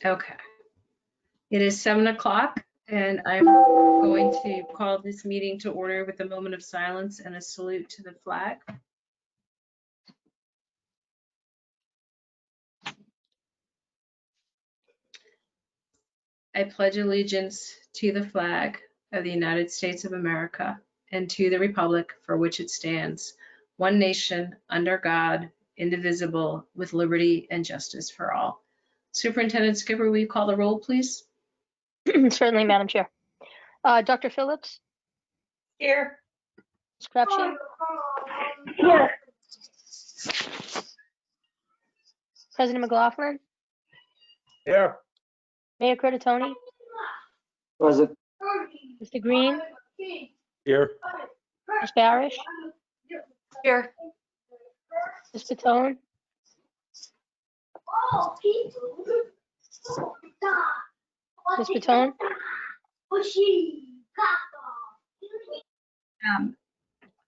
Okay. It is 7 o'clock, and I'm going to call this meeting to order with a moment of silence and a salute to the flag. I pledge allegiance to the flag of the United States of America and to the republic for which it stands, one nation, under God, indivisible, with liberty and justice for all. Superintendent Skipper, will you call the roll, please? Certainly, Madam Chair. Dr. Phillips? Here. Ms. Krepchin? Here. President McLaughlin? Here. Mayor Pitone? Present. Mr. Green? Here. Ms. Barish? Here. Ms.Pitone? Ms.Pitone?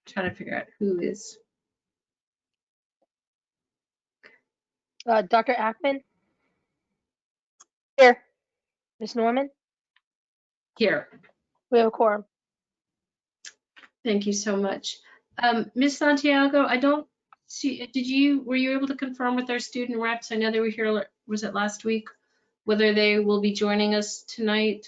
Trying to figure out who is. Dr. Ackman? Here. Ms. Norman? Here. We have a quorum. Thank you so much. Ms. Santiago, I don't see, were you able to confirm with our student reps? I know they were here, was it last week, whether they will be joining us tonight?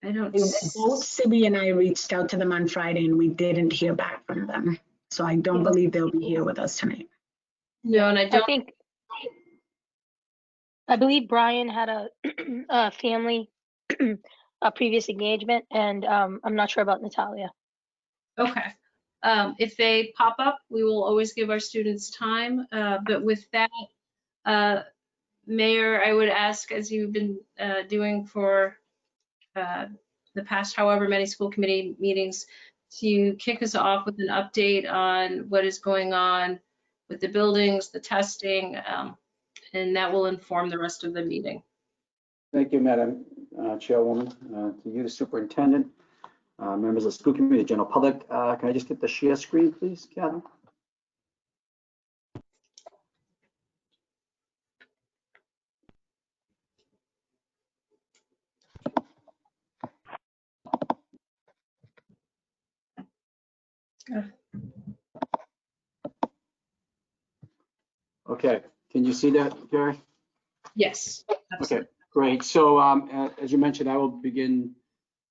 I don't. Both Sibby and I reached out to them on Friday and we didn't hear back from them. So I don't believe they'll be here with us tonight. No, and I don't. I believe Brian had a family, a previous engagement, and I'm not sure about Natalia. Okay. If they pop up, we will always give our students time. But with that, Mayor, I would ask, as you've been doing for the past however many school committee meetings, to kick us off with an update on what is going on with the buildings, the testing, and that will inform the rest of the meeting. Thank you, Madam Chairwoman. To you, the superintendent, members of the school committee, general public. Can I just get the share screen, please, Kathy? Okay, can you see that, Gary? Yes. Absolutely. Okay, great. So as you mentioned, I will begin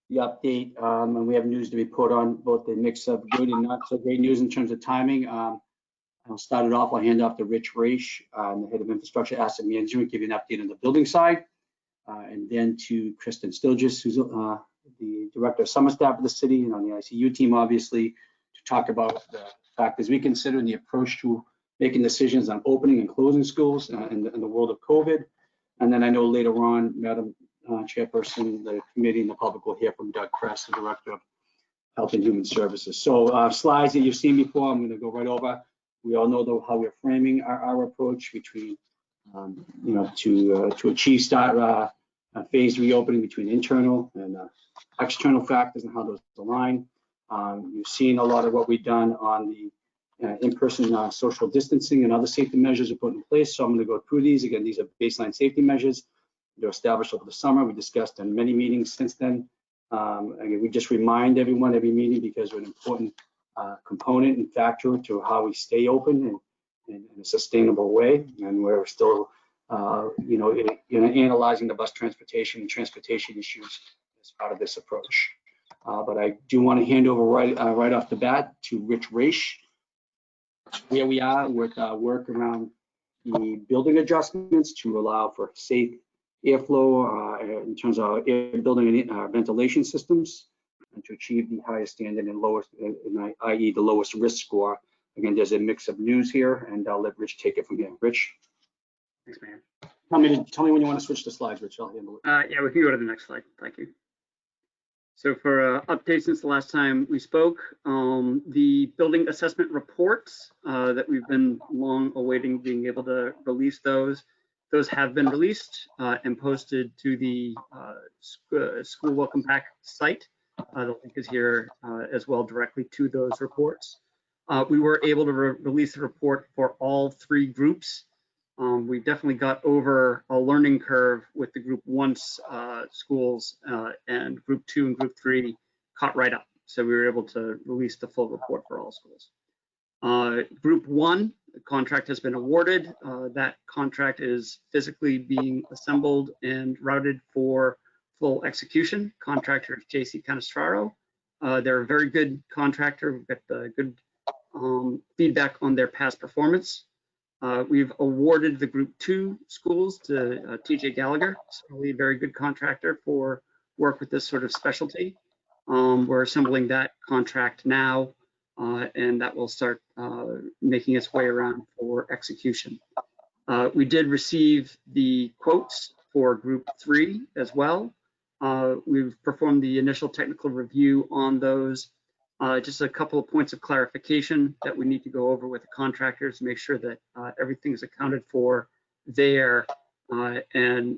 the update, and we have news to report on, both the mix of good and not so great news in terms of timing. I'll start it off. I'll hand off to Rich Raish, the head of infrastructure asset management, give you an update on the building side, and then to Kristen Stilgis, who's the director of summer staff of the city and on the ICU team, obviously, to talk about the factors we consider in the approach to making decisions on opening and closing schools in the world of COVID. And then I know later on, Madam Chairperson, the committee and the public will hear from Doug Kress, the Director of Health and Human Services. So slides that you've seen before, I'm going to go right over. We all know though how we're framing our approach between, to achieve phased reopening between internal and external factors and how those align. You've seen a lot of what we've done on the in-person social distancing and other safety measures are put in place. So I'm going to go through these. Again, these are baseline safety measures. They're established over the summer. We discussed in many meetings since then. Again, we just remind everyone every meeting because we're an important component and factor to how we stay open in a sustainable way. And we're still, analyzing the bus transportation and transportation issues as part of this approach. But I do want to hand over right off the bat to Rich Raish, where we are with work around the building adjustments to allow for safe airflow in terms of air building and ventilation systems, and to achieve the highest standard and lowest, i.e. the lowest risk score. Again, there's a mix of news here, and I'll let Rich take it from here. Rich? Thanks, man. Tell me when you want to switch the slides, Rich. I'll handle it. Yeah, we can go to the next slide. Thank you. So for updates since the last time we spoke, the building assessment reports that we've been long awaiting being able to release those have been released and posted to the School Welcome Pack site. The link is here as well directly to those reports. We were able to release the report for all three groups We definitely got over a learning curve with the group 1 schools, and group 2 and group 3 caught right up. So we were able to release the full report for all schools. Group 1, the contract has been awarded. That contract is physically being assembled and routed for full execution. Contractor is JC Canestraro. They're a very good contractor. We've got good feedback on their past performance. We've awarded the group 2 schools to TJ Gallagher, certainly a very good contractor for work with this sort of specialty. We're assembling that contract now, and that will start making its way around for execution. We did receive the quotes for group 3 as well. We've performed the initial technical review on those. Just a couple of points of clarification that we need to go over with the contractors to make sure that everything is accounted for there. And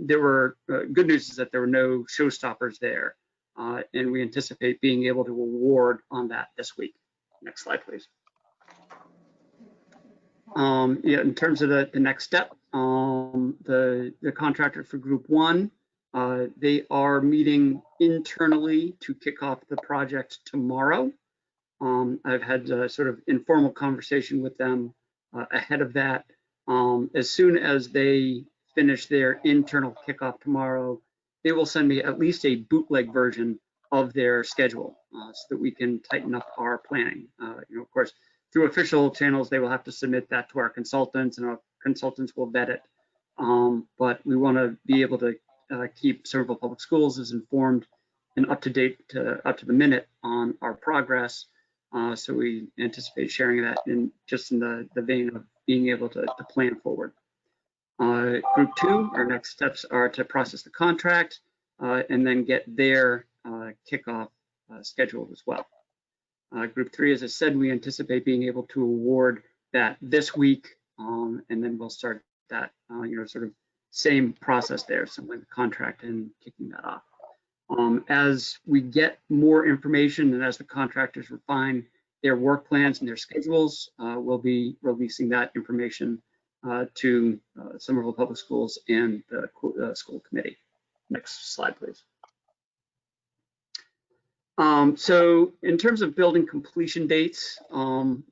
there were good news is that there were no showstoppers there. And we anticipate being able to award on that this week. Next slide, please. Yeah, in terms of the next step, the contractor for group 1, they are meeting internally to kick off the project tomorrow. I've had a sort of informal conversation with them ahead of that. As soon as they finish their internal kickoff tomorrow, they will send me at least a bootleg version of their schedule so that we can tighten up our planning. Of course, through official channels, they will have to submit that to our consultants, and our consultants will vet it. But we want to be able to keep Somerville Public Schools as informed and up to date, up to the minute on our progress. So we anticipate sharing that in the vein of being able to plan forward. Group 2, our next steps are to process the contract and then get their kickoff scheduled as well. Group 3, as I said, we anticipate being able to award that this week, and then we'll start that, sort of same process there, assembling the contract and kicking that off. As we get more information and as the contractors refine their work plans and their schedules, we'll be releasing that information to Somerville Public Schools and the school committee. Next slide, please. So in terms of building completion dates,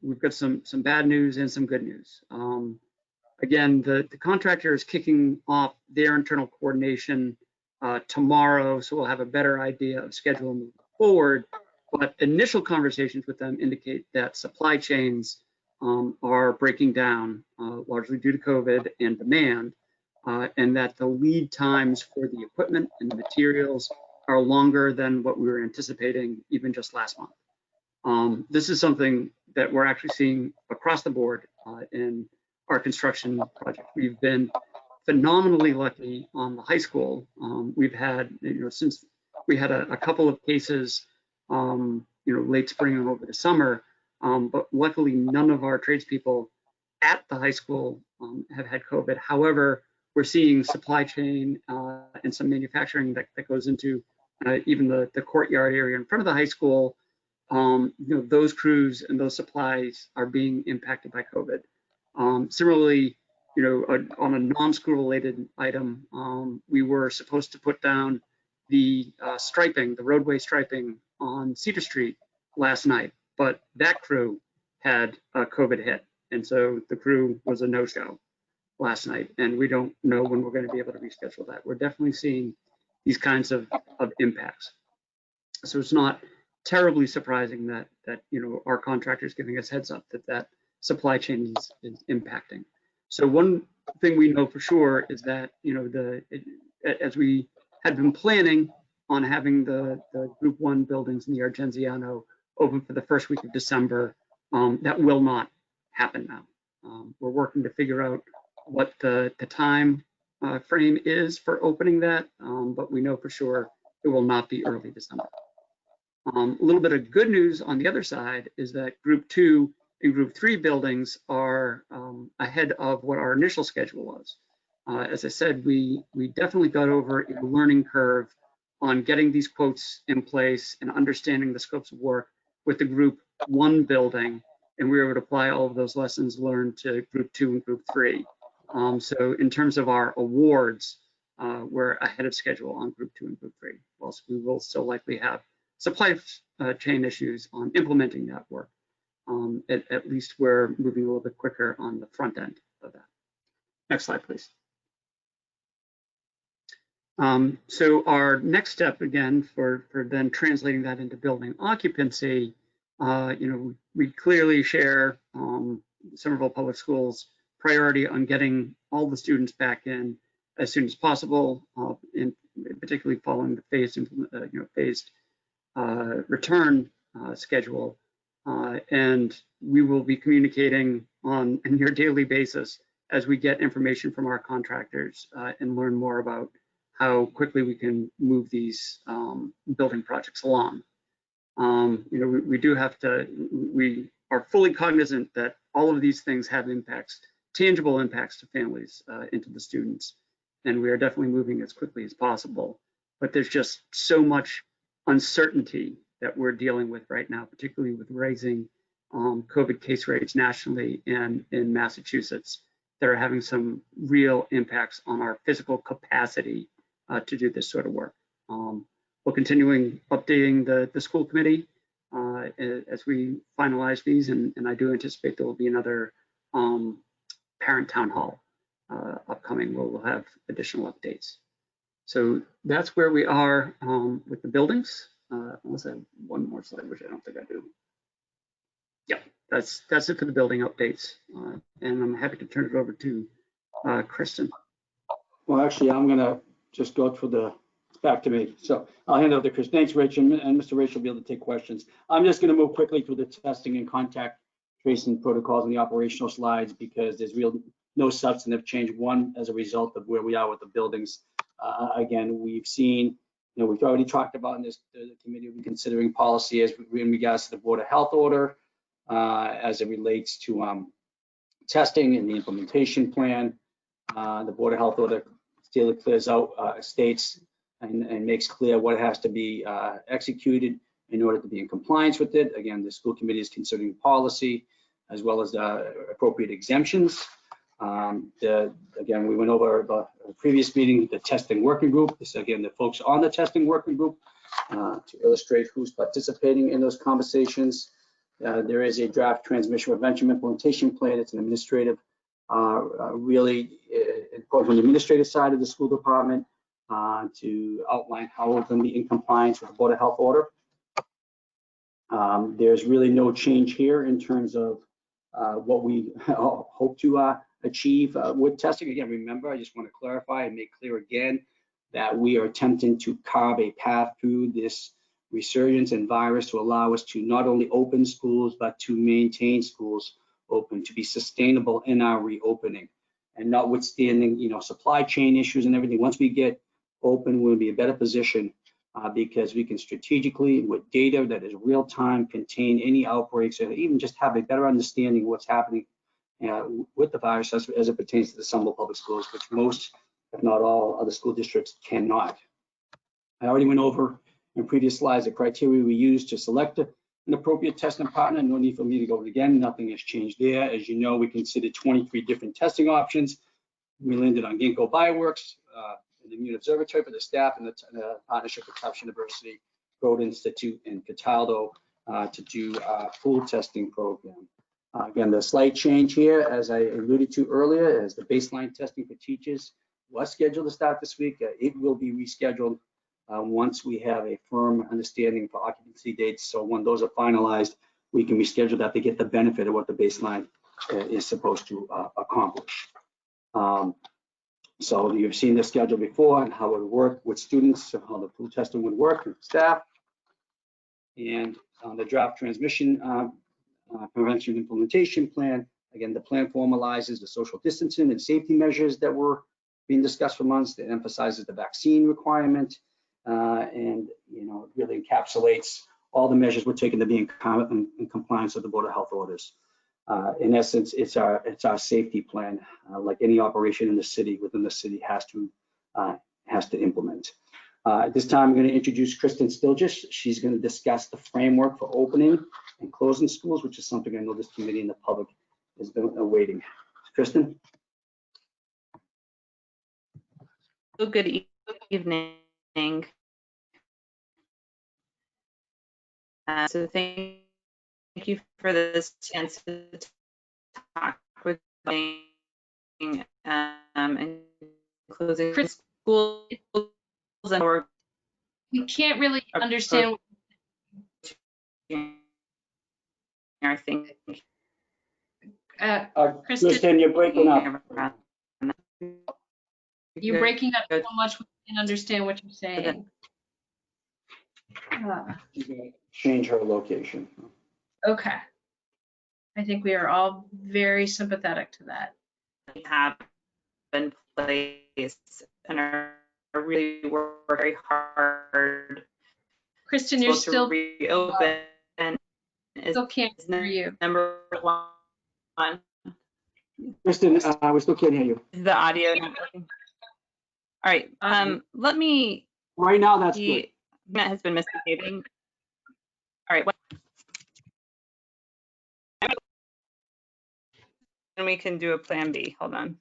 we've got some bad news and some good news. Again, the contractor is kicking off their internal coordination tomorrow, so we'll have a better idea of schedule moving forward. But initial conversations with them indicate that supply chains are breaking down, largely due to COVID and demand, and that the lead times for the equipment and the materials are longer than what we were anticipating even just last month. This is something that we're actually seeing across the board in our construction project. We've been phenomenally lucky on the high school. We've had, since we had a couple of cases, late spring and over the summer, but luckily none of our tradespeople at the high school have had COVID. However, we're seeing supply chain and some manufacturing that goes into even the courtyard area in front of the high school. Those crews and those supplies are being impacted by COVID. Similarly, on a non-school related item, we were supposed to put down the striping, the roadway striping on Cedar Street last night, but that crew had a COVID hit. And so the crew was a no-show last night, and we don't know when we're going to be able to reschedule that. We're definitely seeing these kinds of impacts. So it's not terribly surprising that our contractors giving us heads up that supply chain is impacting. So one thing we know for sure is that as we had been planning on having the Group 1 buildings in the Argenziano open for the first week of December, that will not happen now. We're working to figure out what the time frame is for opening that, but we know for sure it will not be early December. A little bit of good news on the other side is that Group 2 and Group 3 buildings are ahead of what our initial schedule was. As I said, we definitely got over a learning curve on getting these quotes in place and understanding the scopes of work with the Group 1 building, and we were able to apply all of those lessons learned to Group 2 and Group 3. So in terms of our awards, we're ahead of schedule on Group 2 and Group 3, whilst we will still likely have supply chain issues on implementing that work. At least we're moving a little bit quicker on the front end of that. Next slide, please. So our next step, again, for then translating that into building occupancy, we clearly share Somerville Public Schools' priority on getting all the students back in as soon as possible, particularly following the phased return schedule. And we will be communicating on a near daily basis as we get information from our contractors and learn more about how quickly we can move these building projects along. We are fully cognizant that all of these things have impacts, tangible impacts to families and to the students, and we are definitely moving as quickly as possible. But there's just so much uncertainty that we're dealing with right now, particularly with rising COVID case rates nationally and in Massachusetts, that are having some real impacts on our physical capacity to do this sort of work. We're continuing updating the school committee as we finalize these, and I do anticipate there will be another parent town hall upcoming where we'll have additional updates. So that's where we are with the buildings. Unless I have one more slide, which I don't think I do. Yeah, that's it for the building updates, and I'm happy to turn it over to Kristen. Well, actually, I'm gonna just go through back to me. So I'll hand it over to Chris. Thanks, Rich, and Mr. Rich will be able to take questions. I'm just gonna move quickly through the testing and contact tracing protocols and the operational slides because there's no substantive change. One, as a result of where we are with the buildings. Again, we've seen, we've already talked about in the committee, we're considering policy as in regards to the Board of Health order as it relates to testing and the implementation plan. The Board of Health order still clears out states and makes clear what has to be executed in order to be in compliance with it. Again, the school committee is considering policy as well as appropriate exemptions. Again, we went over the previous meeting, the testing working group. This again, the folks on the testing working group to illustrate who's participating in those conversations. There is a draft transmission prevention implementation plan. It's an administrative, really important from the administrative side of the school department to outline how we're going to be in compliance with the Board of Health order. There's really no change here in terms of what we hope to achieve with testing. Again, remember, I just want to clarify and make clear again that we are attempting to carve a path through this resurgence and virus to allow us to not only open schools, but to maintain schools open, to be sustainable in our reopening. And notwithstanding, supply chain issues and everything, once we get open, we'll be in a better position because we can strategically, with data that is real time, contain any outbreaks, or even just have a better understanding of what's happening with the virus as it pertains to the Somerville Public Schools, which most, if not all, other school districts cannot. I already went over in previous slides the criteria we use to select an appropriate testing partner. No need for me to go over it again. Nothing has changed there. As you know, we considered 23 different testing options. We landed on Ginkgo Bioworks, the Immune Observatory for the staff, and the partnership with Tufts University, Broad Institute, and Cataldo to do a full testing program. Again, the slight change here, as I alluded to earlier, is the baseline testing for teachers was scheduled to start this week. It will be rescheduled once we have a firm understanding for occupancy dates. So when those are finalized, we can reschedule that to get the benefit of what the baseline is supposed to accomplish. So you've seen this schedule before and how it would work with students, how the pool testing would work with staff. And the draft transmission prevention implementation plan. Again, the plan formalizes the social distancing and safety measures that were being discussed for months. It emphasizes the vaccine requirement and really encapsulates all the measures we're taking to be in compliance with the Board of Health orders. In essence, it's our safety plan, like any operation in the city, within the city has to implement. At this time, I'm going to introduce Kristen Stilgis. She's going to discuss the framework for opening and closing schools, which is something I know this committee and the public has been awaiting. Kristen? Good evening. So thank you for this chance to talk with me, including schools and work. We can't really understand. I think. Kristen, you're breaking up. You're breaking up so much we can't understand what you're saying. You can change her location. Okay. I think we are all very sympathetic to that. We have been placed and are really working very hard. Kristen, you're still reopen. Still can't hear you. Number one. Kristen, we still can't hear you. Is the audio not working? All right. Let me. Right now, that's good. Matt has been misbehaving. All right. And we can do a plan B. Hold on.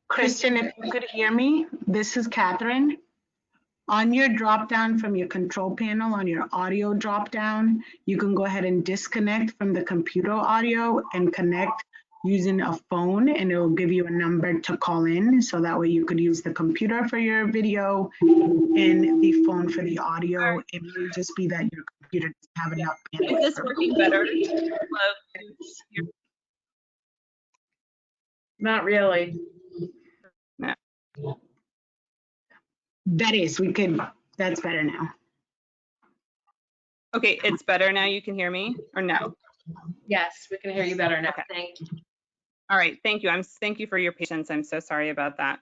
Kristen, if you could hear me, this is Catherine. On your drop down from your control panel, on your audio drop down, you can go ahead and disconnect from the computer audio and connect using a phone, and it will give you a number to call in. So that way you could use the computer for your video and the phone for the audio. It may just be that your computer doesn't have enough bandwidth. Is this working better? Not really. No. That is, that's better now. Okay, it's better now. You can hear me or no? Yes, we can hear you better now. Okay. Thank you. All right, thank you. Thank you for your patience. I'm so sorry about that.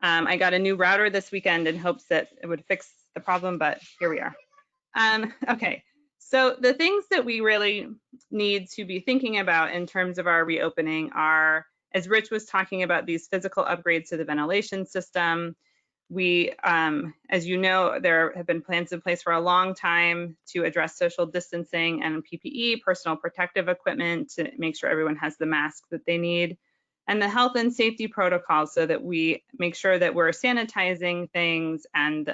I got a new router this weekend in hopes that it would fix the problem, but here we are. Okay, so the things that we really need to be thinking about in terms of our reopening are, as Rich was talking about, these physical upgrades to the ventilation system. We, as you know, there have been plans in place for a long time to address social distancing and PPE, personal protective equipment, to make sure everyone has the mask that they need, and the health and safety protocols so that we make sure that we're sanitizing things and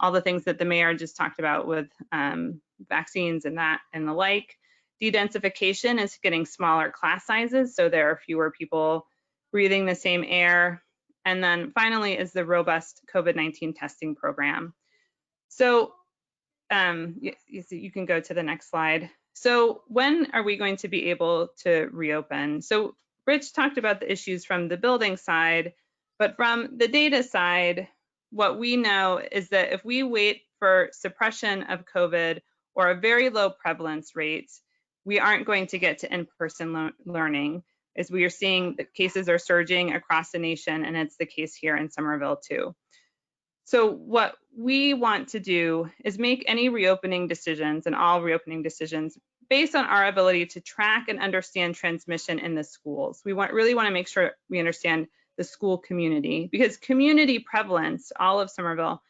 all the things that the mayor just talked about with vaccines and that and the like. De-densification is getting smaller class sizes, so there are fewer people breathing the same air. And then finally is the robust COVID-19 testing program. So you can go to the next slide. So when are we going to be able to reopen? So Rich talked about the issues from the building side, but from the data side, what we know is that if we wait for suppression of COVID or a very low prevalence rate, we aren't going to get to in-person learning. As we are seeing, the cases are surging across the nation, and it's the case here in Somerville too. So what we want to do is make any reopening decisions and all reopening decisions based on our ability to track and understand transmission in the schools. We really want to make sure we understand the school community, because community prevalence, all of Somerville,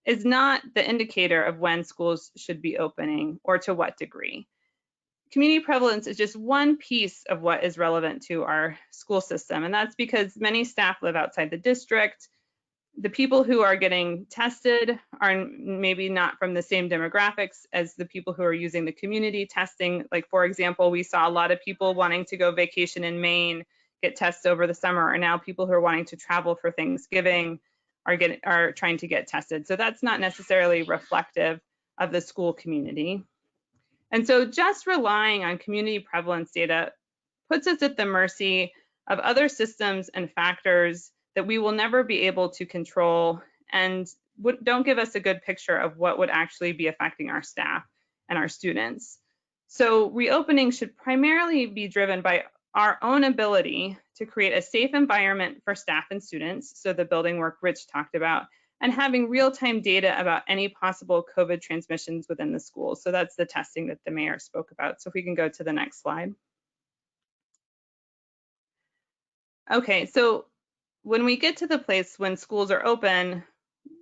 is not the indicator of when schools should be opening or to what degree. Community prevalence is just one piece of what is relevant to our school system, and that's because many staff live outside the district. The people who are getting tested are maybe not from the same demographics as the people who are using the community testing. Like, for example, we saw a lot of people wanting to go vacation in Maine, get tested over the summer, and now people who are wanting to travel for Thanksgiving are trying to get tested. So that's not necessarily reflective of the school community. And so just relying on community prevalence data puts us at the mercy of other systems and factors that we will never be able to control and don't give us a good picture of what would actually be affecting our staff and our students. So reopening should primarily be driven by our own ability to create a safe environment for staff and students, so the building work Rich talked about, and having real-time data about any possible COVID transmissions within the schools. So that's the testing that the mayor spoke about. So if we can go to the next slide. Okay, so when we get to the place when schools are open,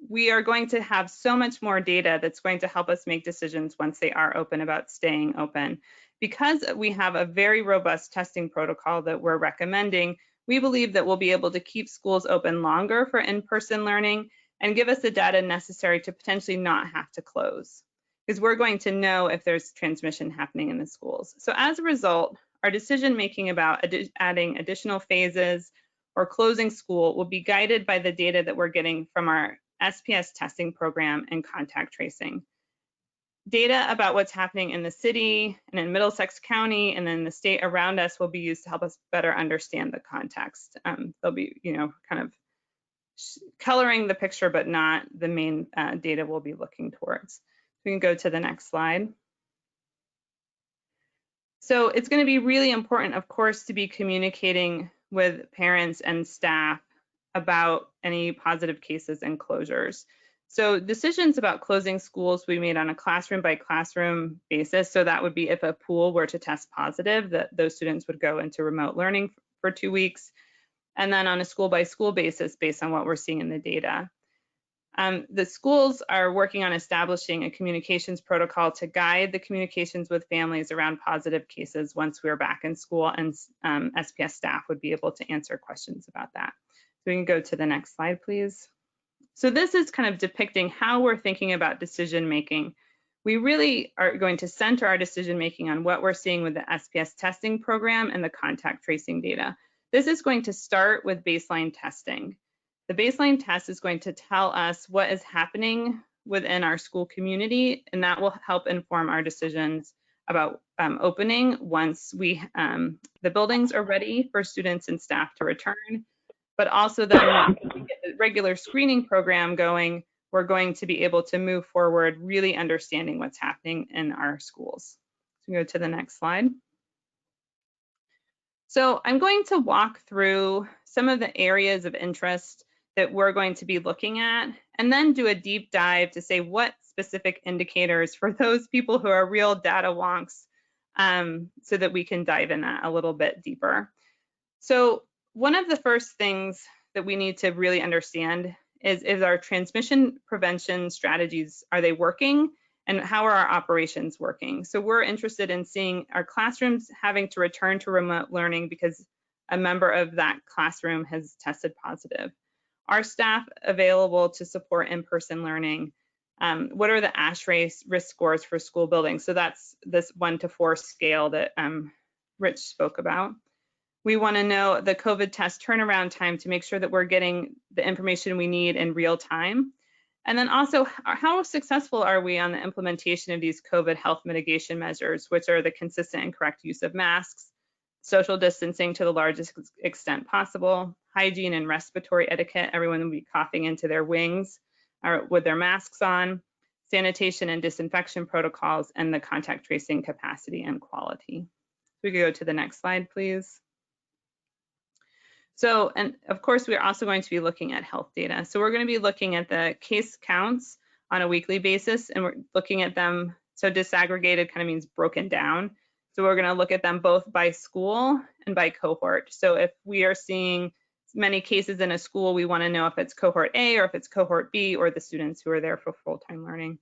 we are going to have so much more data that's going to help us make decisions once they are open about staying open. Because we have a very robust testing protocol that we're recommending, we believe that we'll be able to keep schools open longer for in-person learning and give us the data necessary to potentially not have to close, because we're going to know if there's transmission happening in the schools. So as a result, our decision-making about adding additional phases or closing school will be guided by the data that we're getting from our SPS testing program and contact tracing. Data about what's happening in the city and in Middlesex County and then the state around us will be used to help us better understand the context. They'll be, kind of coloring the picture, but not the main data we'll be looking towards. We can go to the next slide. So it's going to be really important, of course, to be communicating with parents and staff about any positive cases and closures. So decisions about closing schools will be made on a classroom by classroom basis. So that would be if a pool were to test positive, that those students would go into remote learning for 2 weeks. And then on a school by school basis based on what we're seeing in the data. The schools are working on establishing a communications protocol to guide the communications with families around positive cases once we're back in school, and SPS staff would be able to answer questions about that. So we can go to the next slide, please. So this is kind of depicting how we're thinking about decision making. We really are going to center our decision making on what we're seeing with the SPS testing program and the contact tracing data. This is going to start with baseline testing. The baseline test is going to tell us what is happening within our school community, and that will help inform our decisions about opening once the buildings are ready for students and staff to return. But also then once we get the regular screening program going, we're going to be able to move forward really understanding what's happening in our schools. So go to the next slide. So I'm going to walk through some of the areas of interest that we're going to be looking at, and then do a deep dive to say what specific indicators for those people who are real data wonks, so that we can dive in that a little bit deeper. So one of the first things that we need to really understand is our transmission prevention strategies, are they working? And how are our operations working? So we're interested in seeing our classrooms having to return to remote learning because a member of that classroom has tested positive. Our staff available to support in-person learning? What are the ASHRAE risk scores for school buildings? So that's this 1 to 4 scale that Rich spoke about. We want to know the COVID test turnaround time to make sure that we're getting the information we need in real time. And then also, how successful are we on the implementation of these COVID health mitigation measures, which are the consistent and correct use of masks, social distancing to the largest extent possible, hygiene and respiratory etiquette, everyone will be coughing into their wings or with their masks on, sanitation and disinfection protocols, and the contact tracing capacity and quality. We could go to the next slide, please. So, and of course, we're also going to be looking at health data. So we're going to be looking at the case counts on a weekly basis, and we're looking at them, so disaggregated kind of means broken down. So we're going to look at them both by school and by cohort. So if we are seeing many cases in a school, we want to know if it's cohort A or if it's cohort B or the students who are there for full-time learning.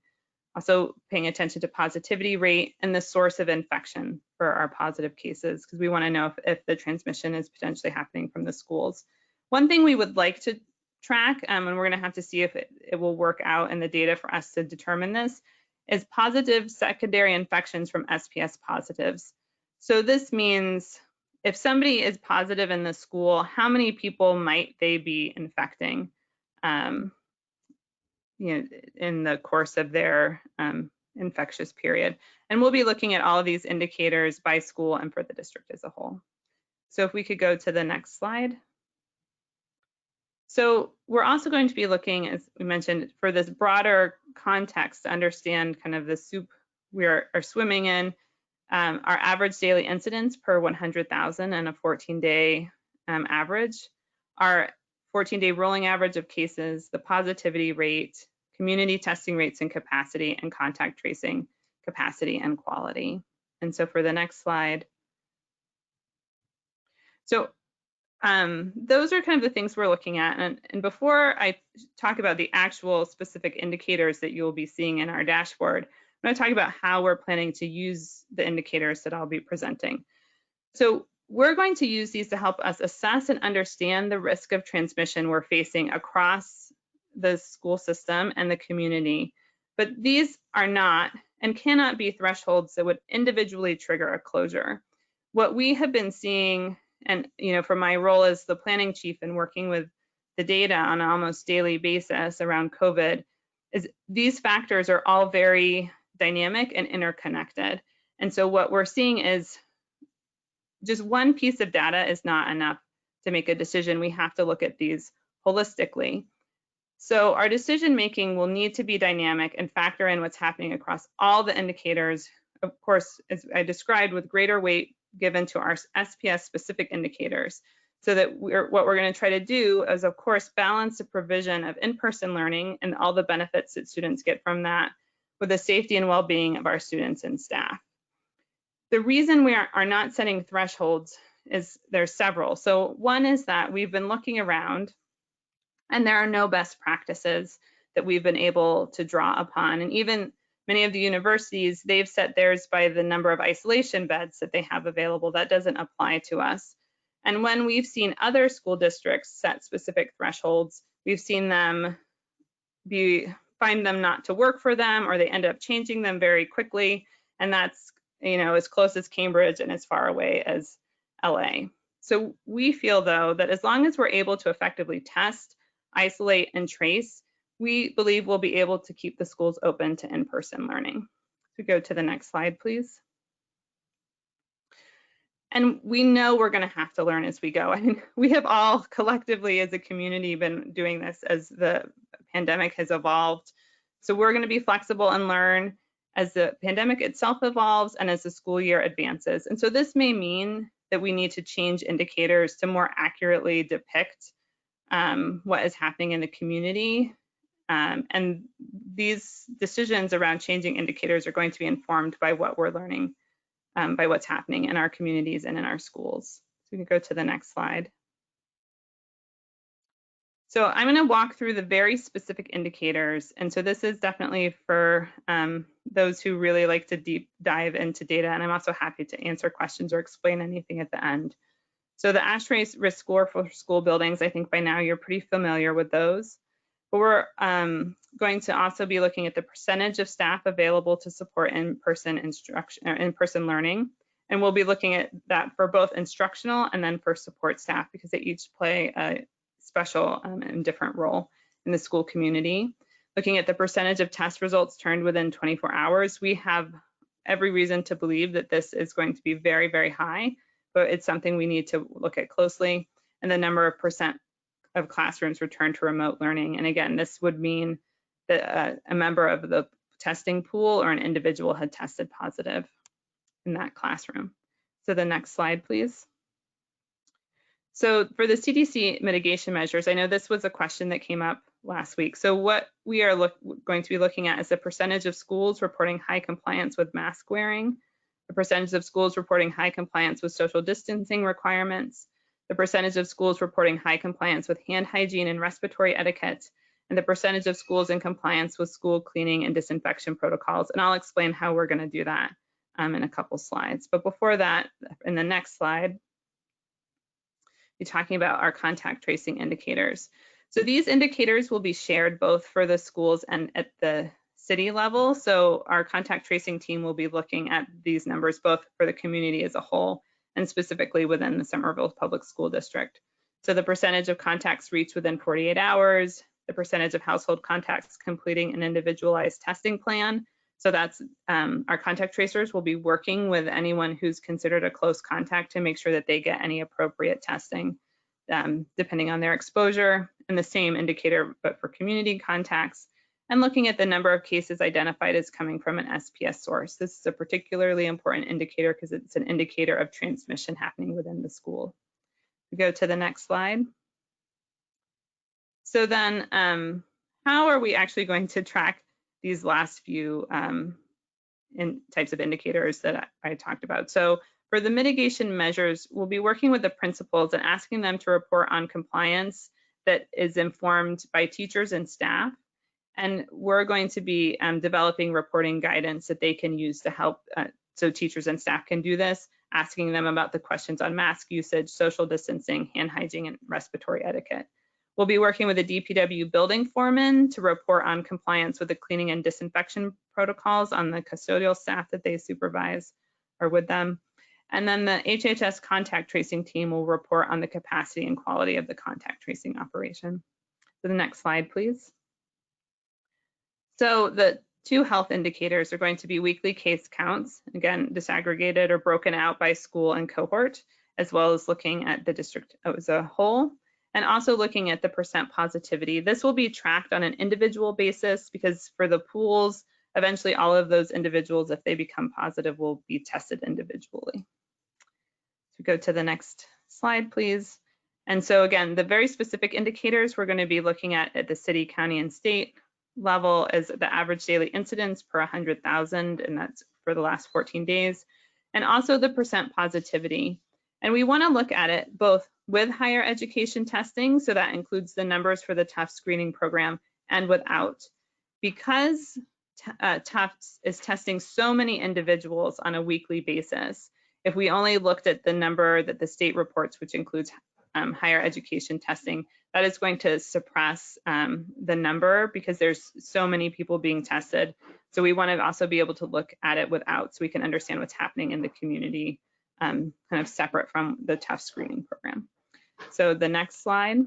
Also paying attention to positivity rate and the source of infection for our positive cases, because we want to know if the transmission is potentially happening from the schools. One thing we would like to track, and we're going to have to see if it will work out in the data for us to determine this, is positive secondary infections from SPS positives. So this means if somebody is positive in the school, how many people might they be infecting in the course of their infectious period? And we'll be looking at all of these indicators by school and for the district as a whole. So if we could go to the next slide. So we're also going to be looking, as we mentioned, for this broader context to understand kind of the soup we are swimming in, our average daily incidence per 100,000 and a 14-day average, our 14-day rolling average of cases, the positivity rate, community testing rates and capacity, and contact tracing capacity and quality. And so for the next slide. So those are kind of the things we're looking at. And before I talk about the actual specific indicators that you'll be seeing in our dashboard, I'm going to talk about how we're planning to use the indicators that I'll be presenting. So we're going to use these to help us assess and understand the risk of transmission we're facing across the school system and the community. But these are not and cannot be thresholds that would individually trigger a closure. What we have been seeing, and from my role as the planning chief and working with the data on an almost daily basis around COVID, is these factors are all very dynamic and interconnected. And so what we're seeing is just one piece of data is not enough to make a decision. We have to look at these holistically. So our decision making will need to be dynamic and factor in what's happening across all the indicators, of course, as I described, with greater weight given to our SPS specific indicators, so that what we're going to try to do is, of course, balance the provision of in-person learning and all the benefits that students get from that with the safety and well-being of our students and staff. The reason we are not setting thresholds is there's several. So one is that we've been looking around and there are no best practices that we've been able to draw upon. And even many of the universities, they've set theirs by the number of isolation beds that they have available. That doesn't apply to us. And when we've seen other school districts set specific thresholds, we've seen them find them not to work for them, or they end up changing them very quickly. And that's as close as Cambridge and as far away as LA. So we feel, though, that as long as we're able to effectively test, isolate, and trace, we believe we'll be able to keep the schools open to in-person learning. So go to the next slide, please. And we know we're going to have to learn as we go. I mean, we have all collectively as a community been doing this as the pandemic has evolved. So we're going to be flexible and learn as the pandemic itself evolves and as the school year advances. And so this may mean that we need to change indicators to more accurately depict what is happening in the community. And these decisions around changing indicators are going to be informed by what we're learning, by what's happening in our communities and in our schools. So we can go to the next slide. So I'm going to walk through the very specific indicators. And so this is definitely for those who really like to deep dive into data. And I'm also happy to answer questions or explain anything at the end. So the ASHRAE risk score for school buildings, I think by now you're pretty familiar with those. But we're going to also be looking at the percentage of staff available to support in-person instruction, or in-person learning. And we'll be looking at that for both instructional and then for support staff, because they each play a special and different role in the school community. Looking at the percentage of test results turned within 24 hours, we have every reason to believe that this is going to be very, very high, but it's something we need to look at closely. And the number of percent of classrooms returned to remote learning. And again, this would mean that a member of the testing pool or an individual had tested positive in that classroom. So the next slide, please. So for the CDC mitigation measures, I know this was a question that came up last week. So what we are going to be looking at is the percentage of schools reporting high compliance with mask wearing, the percentage of schools reporting high compliance with social distancing requirements, the percentage of schools reporting high compliance with hand hygiene and respiratory etiquette, and the percentage of schools in compliance with school cleaning and disinfection protocols. And I'll explain how we're going to do that in a couple slides. But before that, in the next slide, we're talking about our contact tracing indicators. So these indicators will be shared both for the schools and at the city level. So our contact tracing team will be looking at these numbers both for the community as a whole and specifically within the Somerville Public School District. So the percentage of contacts reached within 48 hours, the percentage of household contacts completing an individualized testing plan. So that's our contact tracers will be working with anyone who's considered a close contact to make sure that they get any appropriate testing depending on their exposure, and the same indicator but for community contacts, and looking at the number of cases identified as coming from an SPS source. This is a particularly important indicator because it's an indicator of transmission happening within the school. We go to the next slide. So then how are we actually going to track these last few types of indicators that I talked about? So for the mitigation measures, we'll be working with the principals and asking them to report on compliance that is informed by teachers and staff. And we're going to be developing reporting guidance that they can use to help so teachers and staff can do this, asking them about the questions on mask usage, social distancing, hand hygiene, and respiratory etiquette. We'll be working with the DPW building foreman to report on compliance with the cleaning and disinfection protocols on the custodial staff that they supervise or with them. And then the HHS contact tracing team will report on the capacity and quality of the contact tracing operation. So the next slide, please. So the two health indicators are going to be weekly case counts, again, disaggregated or broken out by school and cohort, as well as looking at the district as a whole, and also looking at the percent positivity. This will be tracked on an individual basis because for the pools, eventually all of those individuals, if they become positive, will be tested individually. So go to the next slide, please. And so again, the very specific indicators we're going to be looking at the city, county, and state level is the average daily incidence per 100,000, and that's for the last 14 days, and also the percent positivity. And we want to look at it both with higher education testing, so that includes the numbers for the Tufts screening program, and without. Because Tufts is testing so many individuals on a weekly basis, if we only looked at the number that the state reports, which includes higher education testing, that is going to suppress the number because there's so many people being tested. So we want to also be able to look at it without, so we can understand what's happening in the community, kind of separate from the Tufts screening program. So the next slide,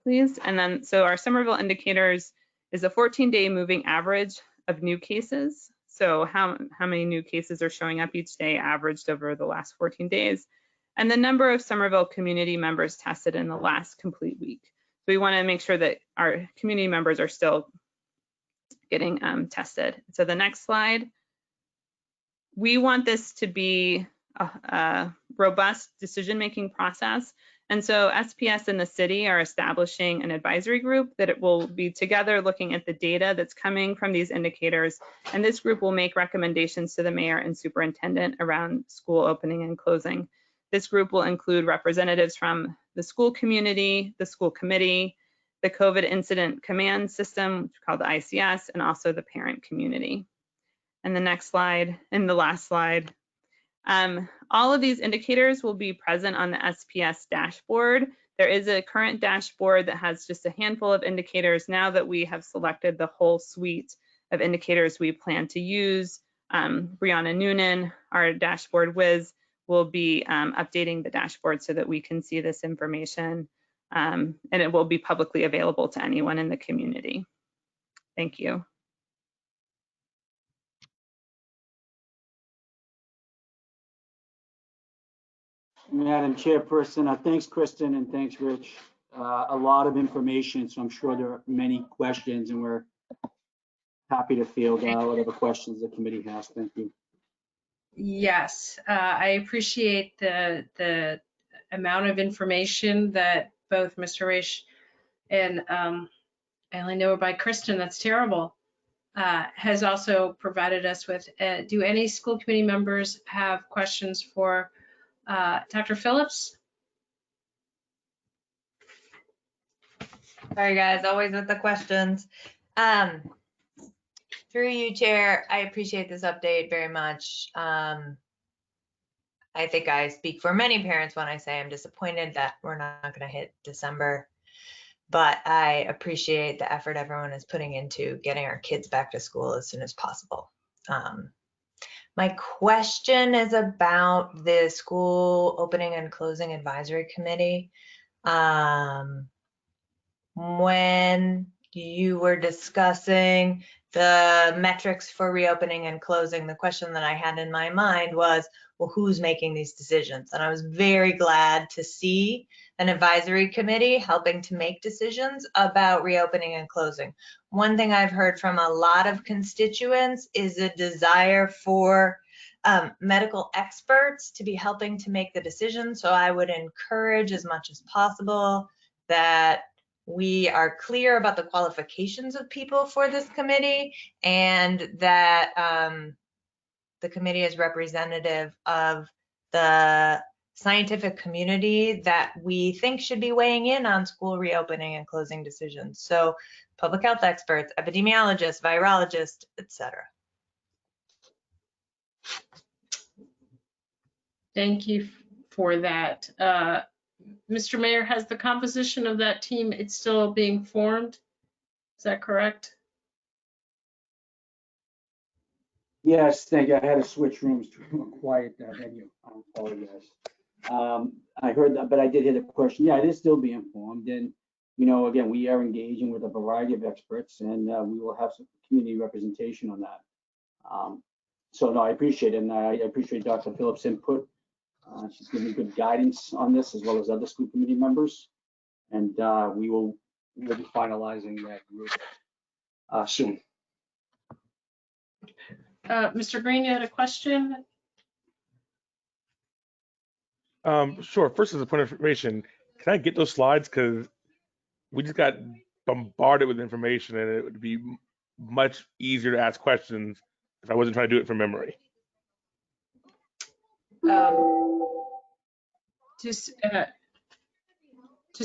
please. And then, so our Somerville indicators is a 14-day moving average of new cases. So how many new cases are showing up each day averaged over the last 14 days. And the number of Somerville community members tested in the last complete week. So we want to make sure that our community members are still getting tested. So the next slide. We want this to be a robust decision-making process. And so SPS and the city are establishing an advisory group that it will be together looking at the data that's coming from these indicators. And this group will make recommendations to the mayor and superintendent around school opening and closing. This group will include representatives from the school community, the school committee, the COVID incident command system, which is called the ICS, and also the parent community. And the next slide, and the last slide. All of these indicators will be present on the SPS dashboard. There is a current dashboard that has just a handful of indicators. Now that we have selected the whole suite of indicators we plan to use, Brianna Noonan, our dashboard whiz, will be updating the dashboard so that we can see this information, and it will be publicly available to anyone in the community. Thank you. Madam Chairperson, thanks, Kristen, and thanks, Rich. A lot of information, so I'm sure there are many questions, and we're happy to field whatever questions the committee has. Thank you. Yes, I appreciate the amount of information that both Mr. Raish and I only know by Kristen, that's terrible, has also provided us with. Do any school committee members have questions for Dr. Phillips? Sorry, guys, always with the questions. Through you, Chair, I appreciate this update very much. I think I speak for many parents when I say I'm disappointed that we're not going to hit December, but I appreciate the effort everyone is putting into getting our kids back to school as soon as possible. My question is about the school opening and closing advisory committee. When you were discussing the metrics for reopening and closing, the question that I had in my mind was, well, who's making these decisions? And I was very glad to see an advisory committee helping to make decisions about reopening and closing. One thing I've heard from a lot of constituents is a desire for medical experts to be helping to make the decision. So I would encourage as much as possible that we are clear about the qualifications of people for this committee, and that the committee is representative of the scientific community that we think should be weighing in on school reopening and closing decisions. So public health experts, epidemiologists, virologists, etc. Thank you for that. Mr. Mayor, has the composition of that team, it's still being formed? Is that correct? Yes, thank you. I had to switch rooms to a quiet venue. I apologize. I heard that, but I did hear the question. Yeah, it is still being formed. And, you know, again, we are engaging with a variety of experts, and we will have some community representation on that. So no, I appreciate it. And I appreciate Dr. Phillips' input. She's given good guidance on this, as well as other school committee members. And we will be finalizing that group soon. Mr. Green, you had a question? Sure. First, as a point of information, can I get those slides? Because we just got bombarded with information, and it would be much easier to ask questions if I wasn't trying to do it from memory. Does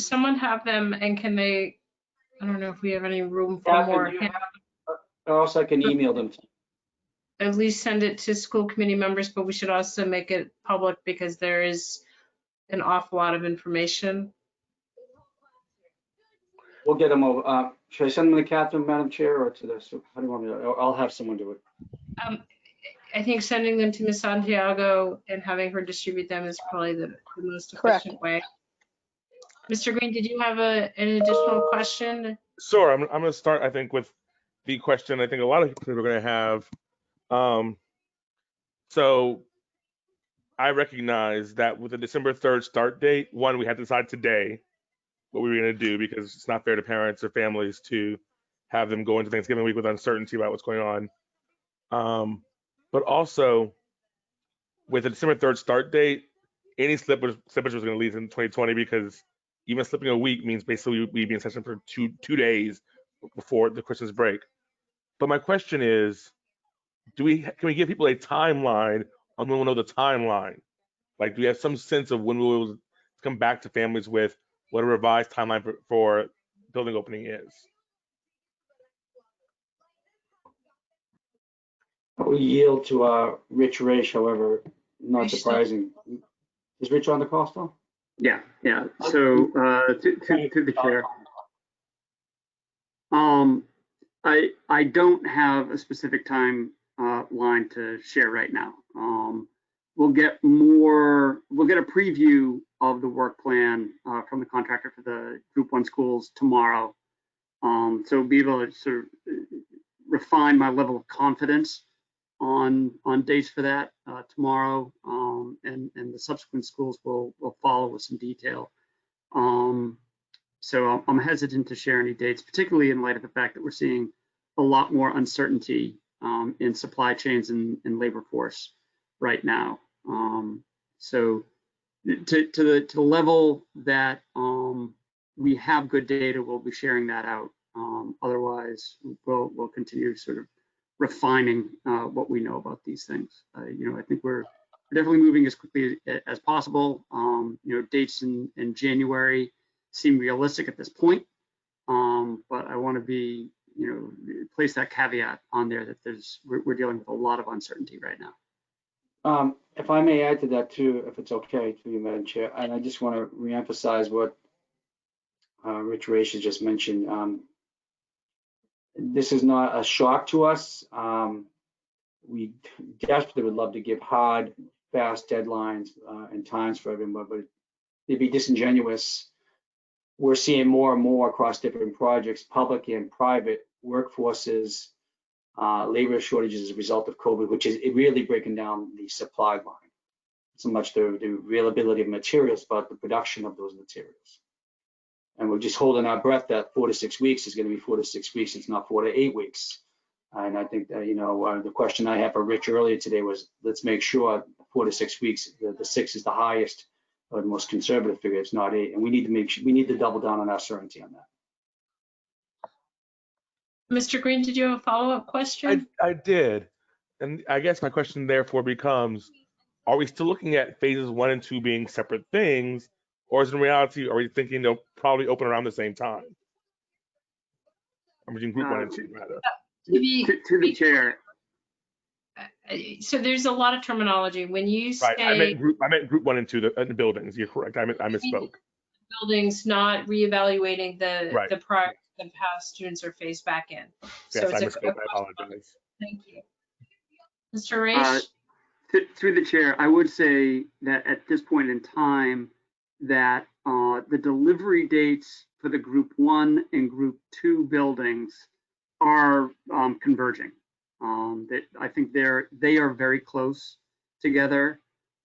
someone have them, and can they, I don't know if we have any room for more. Or else I can email them. At least send it to school committee members, but we should also make it public because there is an awful lot of information. We'll get them over. Should I send them to Catherine, Madam Chair, or to the, how do you want me to, or I'll have someone do it? I think sending them to Ms. Santiago and having her distribute them is probably the most efficient way. Mr. Green, did you have an additional question? Sure. I'm going to start, I think, with the question I think a lot of people are going to have. So I recognize that with the December 3rd start date, one, we had to decide today what we were going to do, because it's not fair to parents or families to have them go into Thanksgiving week with uncertainty about what's going on. But also, with the December 3rd start date, any slippage was going to leave in 2020, because even slipping a week means basically we'd be in session for two days before the Christmas break. But my question is, can we give people a timeline on when we'll know the timeline? Like, do we have some sense of when we will come back to families with what a revised timeline for building opening is? We yield to Rich Raish, however, not surprising. Is Rich on the call still? Yeah. So to the chair. I don't have a specific time line to share right now. We'll get a preview of the work plan from the contractor for the Group 1 schools tomorrow. So we'll be able to sort of refine my level of confidence on dates for that tomorrow, and the subsequent schools will follow with some detail. So I'm hesitant to share any dates, particularly in light of the fact that we're seeing a lot more uncertainty in supply chains and labor force right now. So to the level that we have good data, we'll be sharing that out. Otherwise, we'll continue sort of refining what we know about these things. I think we're definitely moving as quickly as possible. Dates in January seem realistic at this point, but I want to be, place that caveat on there that we're dealing with a lot of uncertainty right now. If I may add to that too, if it's okay to you, Madam Chair, and I just want to reemphasize what Rich Raish has just mentioned. This is not a shock to us. We desperately would love to give hard, fast deadlines and times for everyone, but it'd be disingenuous. We're seeing more and more across different projects, public and private workforces, labor shortages as a result of COVID, which is really breaking down the supply line. So much the availability of materials, but the production of those materials. And we're just holding our breath that 4 to 6 weeks is going to be 4 to 6 weeks. It's not 4 to 8 weeks. And I think that, the question I had for Rich earlier today was, let's make sure 4 to 6 weeks, the 6 is the highest or the most conservative figure. It's not 8. And we need to double down on our certainty on that. Mr. Green, did you have a follow-up question? I did. And I guess my question therefore becomes, are we still looking at phases 1 and 2 being separate things, or is in reality, are we thinking they'll probably open around the same time? I'm between group 1 and 2, rather. To the chair, So there's a lot of terminology. When you Right. I say meant group 1 and 2, the buildings. You're correct. I misspoke. buildings, not reevaluating Right. the product of how students are phased back in. So Yes, I it's misspoke. I apologize. Thank you. Mr. Raish? through the chair, I would say that at this point in time, that the delivery dates for the group 1 and group 2 buildings are converging. That I think they are very close together.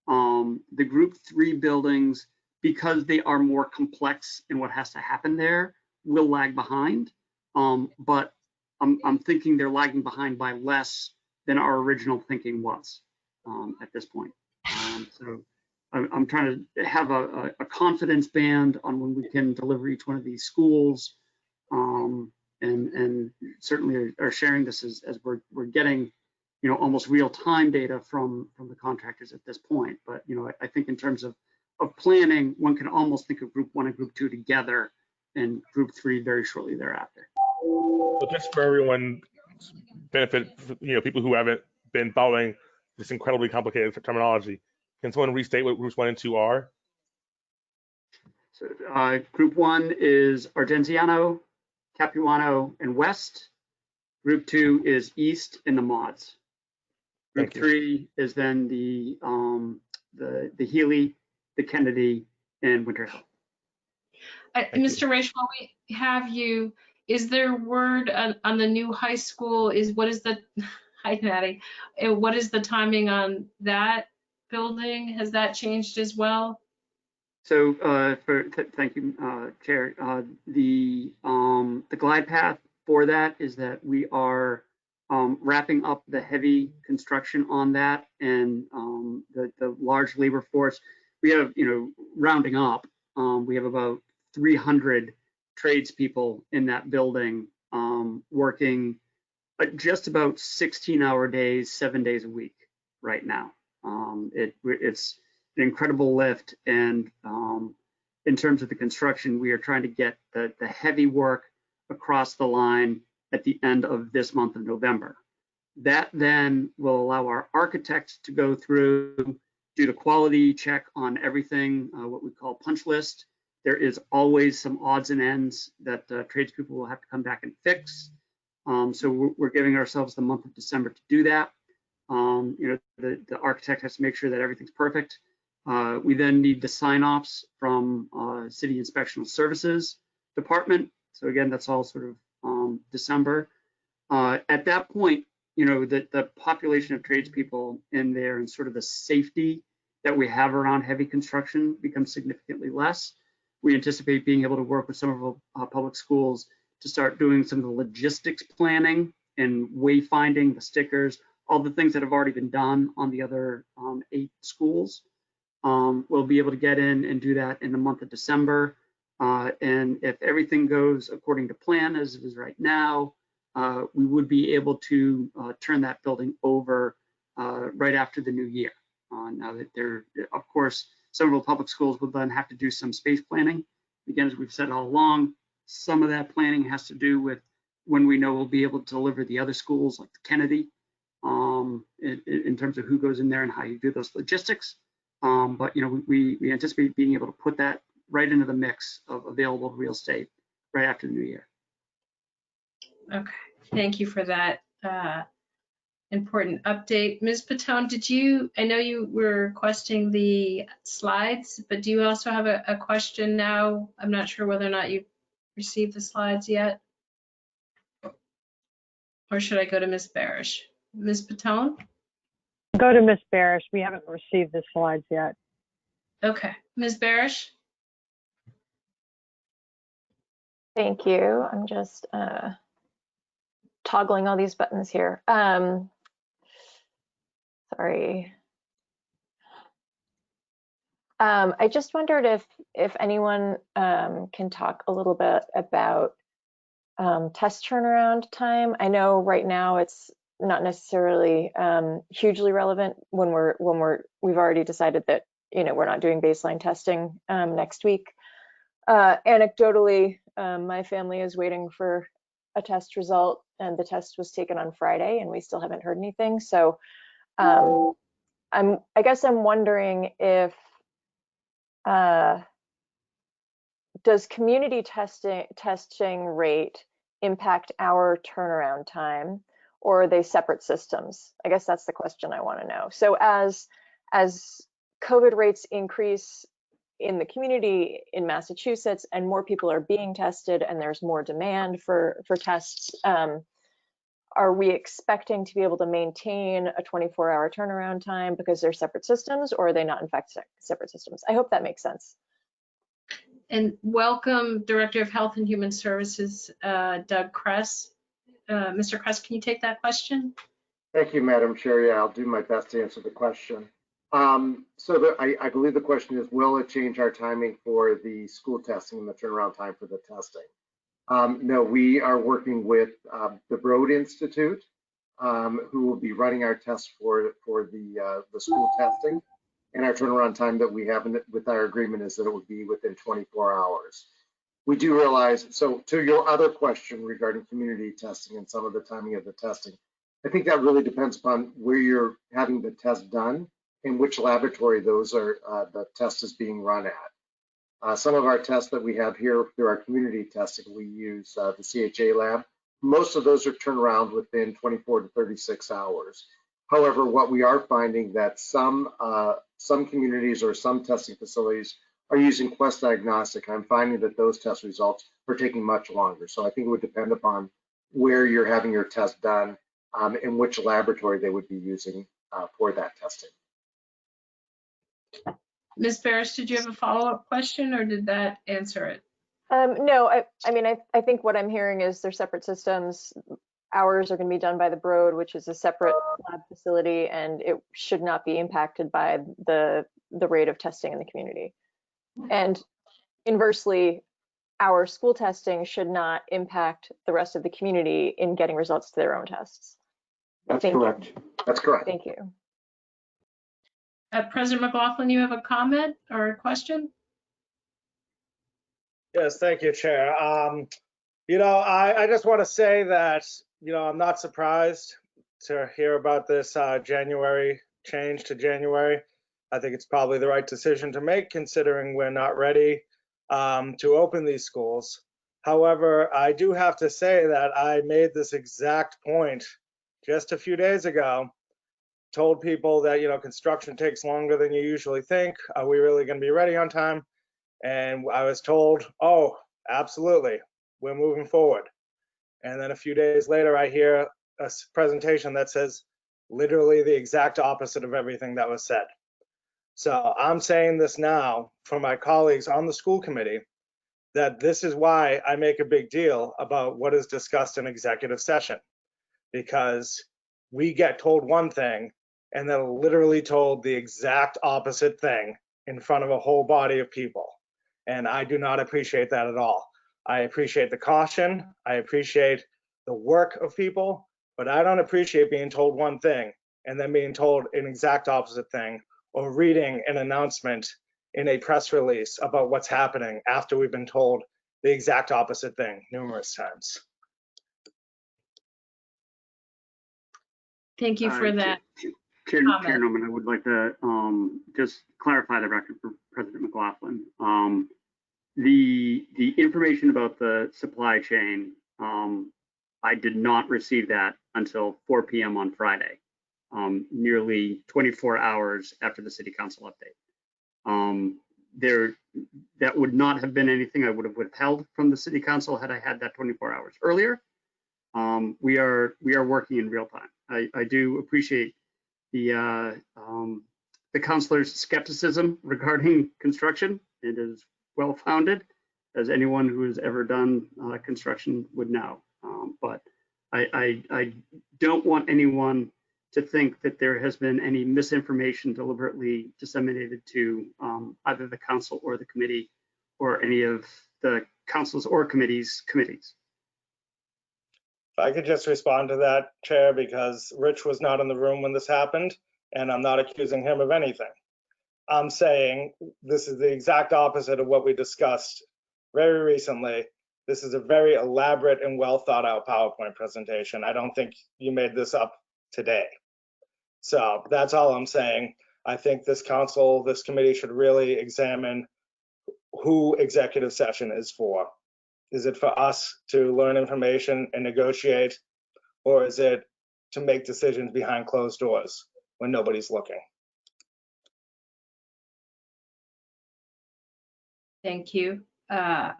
The group 3 buildings, because they are more complex in what has to happen there, will lag behind. But I'm thinking they're lagging behind by less than our original thinking was at this point. So I'm trying to have a confidence band on when we can deliver each one of these schools, and certainly are sharing this as we're getting, almost real time data from the contractors at this point. But I think in terms of planning, one can almost think of group 1 and group 2 together, and group 3 very shortly thereafter. So just for everyone's benefit, people who haven't been following this incredibly complicated terminology, can someone restate what groups 1 and 2 are? So group 1 is Argenziano, Capuano, and West. Group 2 is East and the Mods. Group 3 is then the Healy, the Kennedy, and Winter Hill. Mr. Raish, while we have you, is there word on the new high school? Hi, Maddie. What is the timing on that building? Has that changed as well? So thank you, Chair. The glide path for that is that we are wrapping up the heavy construction on that, and the large labor force. We have, rounding up, we have about 300 tradespeople in that building working just about 16-hour days, 7 days a week right now. It's an incredible lift, and in terms of the construction, we are trying to get the heavy work across the line at the end of this month of November. That then will allow our architects to go through, do the quality check on everything, what we call punch list. There is always some odds and ends that tradespeople will have to come back and fix. So we're giving ourselves the month of December to do that. The architect has to make sure that everything's perfect. We then need the sign-offs from City Inspectional Services Department. So again, that's all sort of December. At that point, the population of tradespeople in there and sort of the safety that we have around heavy construction becomes significantly less. We anticipate being able to work with Somerville Public Schools to start doing some of the logistics planning and wayfinding, the stickers, all the things that have already been done on the other 8 schools. We'll be able to get in and do that in the month of December. And if everything goes according to plan as it is right now, we would be able to turn that building over right after the new year. Now that of course, Somerville Public Schools will then have to do some space planning. Again, as we've said all along, some of that planning has to do with when we know we'll be able to deliver the other schools like the Kennedy, in terms of who goes in there and how you do those logistics. But we anticipate being able to put that right into the mix of available real estate right after the new year. Okay, thank you for that important update. Ms. Pitone, I know you were requesting the slides, but do you also have a question now? I'm not sure whether or not you've received the slides yet. Or should I go to Ms. Barish? Ms. Pitone? Go to Ms. Barish. We haven't received the slides yet. Okay, Ms. Barish? Thank you. I'm just toggling all these buttons here. Sorry. I just wondered if anyone can talk a little bit about test turnaround time. I know right now it's not necessarily hugely relevant when we've already decided that, you know, we're not doing baseline testing next week. Anecdotally, my family is waiting for a test result, and the test was taken on Friday, and we still haven't heard anything. So I guess I'm wondering if does community testing rate impact our turnaround time, or are they separate systems? I guess that's the question I want to know. So as COVID rates increase in the community in Massachusetts and more people are being tested and there's more demand for tests, are we expecting to be able to maintain a 24-hour turnaround time because they're separate systems, or are they not in fact separate systems? I hope that makes sense. And welcome, Director of Health and Human Services, Doug Kress. Mr. Kress, can you take that question? Thank you, Madam Chair. Yeah, I'll do my best to answer the question. I believe the question is, will it change our timing for the school testing and the turnaround time for the testing? No, we are working with the Broad Institute, who will be running our tests for the school testing. And our turnaround time that we have with our agreement is that it would be within 24 hours. We do realize, so to your other question regarding community testing and some of the timing of the testing, I think that really depends upon where you're having the test done and which laboratory those are, the test is being run at. Some of our tests that we have here through our community testing, we use the CHA lab. Most of those are turned around within 24 to 36 hours. However, what we are finding that some communities or some testing facilities are using Quest Diagnostic. I'm finding that those test results are taking much longer. So I think it would depend upon where you're having your test done and which laboratory they would be using for that testing. Ms. Barris, did you have a follow-up question, or did that answer it? No, I mean, I think what I'm hearing is they're separate systems. Ours are going to be done by the Broad, which is a separate lab facility, and it should not be impacted by the rate of testing in the community. And inversely, our school testing should not impact the rest of the community in getting results to their own tests. That's correct. That's correct. Thank you. President McLaughlin, you have a comment or a question? Yes, thank you, Chair. You know, I just want to say that, you know, I'm not surprised to hear about this January change to January. I think it's probably the right decision to make, considering we're not ready to open these schools. However, I do have to say that I made this exact point just a few days ago, told people that, you know, construction takes longer than you usually think. Are we really going to be ready on time? And I was told, oh, absolutely, we're moving forward. And then a few days later, I hear a presentation that says literally the exact opposite of everything that was said. So I'm saying this now for my colleagues on the school committee, that this is why I make a big deal about what is discussed in executive session, because we get told one thing and then literally told the exact opposite thing in front of a whole body of people. And I do not appreciate that at all. I appreciate the caution, I appreciate the work of people, but I don't appreciate being told one thing and then being told an exact opposite thing, or reading an announcement in a press release about what's happening after we've been told the exact opposite thing numerous times. Thank you for that. Chair Norman, I would like to just clarify the record for President McLaughlin. The information about the supply chain, I did not receive that until 4 p.m. on Friday, nearly 24 hours after the City Council update. That would not have been anything I would have withheld from the City Council had I had that 24 hours earlier. We are working in real time. I do appreciate the councilor's skepticism regarding construction. It is well-founded, as anyone who has ever done construction would know. But I don't want anyone to think that there has been any misinformation deliberately disseminated to either the council or the committee or any of the councils or committees. If I could just respond to that, Chair, because Rich was not in the room when this happened, and I'm not accusing him of anything. I'm saying this is the exact opposite of what we discussed very recently. This is a very elaborate and well thought out PowerPoint presentation. I don't think you made this up today. So that's all I'm saying. I think this council, this committee should really examine who executive session is for. Is it for us to learn information and negotiate, or is it to make decisions behind closed doors when nobody's looking? Thank you. I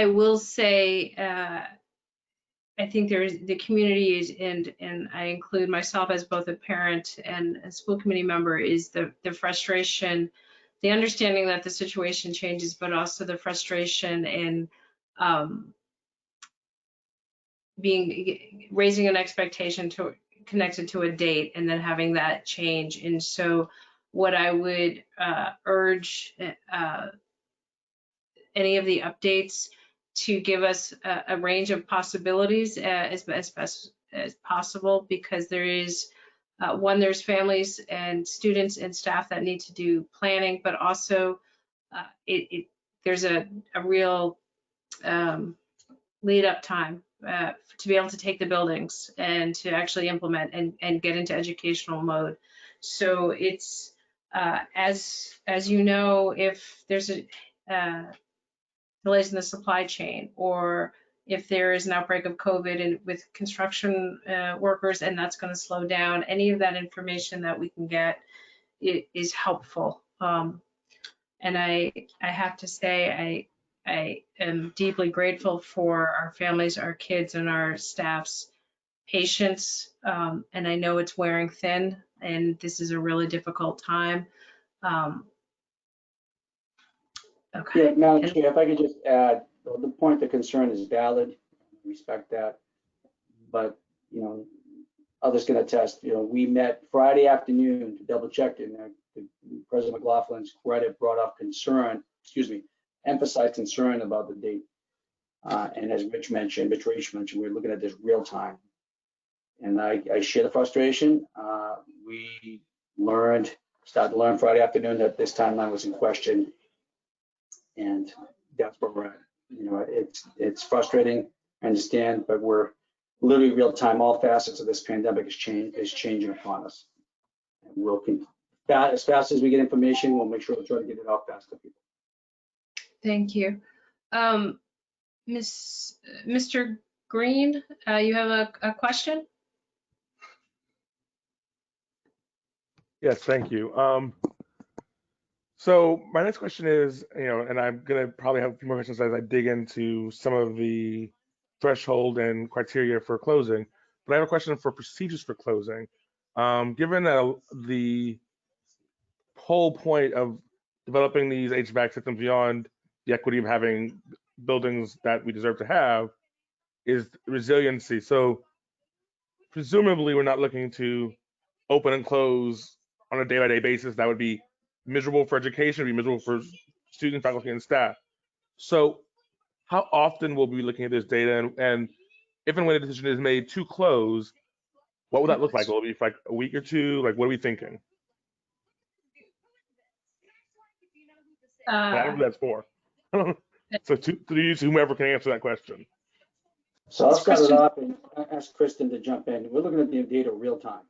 will say, I think there's the community is, and I include myself as both a parent and a school committee member, is the frustration, the understanding that the situation changes, but also the frustration in raising an expectation connected to a date and then having that change. And so what I would urge any of the updates to give us a range of possibilities as best as possible, because there is there's families and students and staff that need to do planning, but also there's a real lead up time to be able to take the buildings and to actually implement and get into educational mode. So it's as you know, if there's a delays in the supply chain, or if there is an outbreak of COVID and with construction workers, and that's going to slow down, any of that information that we can get is helpful. And I have to say, I am deeply grateful for our families, our kids, and our staff's patience. And I know it's wearing thin, and this is a really difficult time. Okay. Yeah, Madam Chair, if I could just add, the point of concern is valid, respect that. But, you know, others can attest, you know, we met Friday afternoon to double check, and President McLaughlin's credit brought up concern, emphasized concern about the date. And as Rich mentioned, we're looking at this real time. And I share the frustration. We started to learn Friday afternoon that this timeline was in question. And that's where we're at. You know, it's frustrating, I understand, but we're literally real time. All facets of this pandemic is changing upon us. And we'll as fast as we get information, we'll make sure to try to get it out fast to people. Thank you. Mr. Green, you have a question? Yes, thank you. So my next question is, you know, and I'm gonna probably have a few more questions as I dig into some of the threshold and criteria for closing, but I have a question for procedures for closing. Given the whole point of developing these HVAC systems beyond the equity of having buildings that we deserve to have is resiliency. So presumably we're not looking to open and close on a day-by-day basis. That would be miserable for education, it'd be miserable for students, faculty, and staff. So how often will we be looking at this data, and if and when a decision is made to close, what would that look like? Will it be for like a week or two? Like, what are we thinking? I don't know who that's for. So to whomever can answer that question. So I'll start it off and ask Kristen to jump in. We're looking at the data real time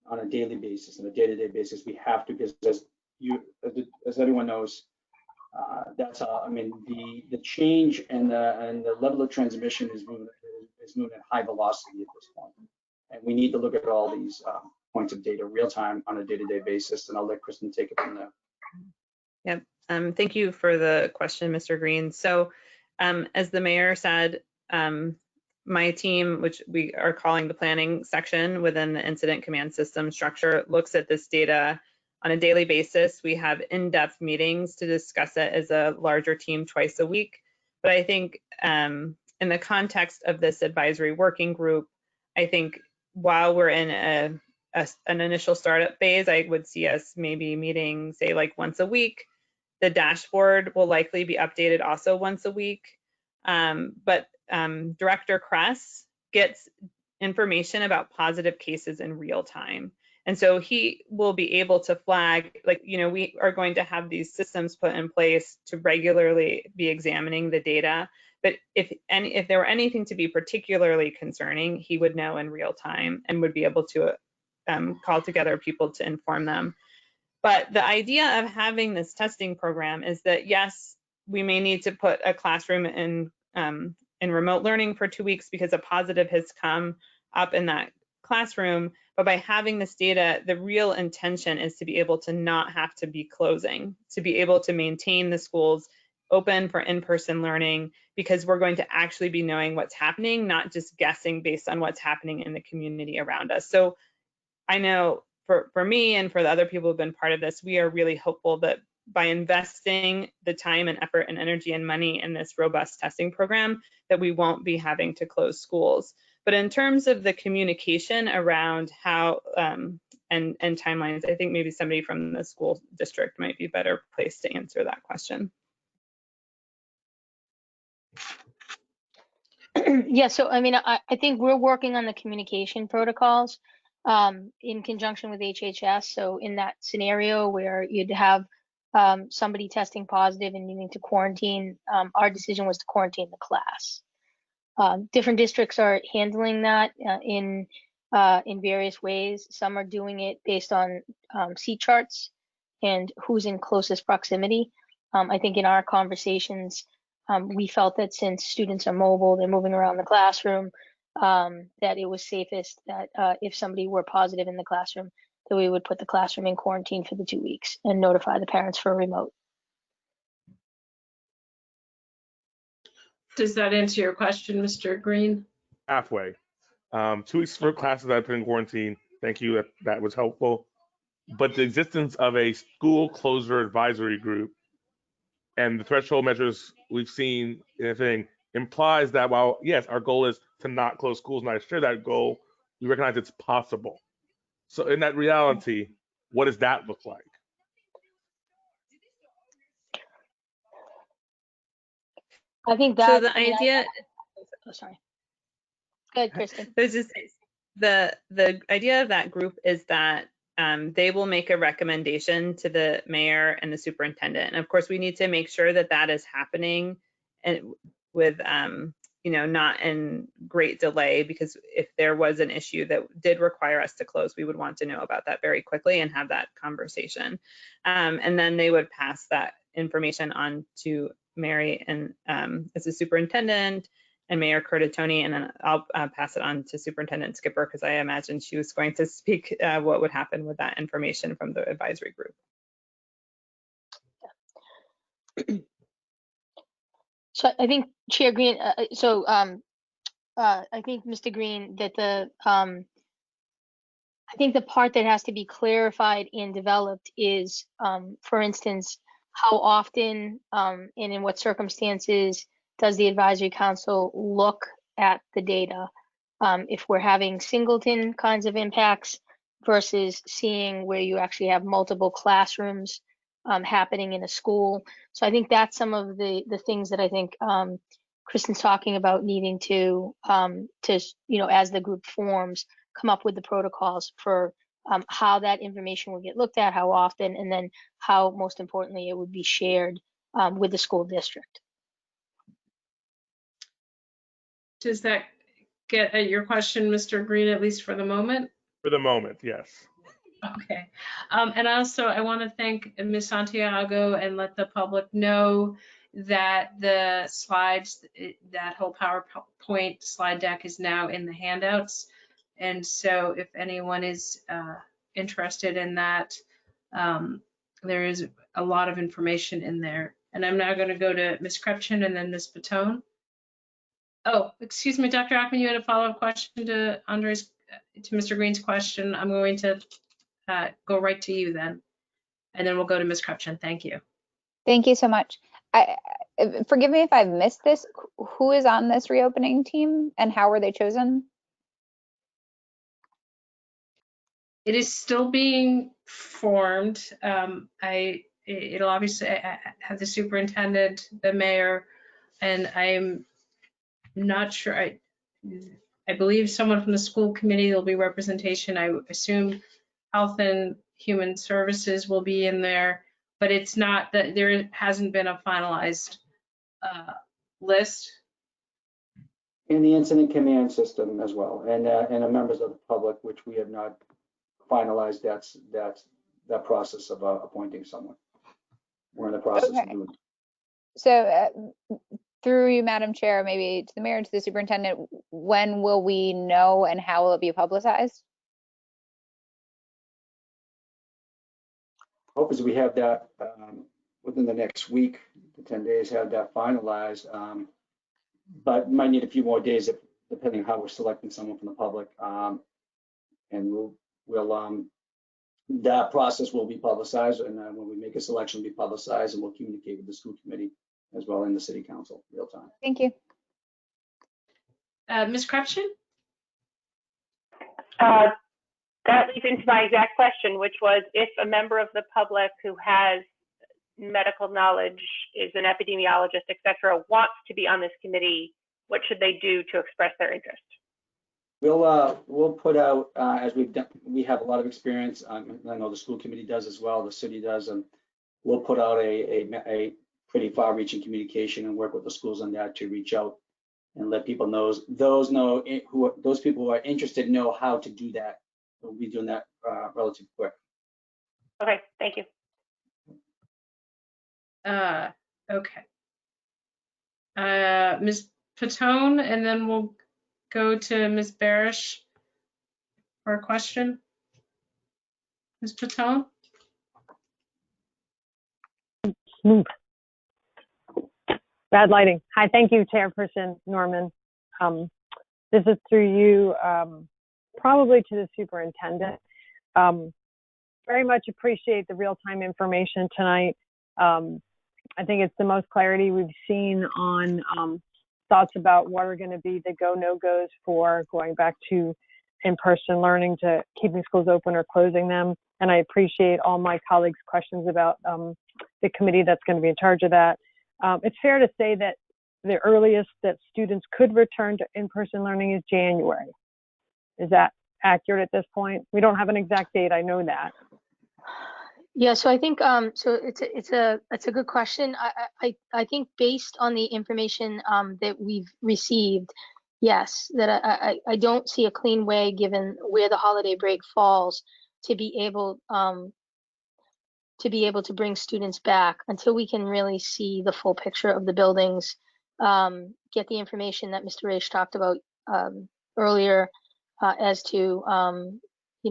on a daily basis, on a day-to-day basis. We have to, because as everyone knows, that's how, I mean, the change and the level of transmission is moving at high velocity at this point. And we need to look at all these points of data real time on a day-to-day basis. And I'll let Kristen take it from there. Yep. Thank you for the question, Mr. Green. So as the mayor said, my team, which we are calling the planning section within the incident command system structure, looks at this data on a daily basis. We have in-depth meetings to discuss it as a larger team twice a week. But I think in the context of this advisory working group, I think while we're in an initial startup phase, I would see us maybe meeting, say, like once a week. The dashboard will likely be updated also once a week. But Director Kress gets information about positive cases in real time. And so he will be able to flag, like, we are going to have these systems put in place to regularly be examining the data. But if there were anything to be particularly concerning, he would know in real time and would be able to call together people to inform them. But the idea of having this testing program is that, yes, we may need to put a classroom in remote learning for 2 weeks because a positive has come up in that classroom. But by having this data, the real intention is to be able to not have to be closing, to be able to maintain the schools open for in-person learning, because we're going to actually be knowing what's happening, not just guessing based on what's happening in the community around us. So I know for me and for the other people who've been part of this, we are really hopeful that by investing the time and effort and energy and money in this robust testing program, that we won't be having to close schools. But in terms of the communication around how and timelines, I think maybe somebody from the school district might be better placed to answer that question. Yeah, so I mean, I think we're working on the communication protocols in conjunction with HHS. So in that scenario where you'd have somebody testing positive and needing to quarantine, our decision was to quarantine the class. Different districts are handling that in various ways. Some are doing it based on seat charts and who's in closest proximity. I think in our conversations, we felt that since students are mobile, they're moving around the classroom, that it was safest that if somebody were positive in the classroom, that we would put the classroom in quarantine for the 2 weeks and notify the parents for a remote. Does that answer your question, Mr. Green? Halfway. 2 weeks for classes that I put in quarantine. Thank you. That was helpful. But the existence of a school closure advisory group and the threshold measures we've seen in a thing implies that while, yes, our goal is to not close schools, and I share that goal, we recognize it's possible. So in that reality, what does that look like? I think that. So the idea. Oh, sorry. Go ahead, Kristen. The idea of that group is that they will make a recommendation to the mayor and the superintendent. And of course, we need to make sure that that is happening and with, not in great delay, because if there was an issue that did require us to close, we would want to know about that very quickly and have that conversation. And then they would pass that information on to Mary and as a superintendent and Mayor Pitone, and then I'll pass it on to Superintendent Skipper, because I imagine she was going to speak what would happen with that information from the advisory group. So I think Chair Green, I think Mr. Green, that I think the part that has to be clarified and developed is, for instance, how often and in what circumstances does the advisory council look at the data? If we're having singleton kinds of impacts versus seeing where you actually have multiple classrooms happening in a school. So I think that's some of the things that I think Kristen's talking about needing to as the group forms, come up with the protocols for how that information will get looked at, how often, and then how, most importantly, it would be shared with the school district. Does that get at your question, Mr. Green, at least for the moment? For the moment, yes. Okay. And also, I want to thank Ms. Santiago and let the public know that the slides, that whole PowerPoint slide deck is now in the handouts. And so if anyone is interested in that, there is a lot of information in there. And I'm now going to go to Ms. Krepchin and then Ms. Pitone. Oh, excuse me, Dr. Ackman, you had a follow-up question to Mr. Green's question. I'm going to go right to you then, and then we'll go to Ms. Krepchin. Thank you. Thank you so much. Forgive me if I've missed this. Who is on this reopening team and how were they chosen? It is still being formed. It'll obviously have the superintendent, the mayor, and I'm not sure. I believe someone from the school committee, there'll be representation. I assume Health and Human Services will be in there, but it's not that there hasn't been a finalized list. And the incident command system as well, and the members of the public, which we have not finalized that process of appointing someone. We're in the process Okay. of doing. So through you, Madam Chair, maybe to the mayor and to the superintendent, when will we know and how will it be publicized? Hope is we have that within the next week, to 10 days, have that finalized. But might need a few more days depending how we're selecting someone from the public. And that process will be publicized, and when we make a selection, it'll be publicized, and we'll communicate with the school committee as well in the city council real time. Thank you. Ms. Krepchin? That leads into my exact question, which was if a member of the public who has medical knowledge, is an epidemiologist, et cetera, wants to be on this committee, what should they do to express their interest? We'll put out, as we've done, we have a lot of experience. I know the school committee does as well, the city does, and we'll put out a pretty far-reaching communication and work with the schools on that to reach out and let people know, those people who are interested know how to do that. We'll be doing that relatively quick. Okay, thank you. Okay. Ms. Pitone, and then we'll go to Ms. Barish for a question. Ms. Pitone? Smooth. Bad lighting. Hi, thank you, Chairperson Norman. This is through you, probably to the superintendent. Very much appreciate the real-time information tonight. I think it's the most clarity we've seen on thoughts about what are going to be the go, no-goes for going back to in-person learning, to keeping schools open or closing them. And I appreciate all my colleagues' questions about the committee that's going to be in charge of that. It's fair to say that the earliest that students could return to in-person learning is January. Is that accurate at this point? We don't have an exact date, I know that. Yeah, so I think so it's a good question. I think based on the information that we've received, yes, that I don't see a clean way, given where the holiday break falls, to be able to bring students back until we can really see the full picture of the buildings, get the information that Mr. Raish talked about earlier as to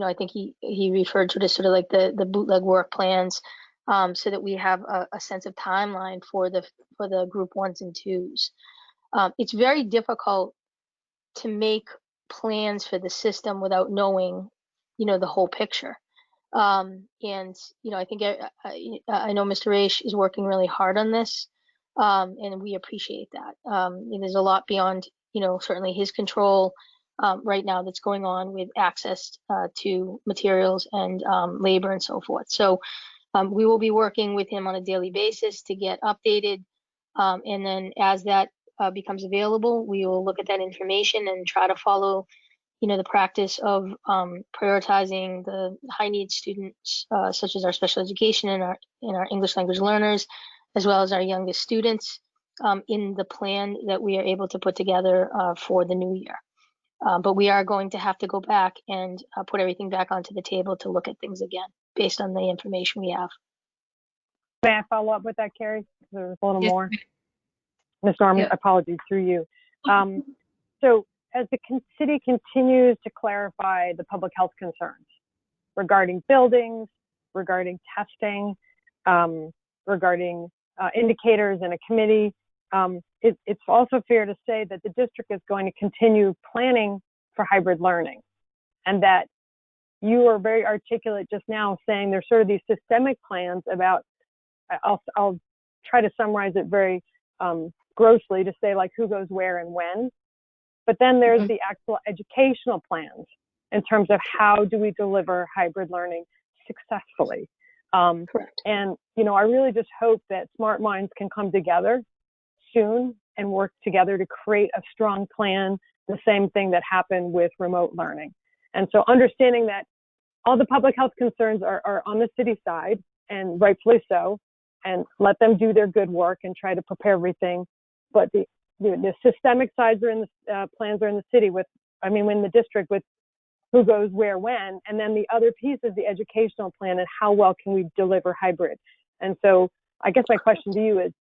I think he referred to it as sort of like the bootleg work plans, so that we have a sense of timeline for the group 1s and 2s. It's very difficult to make plans for the system without knowing, the whole picture. And I think I know Mr. Raish is working really hard on this, and we appreciate that. There's a lot beyond, certainly his control right now that's going on with access to materials and labor and so forth. So we will be working with him on a daily basis to get updated. And then as that becomes available, we will look at that information and try to follow, the practice of prioritizing the high need students, such as our special education and our English language learners, as well as our youngest students, in the plan that we are able to put together for the new year. But we are going to have to go back and put everything back onto the table to look at things again, based on the information we have. May I follow up with that, Carrie? There's a little Yes. more. Ms. Norman, Yeah. apologies, through you. So as the city continues to clarify the public health concerns regarding buildings, regarding testing, regarding indicators in a committee, it's also fair to say that the district is going to continue planning for hybrid learning, and that you were very articulate just now saying there's sort of these systemic plans about, I'll try to summarize it very grossly to say like who goes where and when, but then there's the actual educational plans in terms of how do we deliver hybrid learning successfully. Correct. And, I really just hope that smart minds can come together soon and work together to create a strong plan, the same thing that happened with remote learning. And so understanding that all the public health concerns are on the city side, and rightfully so, and let them do their good work and try to prepare everything. But the systemic sides are in the plans are in the city with, I mean, in the district with who goes where when, and then the other piece is the educational plan and how well can we deliver hybrid. And so I guess my question to you is,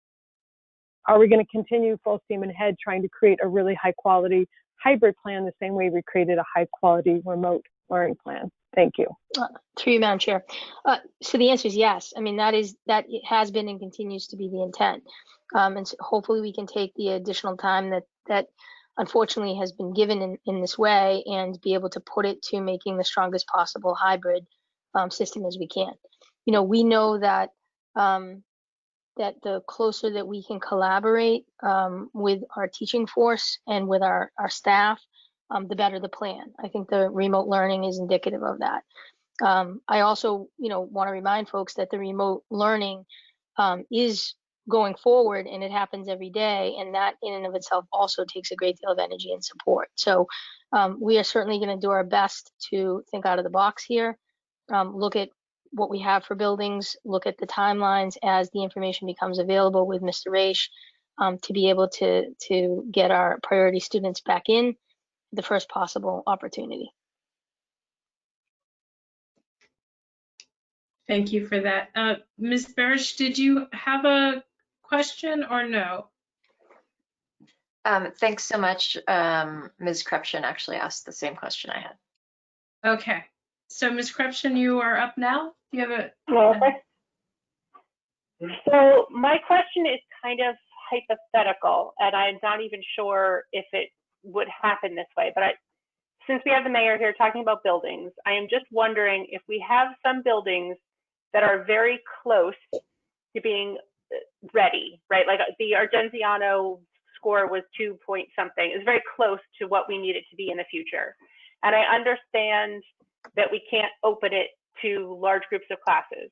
are we going to continue full steam ahead trying to create a really high quality hybrid plan the same way we created a high quality remote learning plan? Thank you. Through you, Madam Chair. So the answer is yes. I mean, that it has been and continues to be the intent. And so hopefully we can take the additional time that unfortunately has been given in this way and be able to put it to making the strongest possible hybrid system as we can. You know, we know that that the closer that we can collaborate with our teaching force and with our staff, the better the plan. I think the remote learning is indicative of that. I also, you know, want to remind folks that the remote learning is going forward and it happens every day, and that in and of itself also takes a great deal of energy and support. So we are certainly going to do our best to think out of the box here, look at what we have for buildings, look at the timelines as the information becomes available with Mr. Raish, to be able to get our priority students back in the first possible opportunity. Thank you for that. Ms. Barish, did you have a question or no? Thanks so much. Ms. Krepchin actually asked the same question I had. Okay. So Ms. Krepchin, you are up now. Do you have a? Okay. So my question is kind of hypothetical, and I'm not even sure if it would happen this way, but since we have the mayor here talking about buildings, I am just wondering if we have some buildings that are very close to being ready, right? Like the Argenziano score was 2 point something. It's very close to what we need it to be in the future. And I understand that we can't open it to large groups of classes,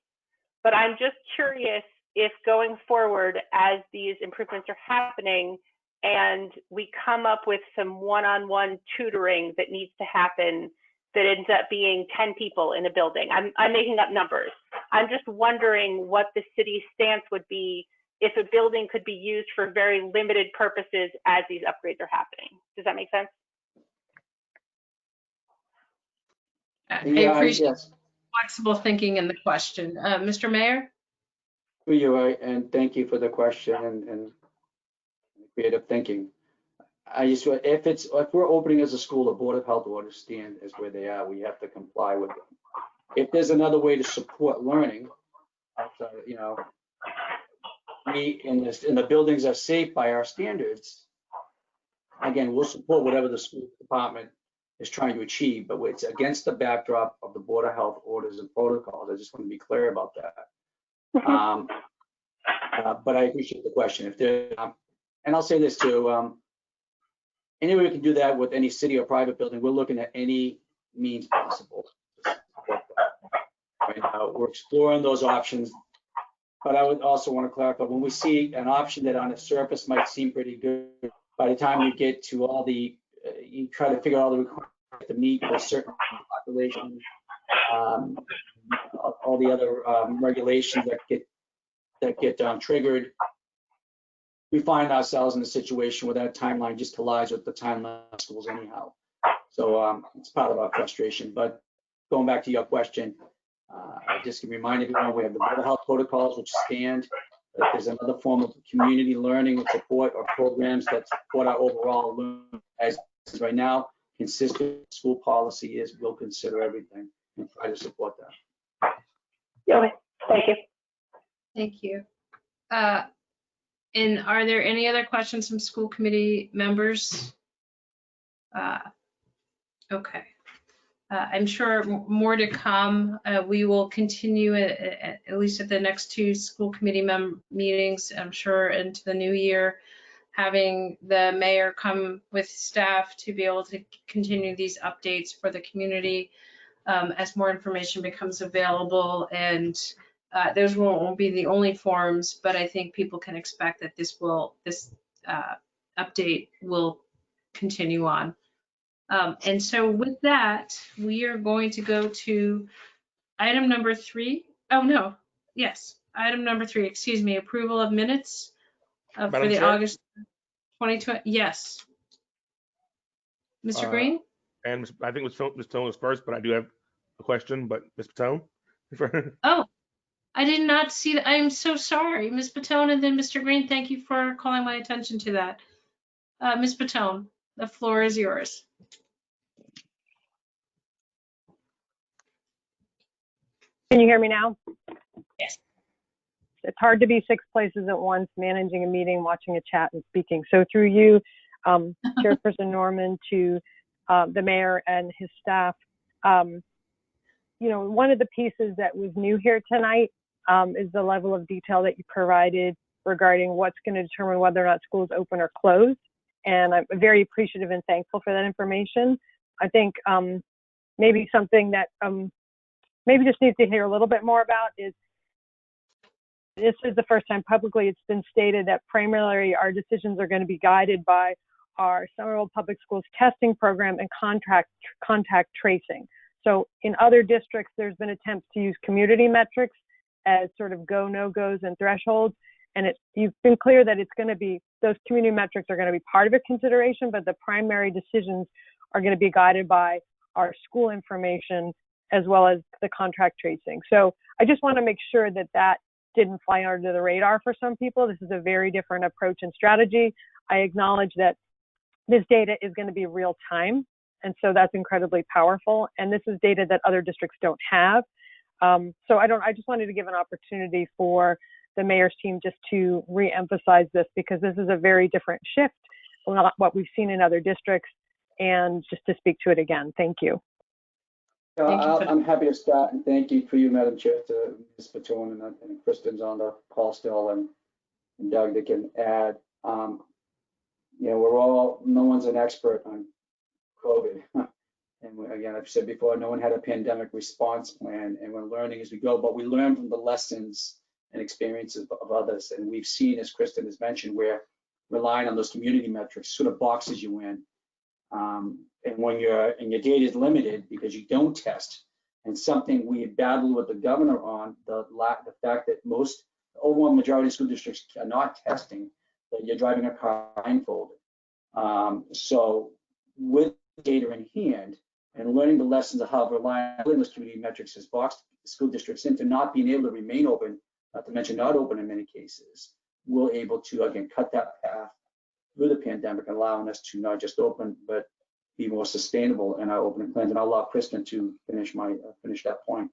but I'm just curious if going forward, as these improvements are happening and we come up with some one-on-one tutoring that needs to happen that ends up being 10 people in a building. I'm making up numbers. I'm just wondering what the city's stance would be if a building could be used for very limited purposes as these upgrades are happening. Does that make sense? I Yeah, appreciate yes. flexible thinking in the question. Mr. Mayor? And thank you for the question and creative thinking. If we're opening as a school, the Board of Health orders stand as where they are. We have to comply with them. If there's another way to support learning, you know, we in the buildings are safe by our standards. Again, we'll support whatever the school department is trying to achieve, but it's against the backdrop of the Board of Health orders and protocols. I just want to be clear about that. But I appreciate the question. If there, and I'll say this too. Any way we can do that with any city or private building, we're looking at any means possible. Right now, we're exploring those options. But I would also want to clarify, when we see an option that on the surface might seem pretty good, by the time you get to all the, you try to figure out all the requirements to meet a certain population, all the other regulations that get triggered, we find ourselves in a situation where that timeline just collides with the timeline of schools anyhow. So it's part of our frustration. But going back to your question, I just can remind everyone we have the Board of Health protocols which stand. If there's another form of community learning and support or programs that support our overall learning, as right now, consistent school policy is we'll consider everything and try to support that. Okay, thank you. Thank you. And are there any other questions from school committee members? Okay. I'm sure more to come. We will continue at least at the next two school committee meetings, I'm sure into the new year, having the mayor come with staff to be able to continue these updates for the community as more information becomes available. And those won't be the only forums, but I think people can expect that this update will continue on. And so with that, we are going to go to item number 3. Oh, no. Yes. Item number 3, excuse me, approval of minutes for Madam the Chair? August 2020. Yes. Mr. Green? And I think Ms. Pitone was first, but I do have a question, but Ms. Pitone? Oh, I did not see that. I'm so sorry. Ms. Pitone and then Mr. Green, thank you for calling my attention to that. Ms. Pitone, the floor is yours. Can you hear me now? Yes. It's hard to be 6 places at once, managing a meeting, watching a chat, and speaking. So through you, Chairperson Norman, to the mayor and his staff, you know, one of the pieces that was new here tonight is the level of detail that you provided regarding what's going to determine whether or not schools open or close. And I'm very appreciative and thankful for that information. I think maybe something that maybe just needs to hear a little bit more about is, this is the first time publicly it's been stated that primarily our decisions are going to be guided by our Somerville Public Schools testing program and contact tracing. So in other districts, there's been attempts to use community metrics as sort of go, no-goes and thresholds. And you've been clear that it's going to be, those community metrics are going to be part of a consideration, but the primary decisions are going to be guided by our school information as well as the contact tracing. So I just want to make sure that that didn't fly under the radar for some people. This is a very different approach and strategy. I acknowledge that this data is going to be real time. And so that's incredibly powerful. And this is data that other districts don't have. So I just wanted to give an opportunity for the mayor's team just to re-emphasize this, because this is a very different shift from what we've seen in other districts, and just to speak to it again. Thank you. I'm happy to start, and thank you for you, Madam Chair, to Ms. Pitone and Kristen's on the call still, and Doug that can add. You know, no one's an expert on COVID. And again, I've said before, no one had a pandemic response plan, and we're learning as we go, but we learn from the lessons and experiences of others. And we've seen, as Kristen has mentioned, where relying on those community metrics sort of boxes you in. And when your data is limited because you don't test, and something we battled with the governor on, the fact that most overwhelming majority of school districts are not testing, that you're driving a car blindfolded. So with data in hand and learning the lessons of how relying on those community metrics has boxed school districts into not being able to remain open, not to mention not open in many cases, we're able to, again, cut that path through the pandemic, allowing us to not just open, but be more sustainable in our opening plans. And I'll allow Kristen to finish that point.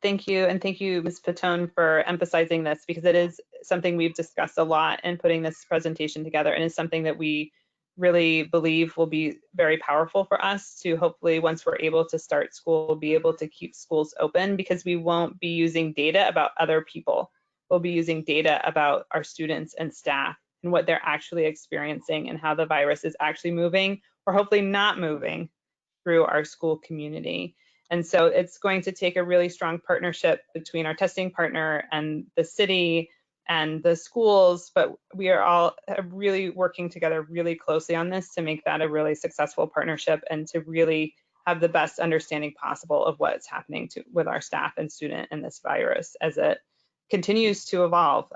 Thank you. And thank you, Ms. Pitone, for emphasizing this, because it is something we've discussed a lot in putting this presentation together, and it's something that we really believe will be very powerful for us to hopefully, once we're able to start school, be able to keep schools open, because we won't be using data about other people. We'll be using data about our students and staff and what they're actually experiencing and how the virus is actually moving, or hopefully not moving, through our school community. And so it's going to take a really strong partnership between our testing partner and the city and the schools, but we are all really working together really closely on this to make that a really successful partnership and to really have the best understanding possible of what's happening with our staff and student in this virus as it continues to evolve.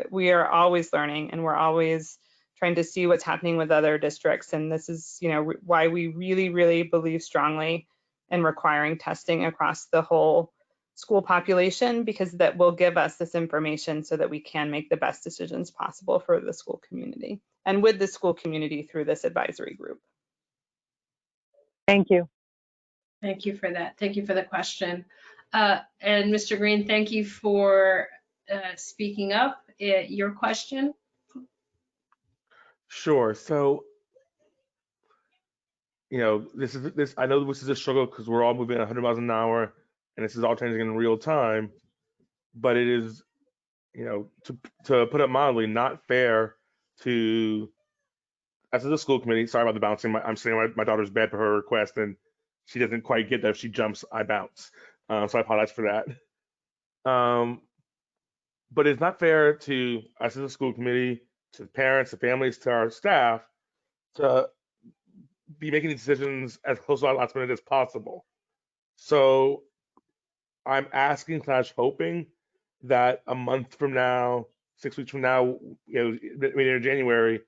We are always learning, and we're always trying to see what's happening with other districts. And this is, why we really, really believe strongly in requiring testing across the whole school population, because that will give us this information so that we can make the best decisions possible for the school community and with the school community through this advisory group. Thank you. Thank you for that. Thank you for the question. And Mr. Green, thank you for speaking up. Your question? Sure. So, I know this is a struggle because we're all moving at 100 miles an hour, and this is all changing in real time. But it is, to put it mildly, not fair to, as a school committee. Sorry about the bouncing. I'm sitting on my daughter's bed for her request, and she doesn't quite get that. If she jumps, I bounce. So I apologize for that. but it's not fair to us as a school committee, to the parents, the families, to our staff, to be making these decisions as close to our last minute as possible. So I'm asking / hoping that a month from now, 6 weeks from now, in January,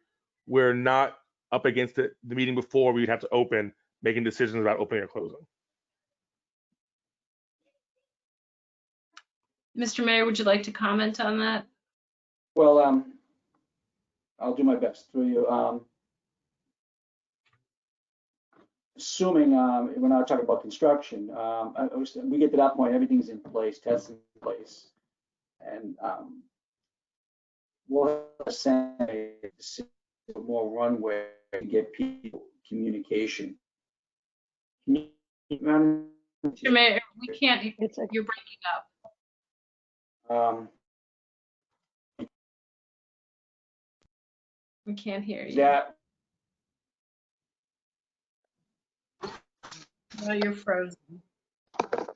we're not up against the meeting before we'd have to open, making decisions about opening or closing. Mr. Mayor, would you like to comment on that? Well, I'll do my best through you. Assuming we're not talking about construction, we get to that point, everything's in place, testing in place, and we'll have to send more runway to get people communication. Mr. Mayor, we can't, you're breaking up. We can't hear you. That No, you're frozen.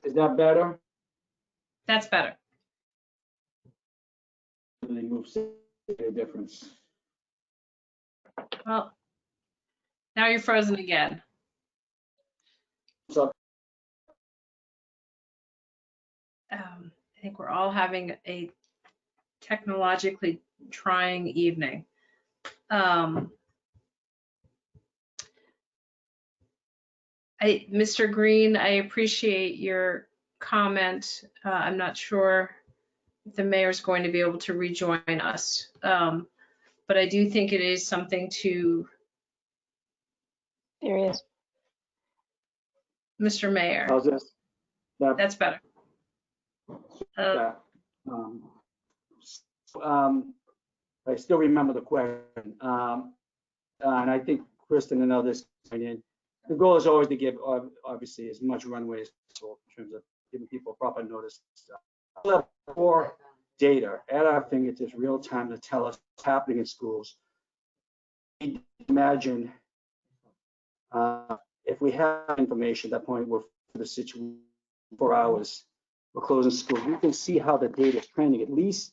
is that better? That's better. Really moves a difference. Well, now you're frozen again. So I think we're all having a technologically trying evening. Mr. Green, I appreciate your comment. I'm not sure if the mayor's going to be able to rejoin us, but I do think it is something to. There he is. Mr. Mayor. how's this? That's better. I still remember the question, and I think Kristen and others joined in. The goal is always to give, obviously, as much runway as possible in terms of giving people proper notice. For data at our fingertips, real time, to tell us what's happening in schools. Imagine if we have information at that point, we're for the situation 4 hours, we're closing schools. We can see how the data is trending. At least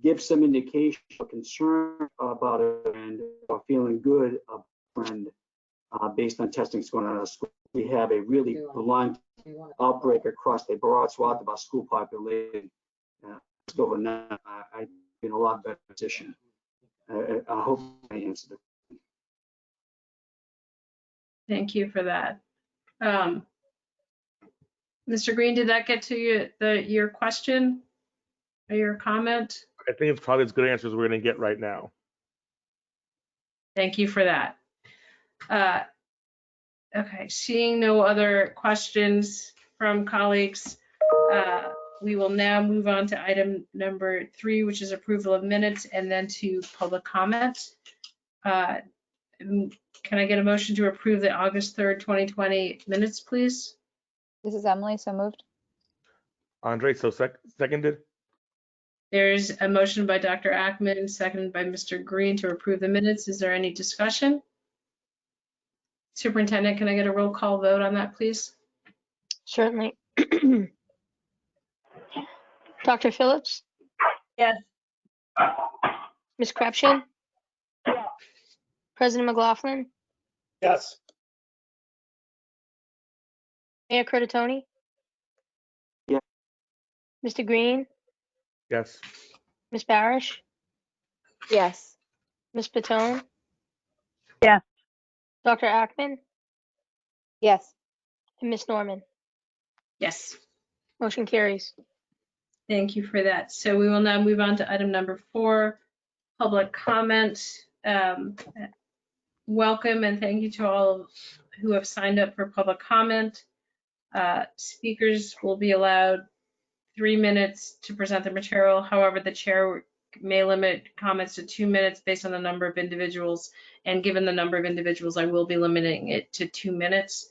give some indication or concern about it and feeling good about a trend based on testing that's going on in our school. We have a really prolonged outbreak across a broad swath of our school population. Just overnight, I'd be in a lot better position. I hope I answered it. Thank you for that. Mr. Green, did that get to your question or your comment? I think it's probably as good answers we're going to get right now. Thank you for that. Okay, seeing no other questions from colleagues, we will now move on to item number 3, which is approval of minutes, and then to public comment. Can I get a motion to approve the August 3rd, 2020 minutes, please? This is Emily, so moved. Andre, so seconded? There's a motion by Dr. Ackman, seconded by Mr. Green to approve the minutes. Is there any discussion? Superintendent, can I get a roll call vote on that, please? Certainly. Dr. Phillips? Yes. Ms. Krepchin? President McLaughlin? Yes. Mayor Ms.Pitone? Yeah. Mr. Green? Yes. Ms. Barish? Yes. Ms.Pitone? Yes. Dr. Ackman? Yes. And Ms. Norman? Yes. Motion carries. Thank you for that. So we will now move on to item number 4, public comment. Welcome and thank you to all who have signed up for public comment. Speakers will be allowed 3 minutes to present the material. However, the chair may limit comments to 2 minutes based on the number of individuals. And given the number of individuals, I will be limiting it to 2 minutes.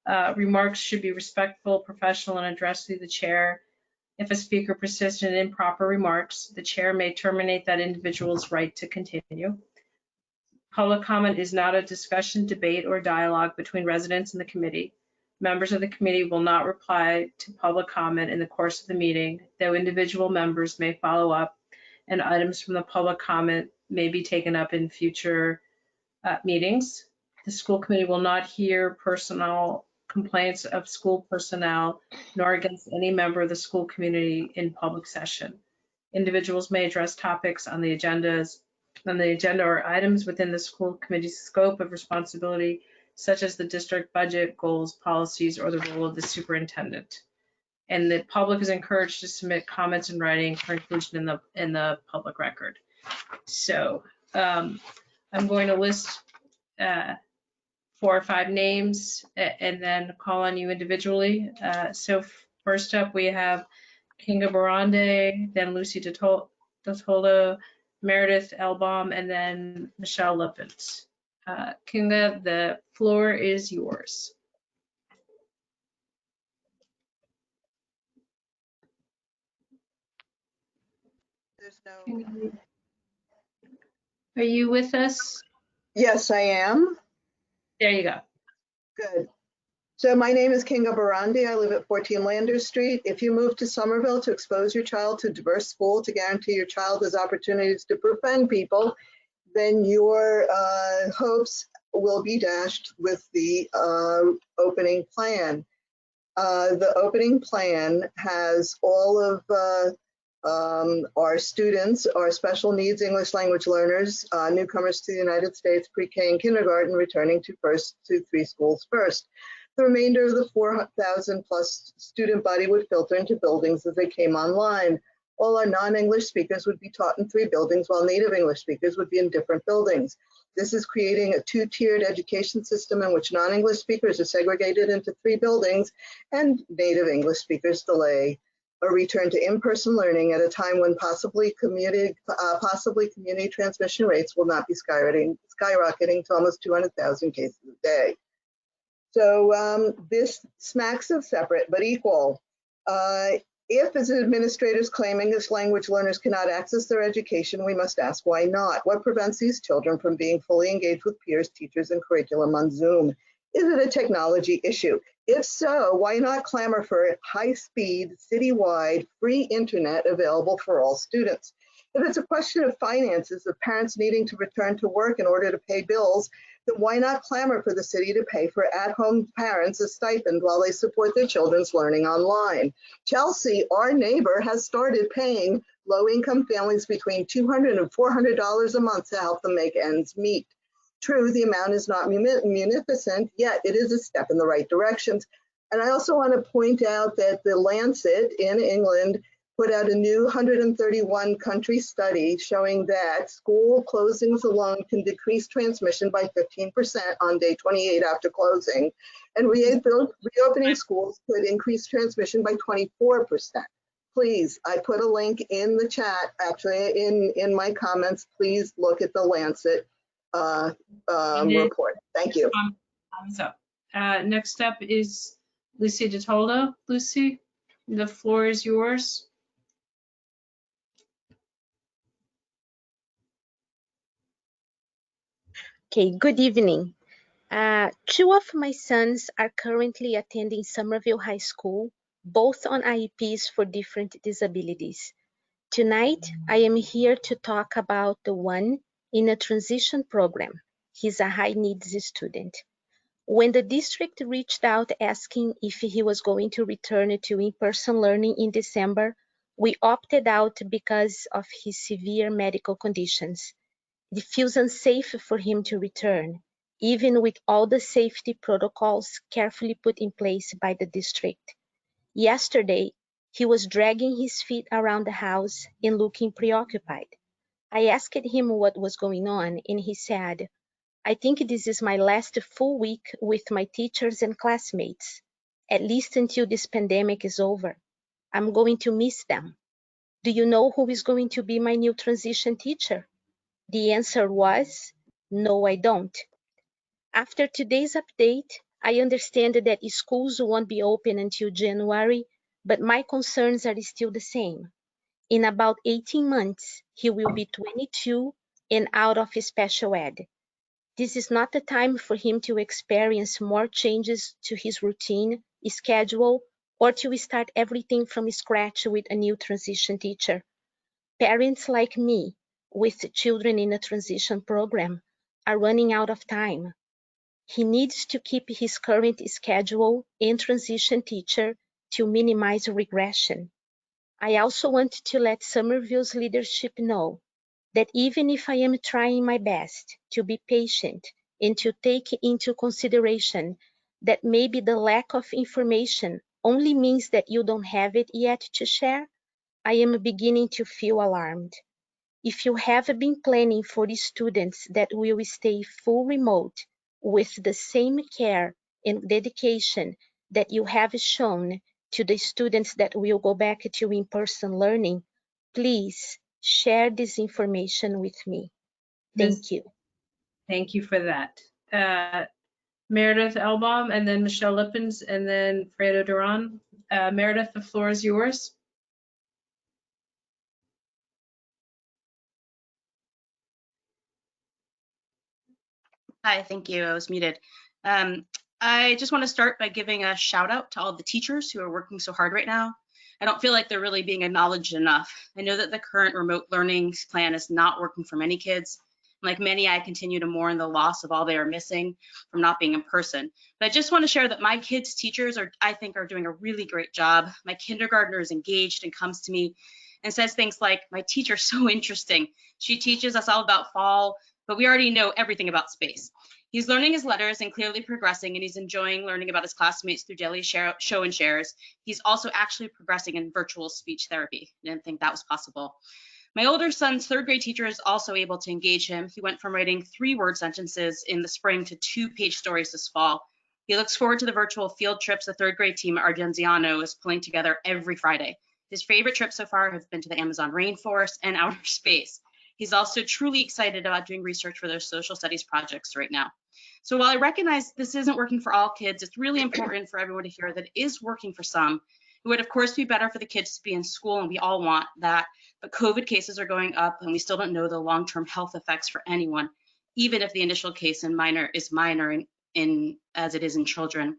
Remarks should be respectful, professional, and addressed through the chair. If a speaker persists in improper remarks, the chair may terminate that individual's right to continue. Public comment is not a discussion, debate, or dialogue between residents and the committee. Members of the committee will not reply to public comment in the course of the meeting, though individual members may follow up and items from the public comment may be taken up in future meetings. The school committee will not hear personal complaints of school personnel nor against any member of the school community in public session. Individuals may address topics on the agenda or items within the school committee's scope of responsibility, such as the district budget, goals, policies, or the role of the superintendent. And the public is encouraged to submit comments in writing for inclusion in the public record. So I'm going to list 4 or 5 names and then call on you individually. So first up, we have Kinga Barande, then Lucy Datoldo, Meredith Elbaum, and then Michelle Lippens. Kinga, the floor is yours. There's no. Are you with us? Yes, I am. There you go. Good. So my name is Kinga Barandi. I live at 14 Landers Street. If you move to Somerville to expose your child to diverse school to guarantee your child has opportunities to befriend people, then your hopes will be dashed with the opening plan. The opening plan has all of our students, our special needs English language learners, newcomers to the United States, pre-K and kindergarten, returning to 3 schools first. The remainder of the 4,000 plus student body would filter into buildings as they came online. All our non-English speakers would be taught in 3 buildings, while native English speakers would be in different buildings. This is creating a 2-tiered education system in which non-English speakers are segregated into 3 buildings and native English speakers delay a return to in-person learning at a time when possibly community transmission rates will not be skyrocketing to almost 200,000 cases a day. So this smacks of separate but equal. If, as administrators claim English language learners cannot access their education, we must ask why not? What prevents these children from being fully engaged with peers, teachers, and curriculum on Zoom? Is it a technology issue? If so, why not clamor for high-speed, citywide, free internet available for all students? If it's a question of finances, of parents needing to return to work in order to pay bills, then why not clamor for the city to pay for at-home parents a stipend while they support their children's learning online? Chelsea, our neighbor, has started paying low-income families between $200 and $400 a month to help them make ends meet. True, the amount is not munificent, yet it is a step in the right direction. And I also want to point out that the Lancet in England put out a new 131 country study showing that school closings alone can decrease transmission by 15% on day 28 after closing. And reopening schools could increase transmission by 24%. Please, I put a link in the chat, actually in my comments. Please look at the Lancet report. Thank you. Thumbs up. Next up is Lucy Datoldo. Lucy, the floor is yours. Okay, good evening. 2 of my sons are currently attending Somerville High School, both on IEPs for different disabilities. Tonight, I am here to talk about the one in a transition program. He's a high needs student. When the district reached out asking if he was going to return to in-person learning in December, we opted out because of his severe medical conditions. It feels unsafe for him to return, even with all the safety protocols carefully put in place by the district. Yesterday, he was dragging his feet around the house and looking preoccupied. I asked him what was going on, and he said, "I think this is my last full week with my teachers and classmates, at least until this pandemic is over. I'm going to miss them. Do you know who is going to be my new transition teacher?" The answer was, "No, I don't." After today's update, I understand that schools won't be open until January, but my concerns are still the same. In about 18 months, he will be 22 and out of special ed. This is not the time for him to experience more changes to his routine, schedule, or to start everything from scratch with a new transition teacher. Parents like me with children in a transition program are running out of time. He needs to keep his current schedule and transition teacher to minimize regression. I also want to let Somerville's leadership know that even if I am trying my best to be patient and to take into consideration that maybe the lack of information only means that you don't have it yet to share, I am beginning to feel alarmed. If you have been planning for the students that will stay full remote with the same care and dedication that you have shown to the students that will go back to in-person learning, please share this information with me. Thank you. Thank you for that. Meredith Elbaum, and then Michelle Lippens, and then Fredo Duran. Meredith, the floor is yours. Hi, thank you. I was muted. I just want to start by giving a shout out to all the teachers who are working so hard right now. I don't feel like they're really being acknowledged enough. I know that the current remote learning plan is not working for many kids. Like many, I continue to mourn the loss of all they are missing from not being in person. But I just want to share that my kids' teachers I think are doing a really great job. My kindergartner is engaged and comes to me and says things like, "My teacher's so interesting. She teaches us all about fall, but we already know everything about space." He's learning his letters and clearly progressing, and he's enjoying learning about his classmates through daily show and shares. He's also actually progressing in virtual speech therapy. I didn't think that was possible. My older son's third grade teacher is also able to engage him. He went from writing 3-word sentences in the spring to 2-page stories this fall. He looks forward to the virtual field trips the third grade team at Argenziano is pulling together every Friday. His favorite trips so far have been to the Amazon rainforest and outer space. He's also truly excited about doing research for their social studies projects right now. So while I recognize this isn't working for all kids, it's really important for everyone to hear that it is working for some. It would, of course, be better for the kids to be in school, and we all want that. But COVID cases are going up, and we still don't know the long-term health effects for anyone, even if the initial case is minor as it is in children.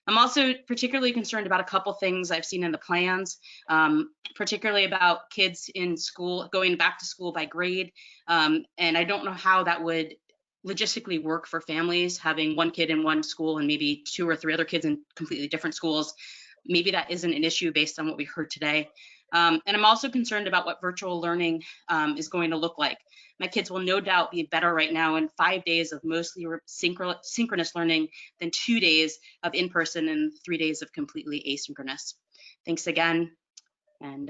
I'm also particularly concerned about a couple things I've seen in the plans, particularly about kids in school going back to school by grade. And I don't know how that would logistically work for families, having one kid in one school and maybe 2 or 3 other kids in completely different schools. Maybe that isn't an issue based on what we heard today. And I'm also concerned about what virtual learning is going to look like. My kids will no doubt be better right now in 5 days of mostly synchronous learning than 2 days of in-person and 3 days of completely asynchronous. Thanks again, and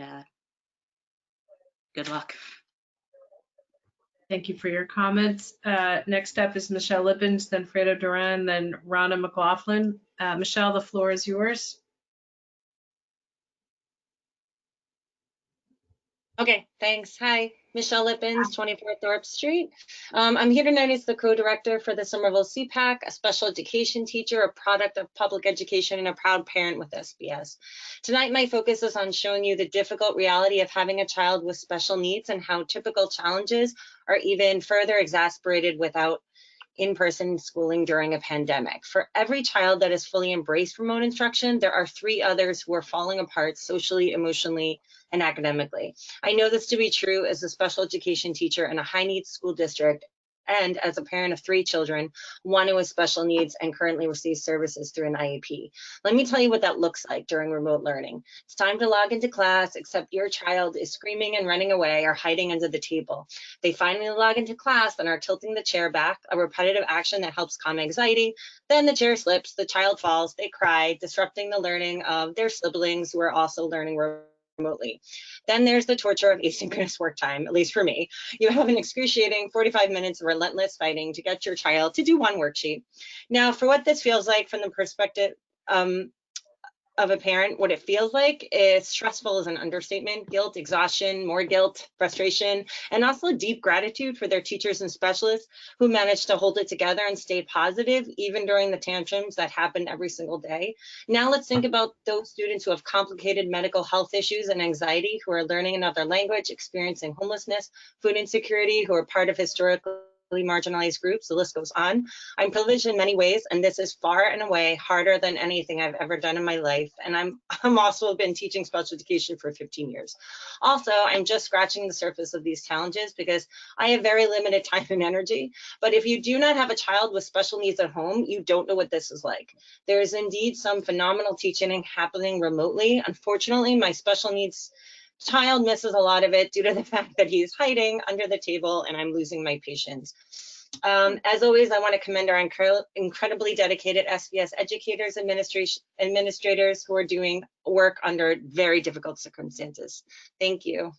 good luck. Thank you for your comments. Next up is Michelle Lippens, then Fredo Duran, then Ronna McLaughlin. Michelle, the floor is yours. Okay, thanks. Hi, Michelle Lippens, 24 Thorpe Street. I'm here tonight as the co-director for the Somerville CPAC, a special education teacher, a product of public education, and a proud parent with SPS. Tonight, my focus is on showing you the difficult reality of having a child with special needs and how typical challenges are even further exacerbated without in-person schooling during a pandemic. For every child that has fully embraced remote instruction, there are 3 others who are falling apart socially, emotionally, and academically. I know this to be true as a special education teacher in a high-needs school district and as a parent of 3 children, one who has special needs and currently receives services through an IEP. Let me tell you what that looks like during remote learning. It's time to log into class, except your child is screaming and running away or hiding under the table. They finally log into class and are tilting the chair back, a repetitive action that helps calm anxiety. Then the chair slips, the child falls, they cry, disrupting the learning of their siblings who are also learning remotely. Then there's the torture of asynchronous work time, at least for me. You have an excruciating 45 minutes of relentless fighting to get your child to do one worksheet. Now, for what this feels like from the perspective of a parent, what it feels like is stressful is an understatement. Guilt, exhaustion, more guilt, frustration, and also deep gratitude for their teachers and specialists who managed to hold it together and stay positive even during the tantrums that happen every single day. Now let's think about those students who have complicated medical health issues and anxiety, who are learning another language, experiencing homelessness, food insecurity, who are part of historically marginalized groups, the list goes on. I'm privileged in many ways, and this is far and away harder than anything I've ever done in my life. And I'm also been teaching special education for 15 years. Also, I'm just scratching the surface of these challenges because I have very limited time and energy. But if you do not have a child with special needs at home, you don't know what this is like. There is indeed some phenomenal teaching happening remotely. Unfortunately, my special needs child misses a lot of it due to the fact that he's hiding under the table and I'm losing my patience. As always, I want to commend our incredibly dedicated SPS educators, administrators who are doing work under very difficult circumstances. Thank you.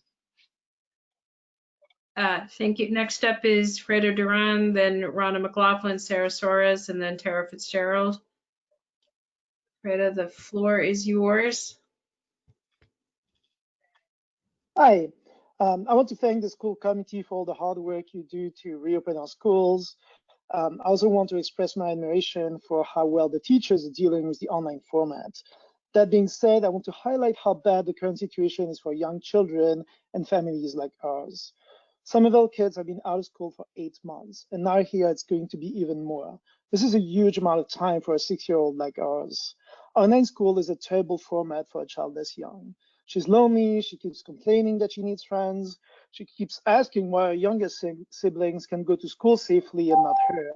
Thank you. Next up is Freda Duran, then Rhonda McLaughlin, Sarah Soares, and then Tara Fitzgerald. Freda, the floor is yours. Hi, I want to thank the school committee for all the hard work you do to reopen our schools. I also want to express my admiration for how well the teachers are dealing with the online format. That being said, I want to highlight how bad the current situation is for young children and families like ours. Somerville kids have been out of school for 8 months, and now here it's going to be even more. This is a huge amount of time for a 6-year-old like ours. Online school is a terrible format for a child this young. She's lonely, she keeps complaining that she needs friends, she keeps asking why her younger siblings can go to school safely and not her.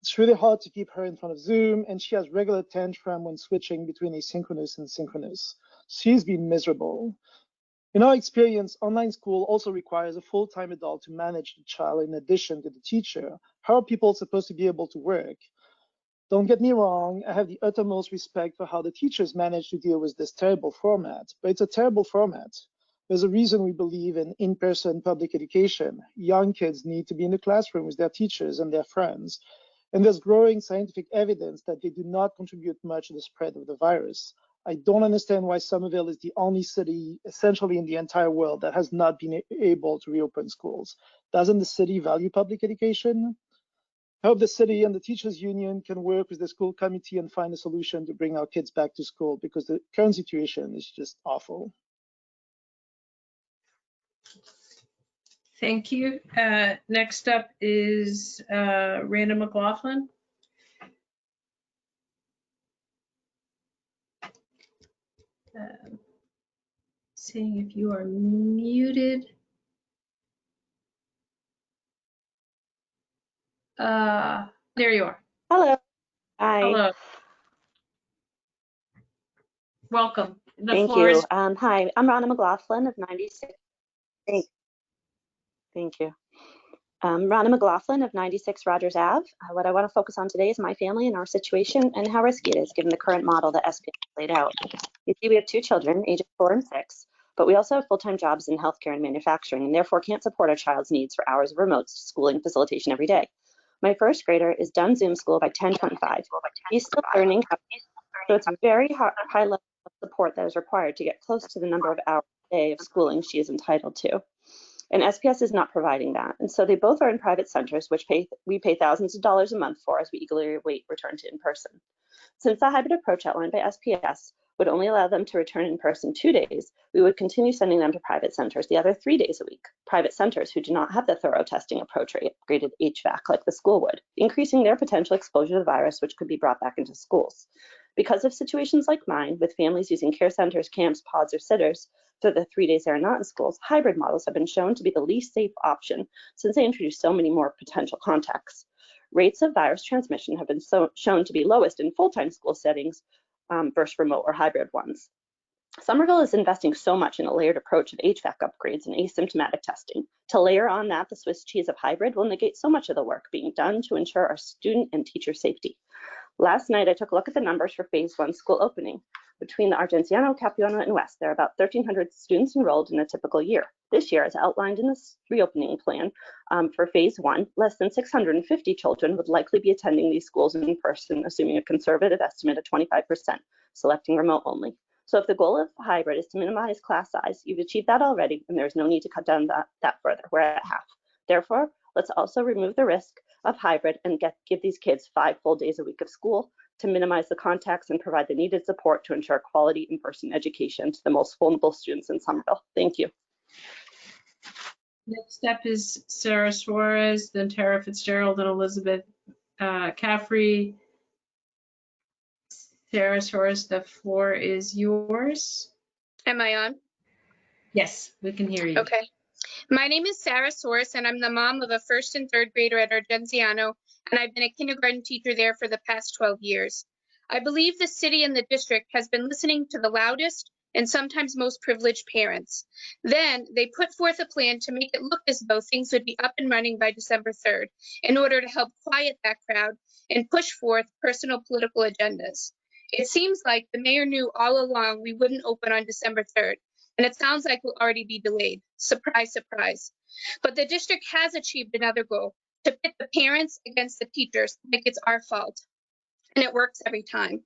It's really hard to keep her in front of Zoom, and she has regular tantrum when switching between asynchronous and synchronous. She's been miserable. In our experience, online school also requires a full-time adult to manage the child in addition to the teacher. How are people supposed to be able to work? Don't get me wrong, I have the uttermost respect for how the teachers manage to deal with this terrible format, but it's a terrible format. There's a reason we believe in in-person public education. Young kids need to be in the classroom with their teachers and their friends. And there's growing scientific evidence that they do not contribute much to the spread of the virus. I don't understand why Somerville is the only city, essentially in the entire world, that has not been able to reopen schools. Doesn't the city value public education? I hope the city and the teachers union can work with the school committee and find a solution to bring our kids back to school, because the current situation is just awful. Thank you. Next up is Rhonda McLaughlin. Seeing if you are muted. There you are. Hello. Hi. Hello. Welcome. The Thank floor you. is. Hi, I'm Rhonda McLaughlin of 96. Thank you. Rhonda McLaughlin of 96 Rogers Ave. What I want to focus on today is my family and our situation and how risky it is given the current model that SPS laid out. You see, we have 2 children, ages 4 and 6, but we also have full-time jobs in healthcare and manufacturing, and therefore can't support our child's needs for hours of remote schooling facilitation every day. My first grader is done Zoom school by 10:25. He's still learning, so it's a very high level of support that is required to get close to the number of hours a day of schooling she is entitled to. And SPS is not providing that. And so they both are in private centers, which we pay thousands of dollars a month for as we eagerly await return to in-person. Since the hybrid approach outlined by SPS would only allow them to return in person 2 days, we would continue sending them to private centers the other 3 days a week. Private centers who do not have the thorough testing approach or upgraded HVAC like the school would, increasing their potential exposure to the virus, which could be brought back into schools. Because of situations like mine, with families using care centers, camps, pods, or sitters for the 3 days they are not in schools, hybrid models have been shown to be the least safe option since they introduce so many more potential contacts. Rates of virus transmission have been shown to be lowest in full-time school settings versus remote or hybrid ones. Somerville is investing so much in a layered approach of HVAC upgrades and asymptomatic testing. To layer on that, the Swiss cheese of hybrid will negate so much of the work being done to ensure our student and teacher safety. Last night, I took a look at the numbers for phase 1 school opening. Between the Argenziano, Capiano, and West, there are about 1,300 students enrolled in a typical year. This year, as outlined in this reopening plan for phase 1, less than 650 children would likely be attending these schools in person, assuming a conservative estimate of 25%, selecting remote only. So if the goal of hybrid is to minimize class size, you've achieved that already, and there's no need to cut down that further. We're at half. Therefore, let's also remove the risk of hybrid and give these kids 5 full days a week of school to minimize the contacts and provide the needed support to ensure quality in-person education to the most vulnerable students in Somerville. Thank you. Next up is Sarah Suarez, then Tara Fitzgerald and Elizabeth Caffrey. Sarah Suarez, the floor is yours. Am I on? Yes, we can hear you. Okay. My name is Sarah Source, and I'm the mom of a first and third grader at Argenziano, and I've been a kindergarten teacher there for the past 12 years. I believe the city and the district has been listening to the loudest and sometimes most privileged parents. Then they put forth a plan to make it look as though things would be up and running by December 3rd in order to help quiet that crowd and push forth personal political agendas. It seems like the mayor knew all along we wouldn't open on December 3rd. And it sounds like we'll already be delayed. Surprise, surprise. But the district has achieved another goal, to pit the parents against the teachers like it's our fault. And it works every time.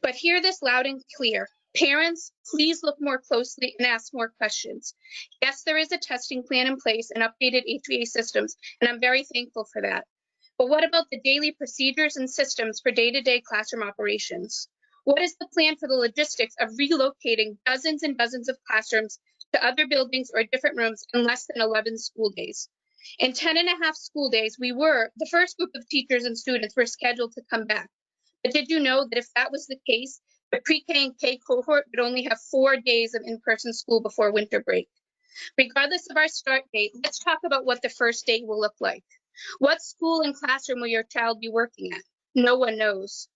But hear this loud and clear. Parents, please look more closely and ask more questions. Yes, there is a testing plan in place and updated HVA systems, and I'm very thankful for that. But what about the daily procedures and systems for day-to-day classroom operations? What is the plan for the logistics of relocating dozens and dozens of classrooms to other buildings or different rooms in less than 11 school days? In 10 and a half school days, the first group of teachers and students were scheduled to come back. But did you know that if that was the case, the pre-K and K cohort would only have 4 days of in-person school before winter break? Regardless of our start date, let's talk about what the first day will look like. What school and classroom will your child be working at? No one knows.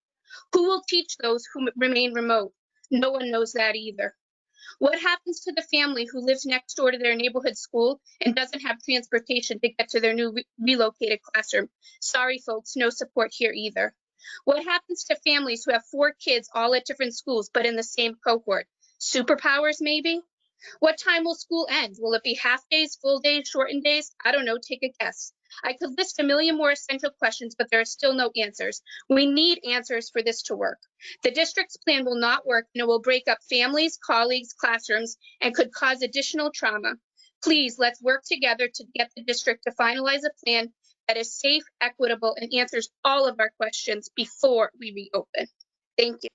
Who will teach those who remain remote? No one knows that either. What happens to the family who lives next door to their neighborhood school and doesn't have transportation to get to their new relocated classroom? Sorry, folks, no support here either. What happens to families who have 4 kids all at different schools but in the same cohort? Superpowers, maybe? What time will school end? Will it be half days, full days, shortened days? I don't know, take a guess. I could list a million more essential questions, but there are still no answers. We need answers for this to work. The district's plan will not work, and it will break up families, colleagues, classrooms, and could cause additional trauma. Please, let's work together to get the district to finalize a plan that is safe, equitable, and answers all of our questions before we reopen. Thank you.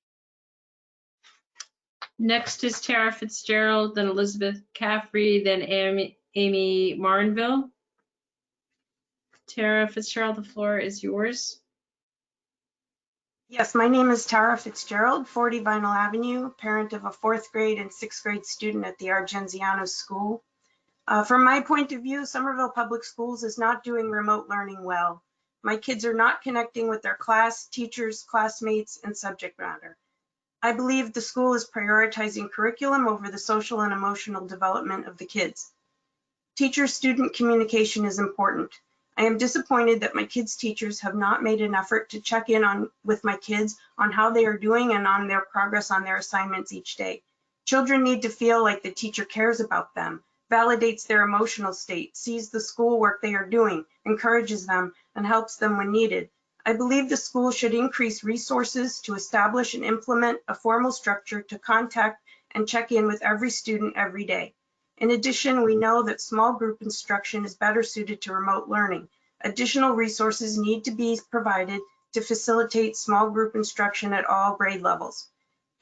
Next is Tara Fitzgerald, then Elizabeth Caffrey, then Amy Martinville. Tara Fitzgerald, the floor is yours. Yes, my name is Tara Fitzgerald, 40 Vinyl Avenue, parent of a 4th grade and 6th grade student at the Argenziano School. From my point of view, Somerville Public Schools is not doing remote learning well. My kids are not connecting with their class, teachers, classmates, and subject matter. I believe the school is prioritizing curriculum over the social and emotional development of the kids. Teacher-student communication is important. I am disappointed that my kids' teachers have not made an effort to check in with my kids on how they are doing and on their progress on their assignments each day. Children need to feel like the teacher cares about them, validates their emotional state, sees the schoolwork they are doing, encourages them, and helps them when needed. I believe the school should increase resources to establish and implement a formal structure to contact and check in with every student every day. In addition, we know that small group instruction is better suited to remote learning. Additional resources need to be provided to facilitate small group instruction at all grade levels.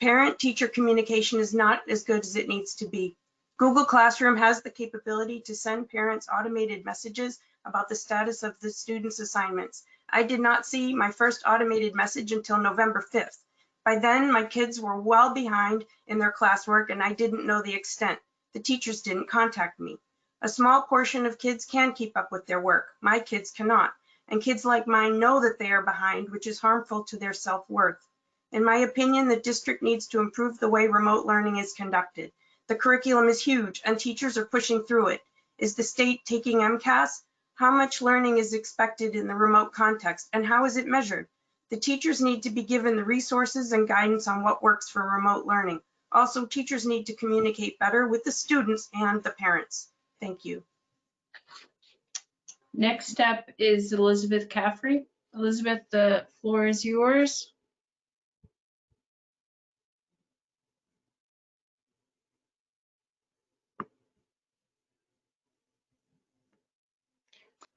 Parent-teacher communication is not as good as it needs to be. Google Classroom has the capability to send parents automated messages about the status of the students' assignments. I did not see my first automated message until November 5th. By then, my kids were well behind in their classwork and I didn't know the extent. The teachers didn't contact me. A small portion of kids can keep up with their work. My kids cannot. And kids like mine know that they are behind, which is harmful to their self-worth. In my opinion, the district needs to improve the way remote learning is conducted. The curriculum is huge and teachers are pushing through it. Is the state taking MCAS? How much learning is expected in the remote context and how is it measured? The teachers need to be given the resources and guidance on what works for remote learning. Also, teachers need to communicate better with the students and the parents. Thank you. Next up is Elizabeth Caffrey. Elizabeth, the floor is yours.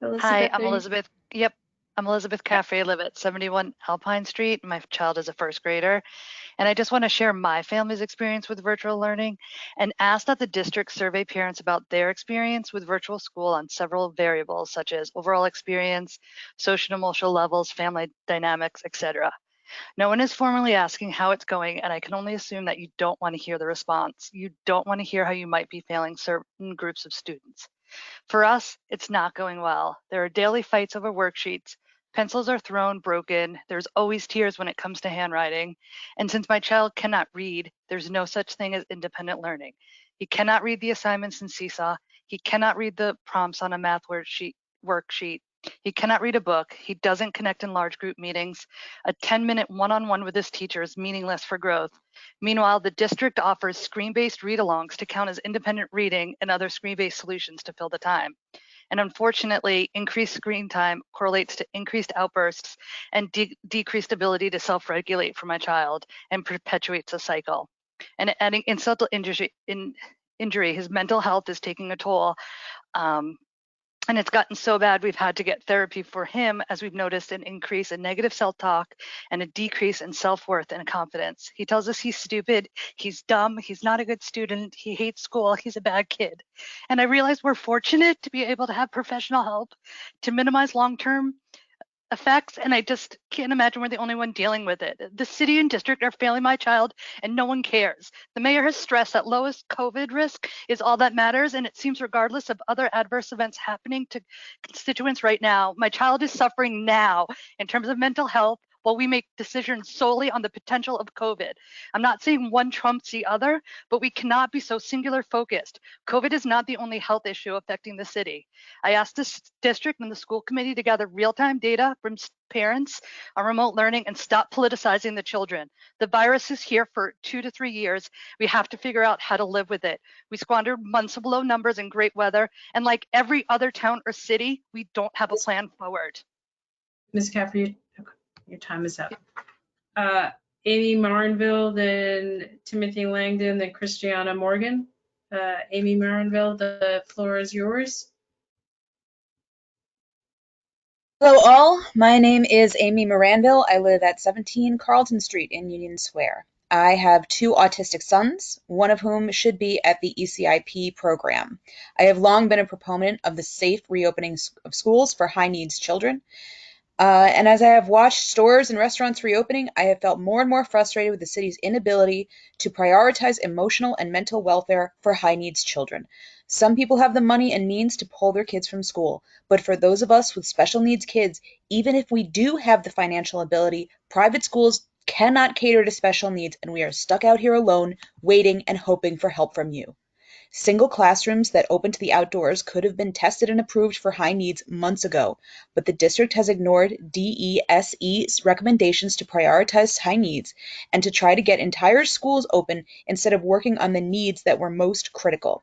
Hi, I'm Elizabeth. Yep, I'm Elizabeth Caffrey. I live at 71 Alpine Street. My child is a first grader. And I just want to share my family's experience with virtual learning and ask that the district survey parents about their experience with virtual school on several variables, such as overall experience, social and emotional levels, family dynamics, etc. No one is formally asking how it's going, and I can only assume that you don't want to hear the response. You don't want to hear how you might be failing certain groups of students. For us, it's not going well. There are daily fights over worksheets. Pencils are thrown, broken. There's always tears when it comes to handwriting. And since my child cannot read, there's no such thing as independent learning. He cannot read the assignments in Seesaw. He cannot read the prompts on a math worksheet. He cannot read a book. He doesn't connect in large group meetings. A 10-minute one-on-one with his teacher is meaningless for growth. Meanwhile, the district offers screen-based read-alongs to count as independent reading and other screen-based solutions to fill the time. And unfortunately, increased screen time correlates to increased outbursts and decreased ability to self-regulate for my child and perpetuates a cycle. And adding insult to injury, his mental health is taking a toll. And it's gotten so bad we've had to get therapy for him, as we've noticed an increase in negative self-talk and a decrease in self-worth and confidence. He tells us he's stupid, he's dumb, he's not a good student, he hates school, he's a bad kid. And I realize we're fortunate to be able to have professional help to minimize long-term effects, and I just can't imagine we're the only one dealing with it. The city and district are failing my child and no one cares. The mayor has stressed that lowest COVID risk is all that matters, and it seems regardless of other adverse events happening to constituents right now, my child is suffering now in terms of mental health while we make decisions solely on the potential of COVID. I'm not saying one trumps the other, but we cannot be so singular focused. COVID is not the only health issue affecting the city. I asked this district and the school committee to gather real-time data from parents on remote learning and stop politicizing the children. The virus is here for 2 to 3 years. We have to figure out how to live with it. We squandered months of low numbers and great weather, and like every other town or city, we don't have a plan forward. Ms. Caffrey, your time is up. Amy Marinville, then Timothy Langdon, then Christiana Morgan. Amy Marinville, the floor is yours. Hello all, my name is Amy Moranville. I live at 17 Carlton Street in Union Square. I have 2 autistic sons, one of whom should be at the ECIP program. I have long been a proponent of the safe reopening of schools for high needs children. And as I have watched stores and restaurants reopening, I have felt more and more frustrated with the city's inability to prioritize emotional and mental welfare for high needs children. Some people have the money and means to pull their kids from school, but for those of us with special needs kids, even if we do have the financial ability, private schools cannot cater to special needs, and we are stuck out here alone, waiting and hoping for help from you. Single classrooms that open to the outdoors could have been tested and approved for high needs months ago, but the district has ignored DESE's recommendations to prioritize high needs and to try to get entire schools open instead of working on the needs that were most critical.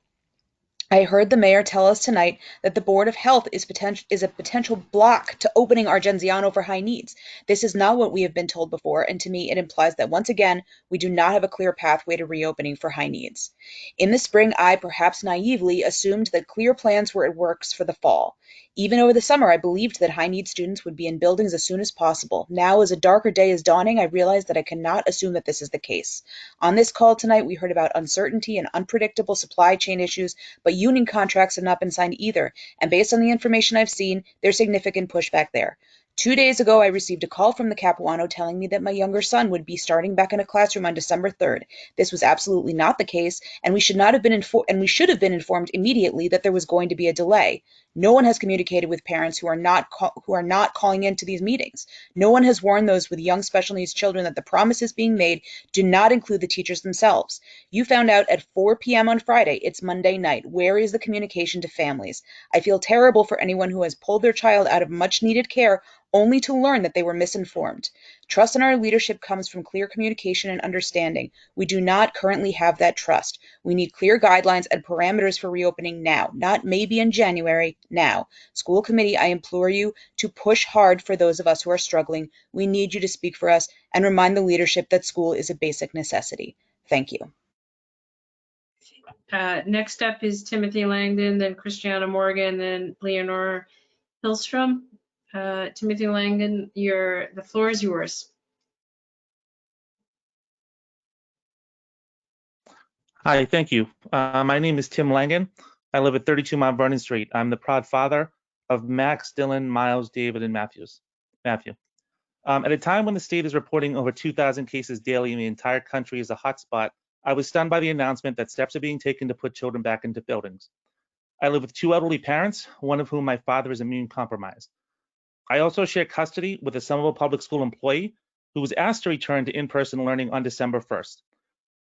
I heard the mayor tell us tonight that the Board of Health is a potential block to opening our Genziano for high needs. This is not what we have been told before, and to me it implies that once again, we do not have a clear pathway to reopening for high needs. In the spring, I, perhaps naively, assumed that clear plans were in works for the fall. Even over the summer, I believed that high needs students would be in buildings as soon as possible. Now, as a darker day is dawning, I realize that I cannot assume that this is the case. On this call tonight, we heard about uncertainty and unpredictable supply chain issues, but union contracts have not been signed either, and based on the information I've seen, there's significant pushback there. 2 days ago, I received a call from the Capuano telling me that my younger son would be starting back in a classroom on December 3rd. This was absolutely not the case, and we should have been informed immediately that there was going to be a delay. No one has communicated with parents who are not calling into these meetings. No one has warned those with young special needs children that the promises being made do not include the teachers themselves. You found out at 4 p.m. on Friday. It's Monday night. Where is the communication to families? I feel terrible for anyone who has pulled their child out of much needed care only to learn that they were misinformed. Trust in our leadership comes from clear communication and understanding. We do not currently have that trust. We need clear guidelines and parameters for reopening now, not maybe in January, now. School committee, I implore you to push hard for those of us who are struggling. We need you to speak for us and remind the leadership that school is a basic necessity. Thank you. Next up is Timothy Langdon, then Christiana Morgan, then Leonora Hillstrom. Timothy Langan, the floor is yours. Hi, thank you. My name is Tim Langan. I live at 32 Mount Vernon Street. I'm the proud father of Max, Dylan, Miles, David, and Matthew. At a time when the state is reporting over 2,000 cases daily and the entire country is a hotspot, I was stunned by the announcement that steps are being taken to put children back into buildings. I live with two elderly parents, one of whom my father is immune compromised. I also share custody with a Somerville Public School employee who was asked to return to in-person learning on December 1st.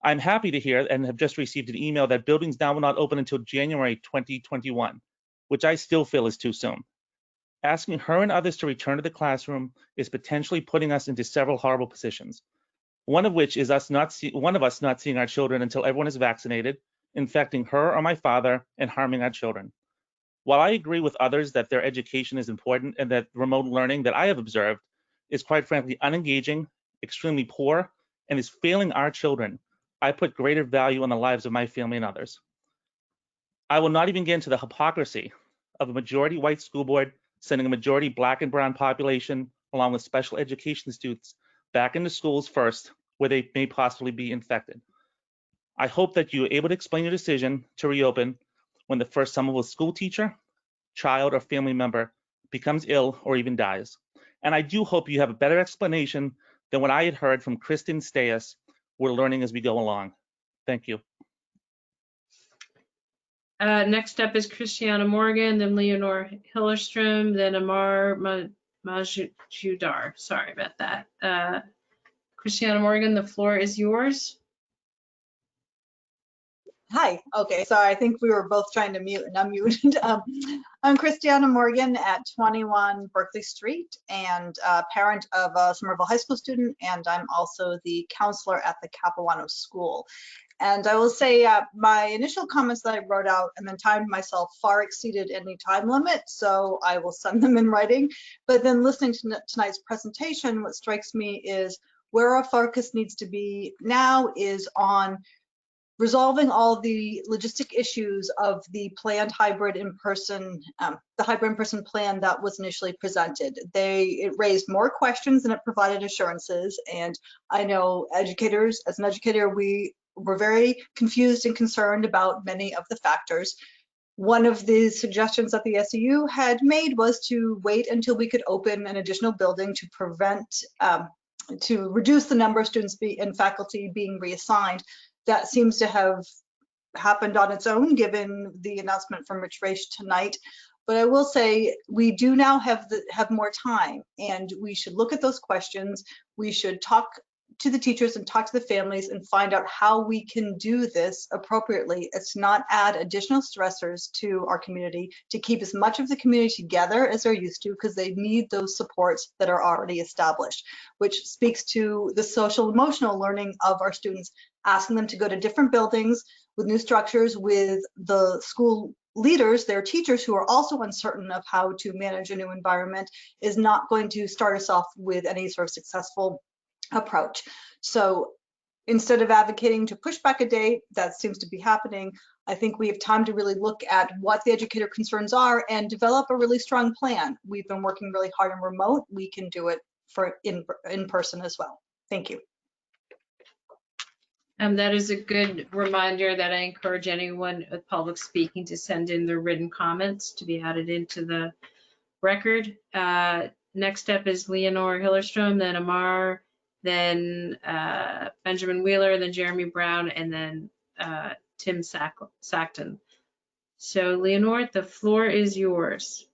I'm happy to hear and have just received an email that buildings now will not open until January 2021, which I still feel is too soon. Asking her and others to return to the classroom is potentially putting us into several horrible positions. One of which is one of us not seeing our children until everyone is vaccinated, infecting her or my father, and harming our children. While I agree with others that their education is important and that remote learning that I have observed is quite frankly unengaging, extremely poor, and is failing our children, I put greater value on the lives of my family and others. I will not even get into the hypocrisy of a majority white school board sending a majority Black and brown population, along with special education students, back into schools first, where they may possibly be infected. I hope that you are able to explain your decision to reopen when the first Somerville school teacher, child, or family member becomes ill or even dies. And I do hope you have a better explanation than what I had heard from Kristen Stayes. We're learning as we go along. Thank you. Next up is Christiana Morgan, then Leonore Hillerstrom, then Amar Majudar. Sorry about that. Christiana Morgan, the floor is yours. Hi. Okay. Sorry. I think we were both trying to mute and unmute. I'm Christiana Morgan at 21 Berkeley Street and parent of a Somerville High School student, and I'm also the counselor at the Capuano School. And I will say my initial comments that I wrote out and then timed myself far exceeded any time limit, so I will send them in writing. But then listening to tonight's presentation, what strikes me is where our focus needs to be now is on resolving all the logistic issues of the planned hybrid in-person, the hybrid in-person plan that was initially presented. It raised more questions than it provided assurances. And I know educators, as an educator, we were very confused and concerned about many of the factors. One of the suggestions that the SEU had made was to wait until we could open an additional building to prevent, to reduce the number of students and faculty being reassigned. That seems to have happened on its own, given the announcement from Rich Raish tonight. But I will say we do now have more time, and we should look at those questions. We should talk to the teachers and talk to the families and find out how we can do this appropriately. It's not add additional stressors to our community, to keep as much of the community together as they're used to, because they need those supports that are already established, which speaks to the social emotional learning of our students. Asking them to go to different buildings with new structures, with the school leaders, their teachers, who are also uncertain of how to manage a new environment, is not going to start us off with any sort of successful approach. So instead of advocating to push back a date, that seems to be happening, I think we have time to really look at what the educator concerns are and develop a really strong plan. We've been working really hard on remote. We can do it for in person as well. Thank you. That is a good reminder that I encourage anyone at public speaking to send in their written comments to be added into the record. Next up is Leonore Hillerstrom, then Amar, then Benjamin Wheeler, then Jeremy Brown, and then Tim Sackton. So Leonore, the floor is yours.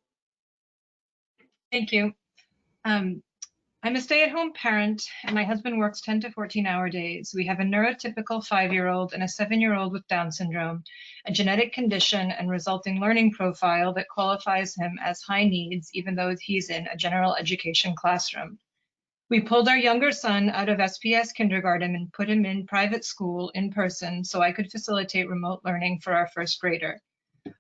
Thank you. I'm a stay-at-home parent, and my husband works 10 to 14-hour days. We have a neurotypical 5-year-old and a 7-year-old with Down syndrome, a genetic condition and resulting learning profile that qualifies him as high needs, even though he's in a general education classroom. We pulled our younger son out of SPS kindergarten and put him in private school in person so I could facilitate remote learning for our first grader.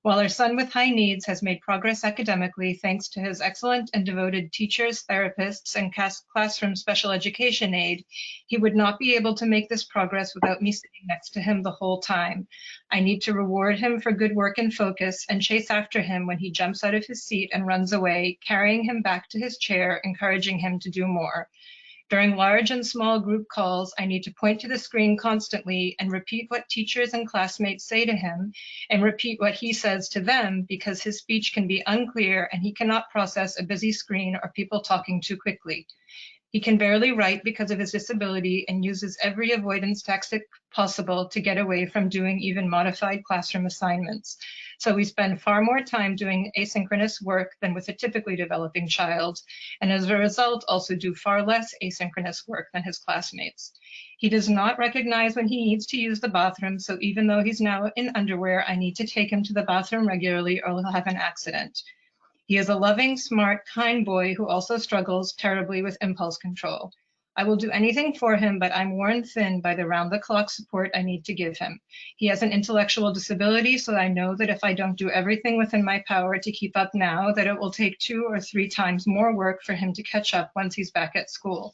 While our son with high needs has made progress academically thanks to his excellent and devoted teachers, therapists, and classroom special education aid, he would not be able to make this progress without me sitting next to him the whole time. I need to reward him for good work and focus and chase after him when he jumps out of his seat and runs away, carrying him back to his chair, encouraging him to do more. During large and small group calls, I need to point to the screen constantly and repeat what teachers and classmates say to him and repeat what he says to them because his speech can be unclear and he cannot process a busy screen or people talking too quickly. He can barely write because of his disability and uses every avoidance tactic possible to get away from doing even modified classroom assignments. So we spend far more time doing asynchronous work than with a typically developing child, and as a result also do far less asynchronous work than his classmates. He does not recognize when he needs to use the bathroom, so even though he's now in underwear, I need to take him to the bathroom regularly or he'll have an accident. He is a loving, smart, kind boy who also struggles terribly with impulse control. I will do anything for him, but I'm worn thin by the round-the-clock support I need to give him. He has an intellectual disability, so I know that if I don't do everything within my power to keep up now, that it will take 2 or 3 times more work for him to catch up once he's back at school.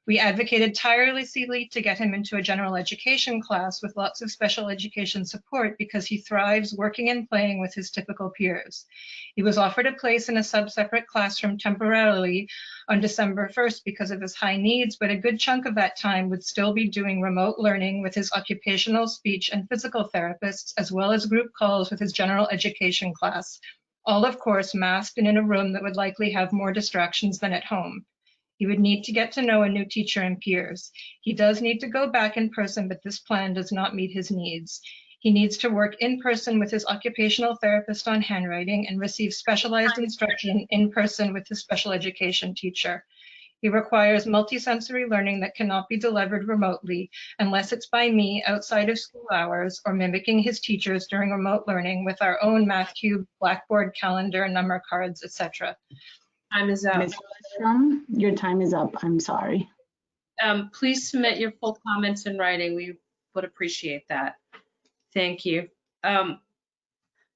We advocated tirelessly to get him into a general education class with lots of special education support because he thrives working and playing with his typical peers. He was offered a place in a sub-separate classroom temporarily on December 1st because of his high needs, but a good chunk of that time would still be doing remote learning with his occupational, speech, and physical therapists, as well as group calls with his general education class, all of course masked and in a room that would likely have more distractions than at home. He would need to get to know a new teacher and peers. He does need to go back in person, but this plan does not meet his needs. He needs to work in person with his occupational therapist on handwriting and receive specialized instruction in person with his special education teacher. He requires multisensory learning that cannot be delivered remotely unless it's by me outside of school hours or mimicking his teachers during remote learning with our own math cube, blackboard, calendar, number cards, etc. Time is up. Ms. Westrom, your time is up. I'm sorry. Please submit your full comments in writing. We would appreciate that. Thank you.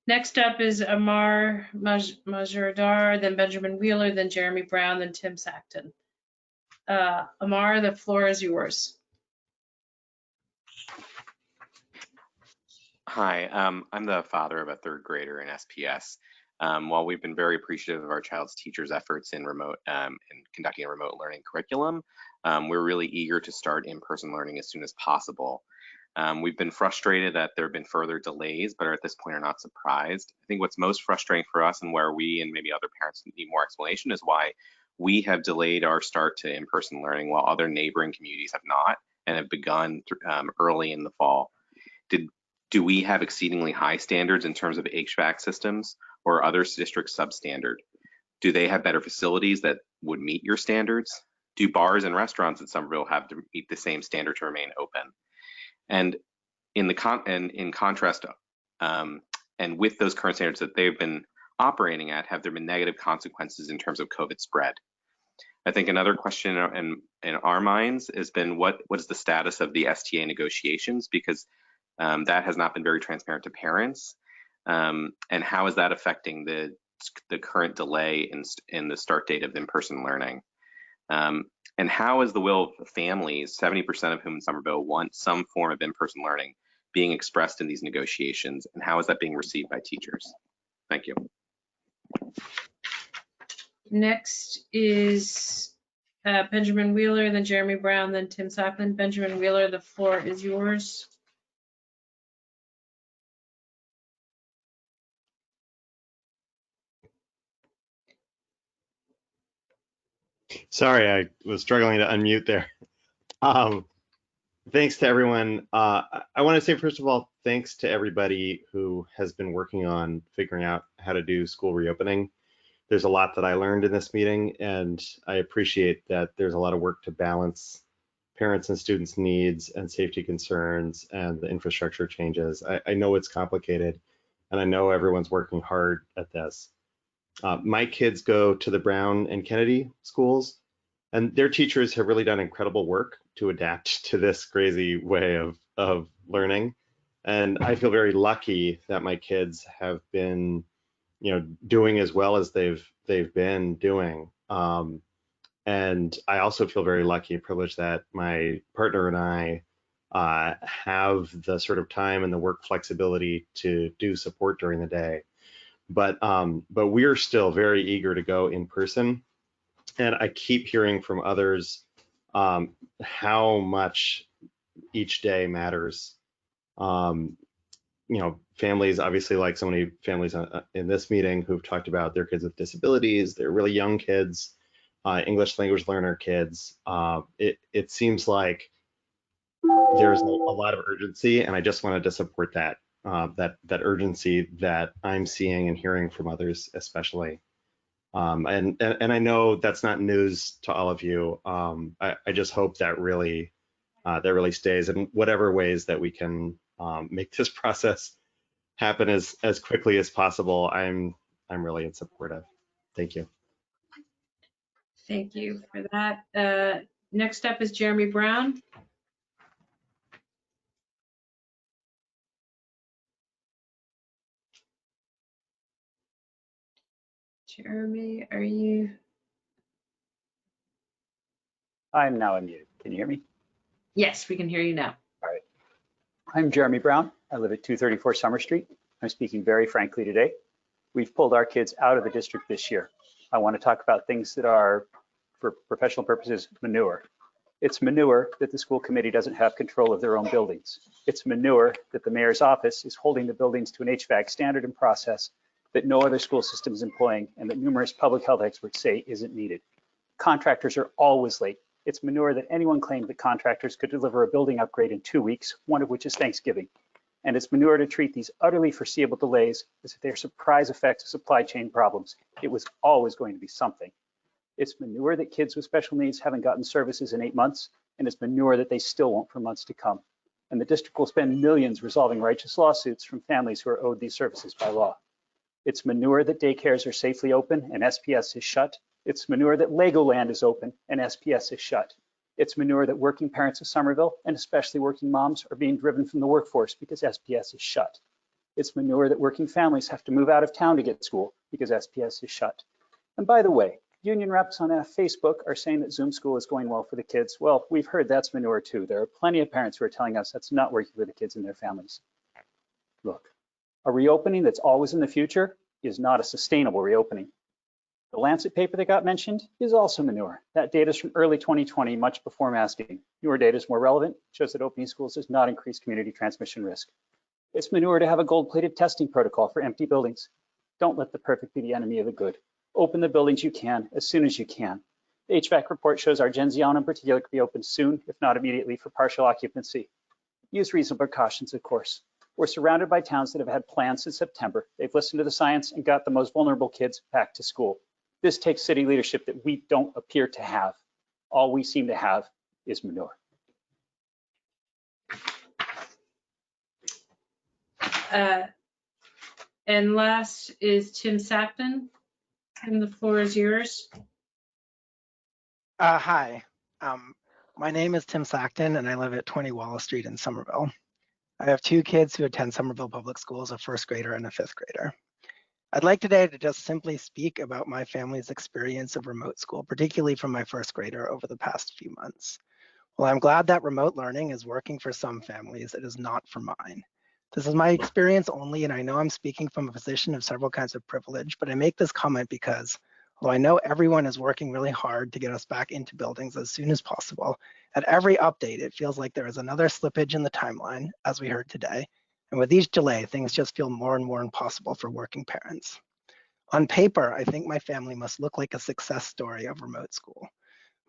Next up is Amar Majardar, then Benjamin Wheeler, then Jeremy Brown, then Tim Sackton. Amar, the floor is yours. Hi, I'm the father of a 3rd grader in SPS. While we've been very appreciative of our child's teachers' efforts in conducting a remote learning curriculum, we're really eager to start in-person learning as soon as possible. We've been frustrated that there have been further delays, but at this point are not surprised. I think what's most frustrating for us and where we and maybe other parents need more explanation is why we have delayed our start to in-person learning while other neighboring communities have not and have begun early in the fall. Do we have exceedingly high standards in terms of HVAC systems or other districts substandard? Do they have better facilities that would meet your standards? Do bars and restaurants at Somerville have to meet the same standard to remain open? And in contrast, and with those current standards that they've been operating at, have there been negative consequences in terms of COVID spread? I think another question in our minds has been what is the status of the STA negotiations, because that has not been very transparent to parents, and how is that affecting the current delay in the start date of in-person learning? And how is the will of families, 70% of whom in Somerville want some form of in-person learning, being expressed in these negotiations, and how is that being received by teachers? Thank you. Next is Benjamin Wheeler, then Jeremy Brown, then Tim Sackton. Benjamin Wheeler, the floor is yours. Sorry, I was struggling to unmute there. Thanks to everyone. I want to say, first of all, thanks to everybody who has been working on figuring out how to do school reopening. There's a lot that I learned in this meeting, and I appreciate that there's a lot of work to balance parents and students' needs and safety concerns and the infrastructure changes. I know it's complicated, and I know everyone's working hard at this. My kids go to the Brown and Kennedy schools, and their teachers have really done incredible work to adapt to this crazy way of learning. And I feel very lucky that my kids have been, doing as well as they've been doing. And I also feel very lucky and privileged that my partner and I have the sort of time and the work flexibility to do support during the day. But we're still very eager to go in person. And I keep hearing from others how much each day matters. Families, obviously, like so many families in this meeting who've talked about their kids with disabilities, they're really young kids, English language learner kids. It seems like there's a lot of urgency, and I just wanted to support that that urgency that I'm seeing and hearing from others, especially. And I know that's not news to all of you. I just hope that really stays in whatever ways that we can make this process happen as quickly as possible. I'm really in support of. Thank you. Thank you for that. Next up is Jeremy Brown. Jeremy, are you? I'm now unmuted. Can you hear me? Yes, we can hear you now. All right. I'm Jeremy Brown. I live at 234 Summer Street. I'm speaking very frankly today. We've pulled our kids out of the district this year. I want to talk about things that are, for professional purposes, manure. It's manure that the school committee doesn't have control of their own buildings. It's manure that the mayor's office is holding the buildings to an HVAC standard and process that no other school system is employing and that numerous public health experts say isn't needed. Contractors are always late. It's manure that anyone claimed that contractors could deliver a building upgrade in 2 weeks, one of which is Thanksgiving. And it's manure to treat these utterly foreseeable delays as if they're surprise effects of supply chain problems. It was always going to be something. It's manure that kids with special needs haven't gotten services in 8 months, and it's manure that they still won't for months to come. And the district will spend millions resolving righteous lawsuits from families who are owed these services by law. It's manure that daycares are safely open and SPS is shut. It's manure that Legoland is open and SPS is shut. It's manure that working parents of Somerville, and especially working moms, are being driven from the workforce because SPS is shut. It's manure that working families have to move out of town to get to school because SPS is shut. And by the way, union reps on Facebook are saying that Zoom school is going well for the kids. Well, we've heard that's manure too. There are plenty of parents who are telling us that's not working for the kids and their families. Look, a reopening that's always in the future is not a sustainable reopening. The Lancet paper that got mentioned is also manure. That data is from early 2020, much before masking. Newer data is more relevant, shows that opening schools does not increase community transmission risk. It's manure to have a gold-plated testing protocol for empty buildings. Don't let the perfect be the enemy of the good. Open the buildings you can, as soon as you can. The HVAC report shows our Genziano in particular could be open soon, if not immediately, for partial occupancy. Use reasonable precautions, of course. We're surrounded by towns that have had plans since September. They've listened to the science and got the most vulnerable kids back to school. This takes city leadership that we don't appear to have. All we seem to have is manure. And last is Tim Sackman, and the floor is yours. Hi, my name is Tim Sackton, and I live at 20 Wallace Street in Somerville. I have 2 kids who attend Somerville Public Schools, a 1st grader and a 5th grader. I'd like today to just simply speak about my family's experience of remote school, particularly from my 1st grader over the past few months. While I'm glad that remote learning is working for some families, it is not for mine. This is my experience only, and I know I'm speaking from a position of several kinds of privilege, but I make this comment because although I know everyone is working really hard to get us back into buildings as soon as possible, at every update, it feels like there is another slippage in the timeline, as we heard today. And with each delay, things just feel more and more impossible for working parents. On paper, I think my family must look like a success story of remote school.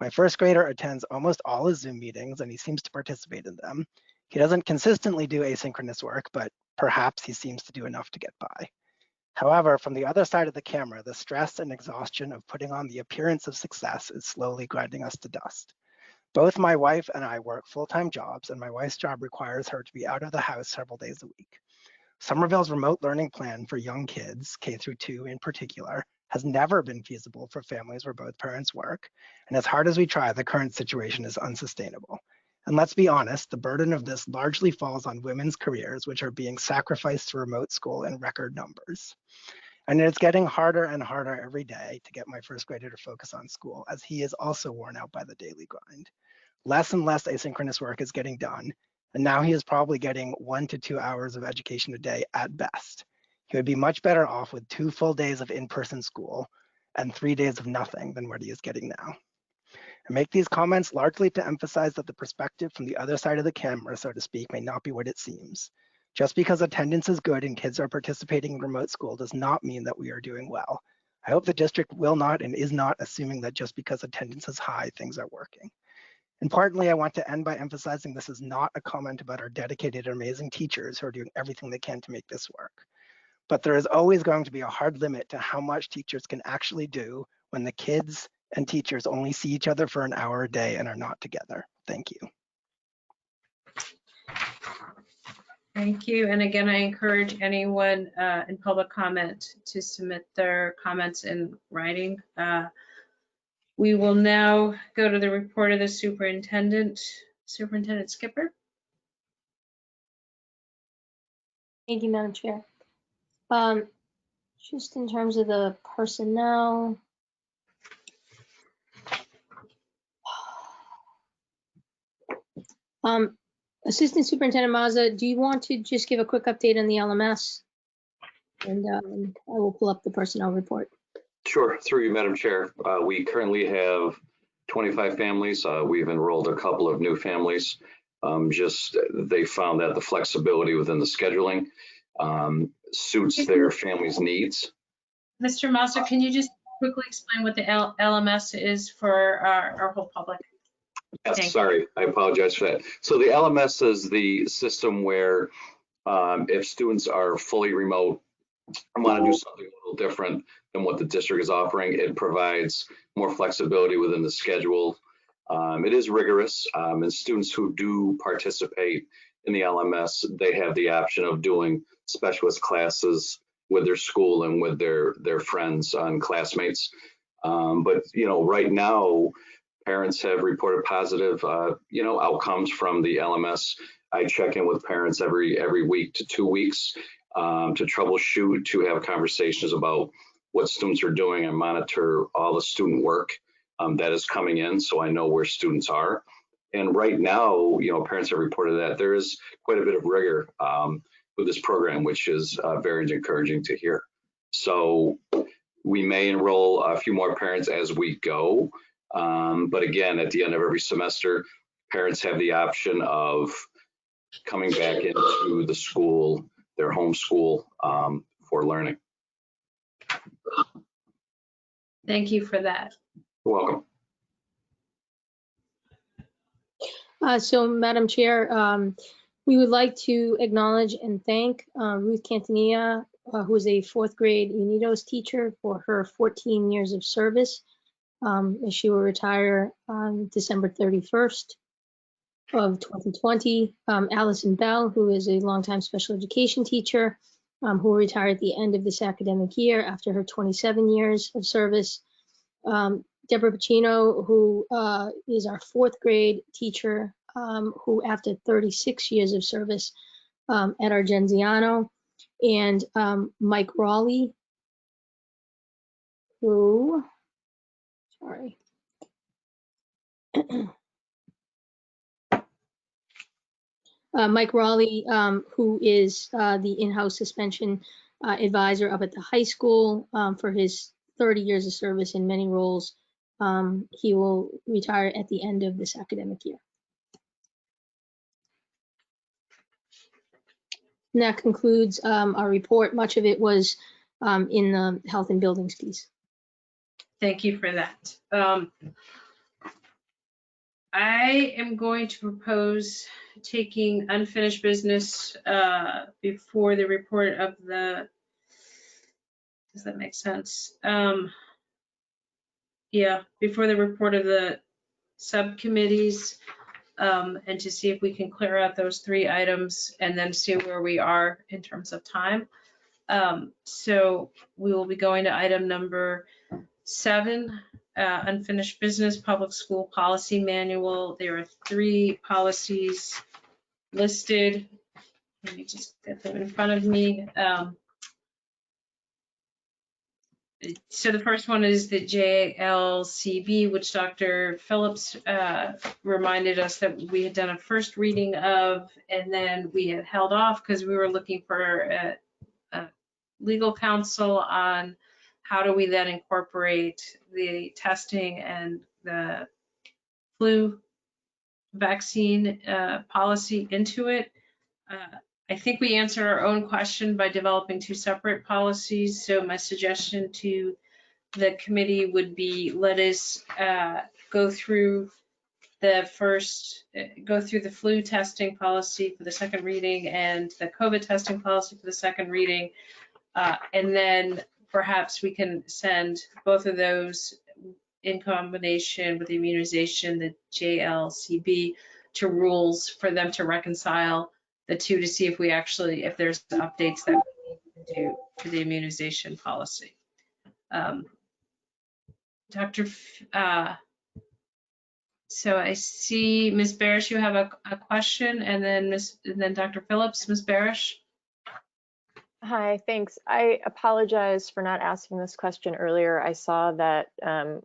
My 1st grader attends almost all his Zoom meetings and he seems to participate in them. He doesn't consistently do asynchronous work, but perhaps he seems to do enough to get by. However, from the other side of the camera, the stress and exhaustion of putting on the appearance of success is slowly grinding us to dust. Both my wife and I work full-time jobs, and my wife's job requires her to be out of the house several days a week. Somerville's remote learning plan for young kids, K through 2 in particular, has never been feasible for families where both parents work. And as hard as we try, the current situation is unsustainable. And let's be honest, the burden of this largely falls on women's careers, which are being sacrificed to remote school in record numbers. And it's getting harder and harder every day to get my first grader to focus on school, as he is also worn out by the daily grind. Less and less asynchronous work is getting done, and now he is probably getting 1 to 2 hours of education a day at best. He would be much better off with 2 full days of in-person school and 3 days of nothing than what he is getting now. I make these comments largely to emphasize that the perspective from the other side of the camera, so to speak, may not be what it seems. Just because attendance is good and kids are participating in remote school does not mean that we are doing well. I hope the district will not and is not assuming that just because attendance is high, things are working. Importantly, I want to end by emphasizing this is not a comment about our dedicated and amazing teachers who are doing everything they can to make this work. But there is always going to be a hard limit to how much teachers can actually do when the kids and teachers only see each other for an hour a day and are not together. Thank you. Thank you. And again, I encourage anyone in public comment to submit their comments in writing. We will now go to the report of the superintendent. Superintendent Skipper. Thank you, Madam Chair. Just in terms of the personnel. Assistant Superintendent Mazza, do you want to just give a quick update on the LMS? And I will pull up the personnel report. Sure, through you, Madam Chair. We currently have 25 families. We've enrolled a couple of new families. They found that the flexibility within the scheduling suits their family's needs. Mr. Mazza, can you just quickly explain what the LMS is for our whole public? Yes, sorry, I apologize for that. So the LMS is the system where if students are fully remote and want to do something a little different than what the district is offering, it provides more flexibility within the schedule. It is rigorous, and students who do participate in the LMS, they have the option of doing specialist classes with their school and with their friends and classmates. But right now, parents have reported positive, outcomes from the LMS. I check in with parents every week to 2 weeks to troubleshoot, to have conversations about what students are doing and monitor all the student work that is coming in, so I know where students are. And right now, parents have reported that there is quite a bit of rigor with this program, which is very encouraging to hear. So we may enroll a few more parents as we go. But again, at the end of every semester, parents have the option of coming back into the school, their home school, for learning. Thank you for that. You're welcome. So, Madam Chair, we would like to acknowledge and thank Ruth Cantanilla, who is a 4th grade UNIDOS teacher, for her 14 years of service. She will retire on December 31st of 2020. Allison Bell, who is a longtime special education teacher, who will retire at the end of this academic year after her 27 years of service. Deborah Pacino, who is our 4th grade teacher, who after 36 years of service at Argenziano, and Mike Raleigh, who, sorry. Mike Raleigh, who is the in-house suspension advisor up at the high school for his 30 years of service in many roles. He will retire at the end of this academic year. And that concludes our report. Much of it was in the health and buildings piece. Thank you for that. I am going to propose taking unfinished business before the report of the, does that make sense? Yeah, before the report of the subcommittees, and to see if we can clear out those 3 items and then see where we are in terms of time. So we will be going to item number 7, unfinished business, public school policy manual. There are 3 policies listed. Let me just get them in front of me. So the first one is the JLCB, which Dr. Phillips reminded us that we had done a first reading of, and then we had held off because we were looking for a legal counsel on how do we then incorporate the testing and the flu vaccine policy into it. I think we answered our own question by developing 2 separate policies. So my suggestion to the committee would be, let us go through the flu testing policy for the second reading and the COVID testing policy for the second reading. And then perhaps we can send both of those in combination with the immunization, the JLCB, to rules for them to reconcile the 2 to see if we actually, if there's updates that we need to do to the immunization policy. So I see Ms. Barish, you have a question, and then Dr. Phillips. Ms. Barish. Hi, thanks. I apologize for not asking this question earlier. I saw that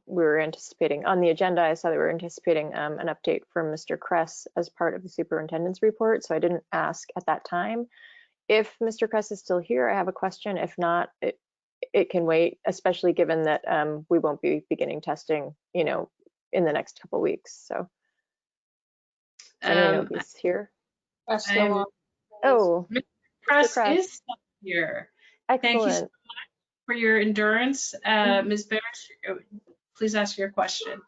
we were anticipating on the agenda. I saw that we were anticipating an update from Mr. Kress as part of the superintendent's report, so I didn't ask at that time. If Mr. Kress is still here, I have a question. If not, it can wait, especially given that we won't be beginning testing, in the next couple weeks. So, does anyone know if he's here? Oh, Kress is here. Excellent. Thank you so much for your endurance. Ms. Barish, please ask your question.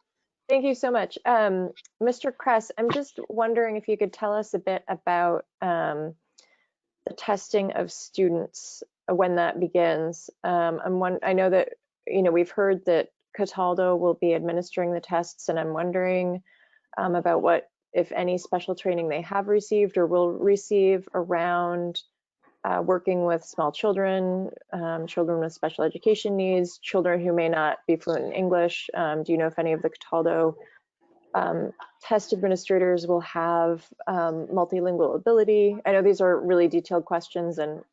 Thank you so much. Mr. Kress, I'm just wondering if you could tell us a bit about the testing of students, when that begins. I know that, we've heard that Cataldo will be administering the tests, and I'm wondering about what, if any, special training they have received or will receive around working with small children, children with special education needs, children who may not be fluent in English. Do you know if any of the Cataldo test administrators will have multilingual ability? I know these are really detailed questions, and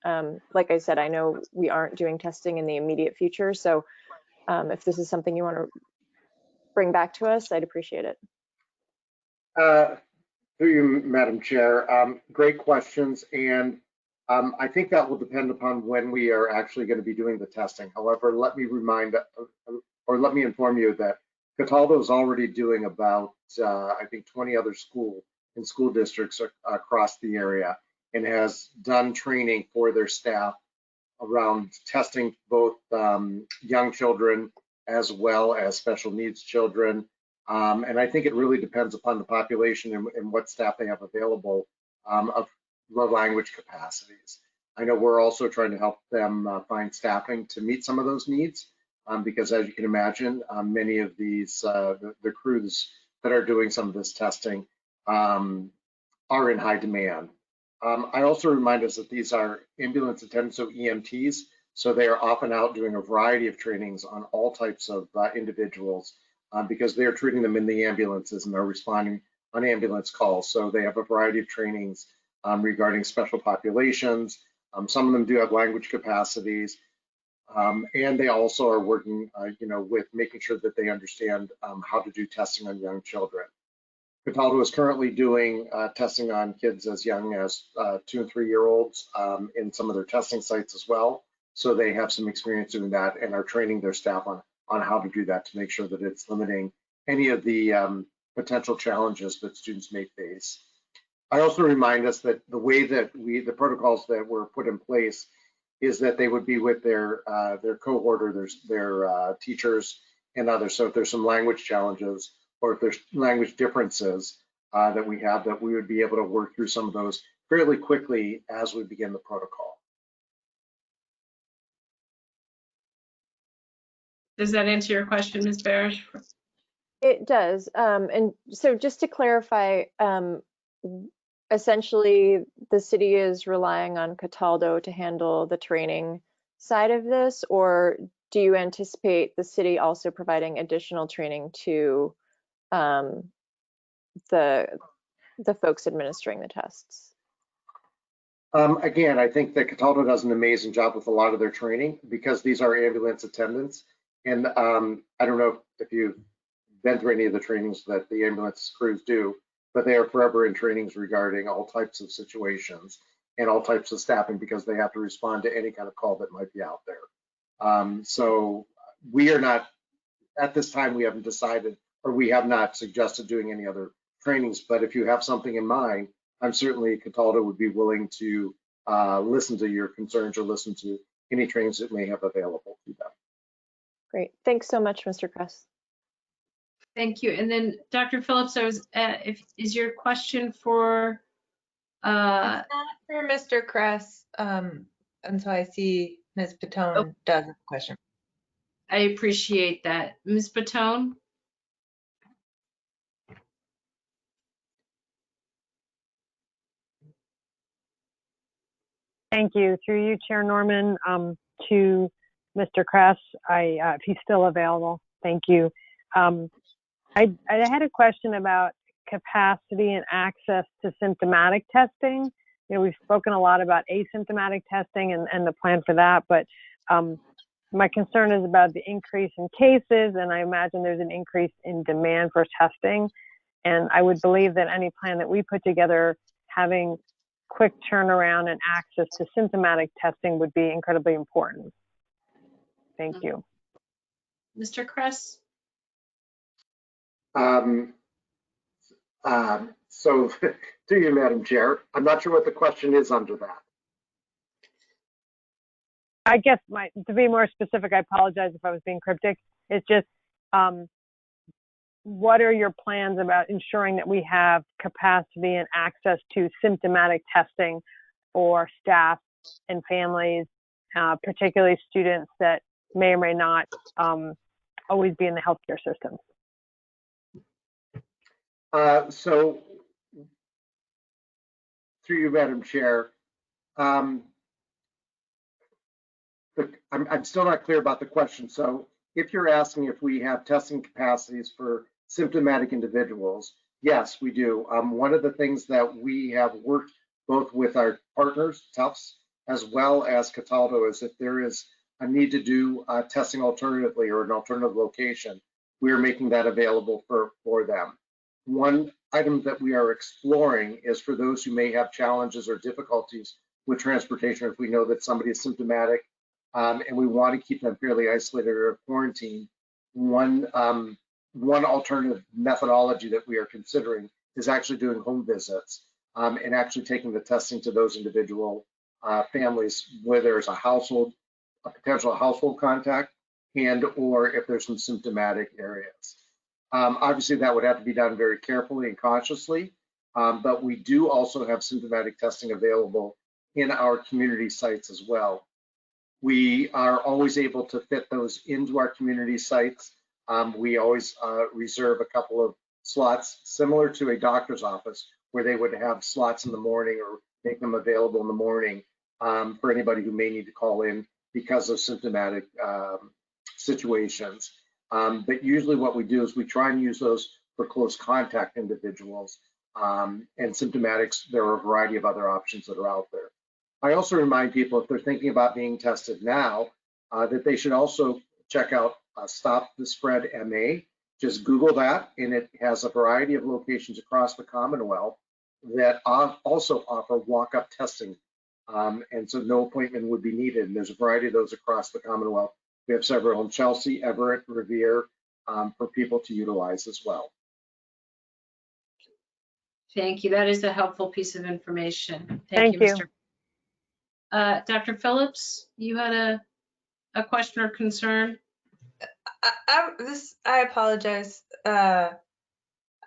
like I said, I know we aren't doing testing in the immediate future, so if this is something you want to bring back to us, I'd appreciate it. Through you, Madam Chair. Great questions, and I think that will depend upon when we are actually going to be doing the testing. However, let me inform you that Cataldo is already doing about, I think, 20 other school districts across the area, and has done training for their staff around testing both young children as well as special needs children. And I think it really depends upon the population and what staff they have available of the language capacities. I know we're also trying to help them find staffing to meet some of those needs, because as you can imagine, many of these, the crews that are doing some of this testing are in high demand. I also remind us that these are ambulance attendants, so EMTs, so they are often out doing a variety of trainings on all types of individuals, because they are treating them in the ambulances and are responding on ambulance calls. So they have a variety of trainings regarding special populations. Some of them do have language capacities, and they also are working, with making sure that they understand how to do testing on young children. Cataldo is currently doing testing on kids as young as 2 and 3 year olds in some of their testing sites as well. So they have some experience doing that and are training their staff on how to do that to make sure that it's limiting any of the potential challenges that students may face. I also remind us that the way that the protocols that were put in place is that they would be with their cohort or their teachers and others. So if there's some language challenges or if there's language differences that we have, that we would be able to work through some of those fairly quickly as we begin the protocol. Does that answer your question, Ms. Barish? It does. And so just to clarify, essentially the city is relying on Cataldo to handle the training side of this, or do you anticipate the city also providing additional training to the folks administering the tests? Again, I think that Cataldo does an amazing job with a lot of their training because these are ambulance attendants. And I don't know if you've been through any of the trainings that the ambulance crews do, but they are forever in trainings regarding all types of situations and all types of staffing because they have to respond to any kind of call that might be out there. So we are not, at this time, we haven't decided or we have not suggested doing any other trainings, but if you have something in mind, I'm certainly, Cataldo would be willing to listen to your concerns or listen to any trainings that may have available to them. Great. Thanks so much, Mr. Kress. Thank you. And then Dr. Phillips, is your question for? It's not for Mr. Kress until I see Ms. Pitone does have a question. I appreciate that. Ms. Pitone? Thank you. Through you, Chair Norman, to Mr. Kress, if he's still available, thank you. I had a question about capacity and access to symptomatic testing. You know, we've spoken a lot about asymptomatic testing and the plan for that, but my concern is about the increase in cases, and I imagine there's an increase in demand for testing. And I would believe that any plan that we put together, having quick turnaround and access to symptomatic testing would be incredibly important. Thank you. Mr. Kress? So to you, Madam Chair, I'm not sure what the question is under that. I guess to be more specific, I apologize if I was being cryptic. It's just, what are your plans about ensuring that we have capacity and access to symptomatic testing for staff and families, particularly students that may or may not always be in the healthcare system? So through you, Madam Chair, I'm still not clear about the question. So if you're asking if we have testing capacities for symptomatic individuals, yes, we do. One of the things that we have worked both with our partners, Tufts, as well as Cataldo, is if there is a need to do testing alternatively or an alternative location, we are making that available for them. One item that we are exploring is for those who may have challenges or difficulties with transportation, if we know that somebody is symptomatic and we want to keep them fairly isolated or quarantined, one alternative methodology that we are considering is actually doing home visits and actually taking the testing to those individual families where there's a potential household contact and or if there's some symptomatic areas. Obviously, that would have to be done very carefully and cautiously, but we do also have symptomatic testing available in our community sites as well. We are always able to fit those into our community sites. We always reserve a couple of slots similar to a doctor's office where they would have slots in the morning or make them available in the morning for anybody who may need to call in because of symptomatic situations. But usually what we do is we try and use those for close contact individuals and symptomatics. There are a variety of other options that are out there. I also remind people if they're thinking about being tested now, that they should also check out Stop the Spread MA. Just Google that, and it has a variety of locations across the Commonwealth that also offer walk-up testing. And so no appointment would be needed. And there's a variety of those across the Commonwealth. We have several in Chelsea, Everett, Revere for people to utilize as well. Thank you. That is a helpful piece of information. Thank you. Mr. Dr. Phillips, you had a question or concern? I apologize. I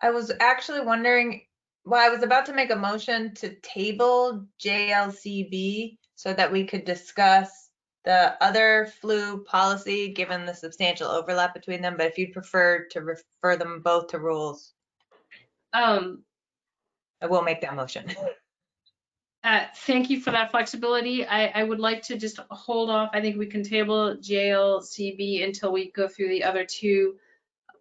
was actually wondering, well, I was about to make a motion to table JLCB so that we could discuss the other flu policy, given the substantial overlap between them, but if you'd prefer to refer them both to rules, I will make that motion. Thank you for that flexibility. I would like to just hold off. I think we can table JLCB until we go through the other two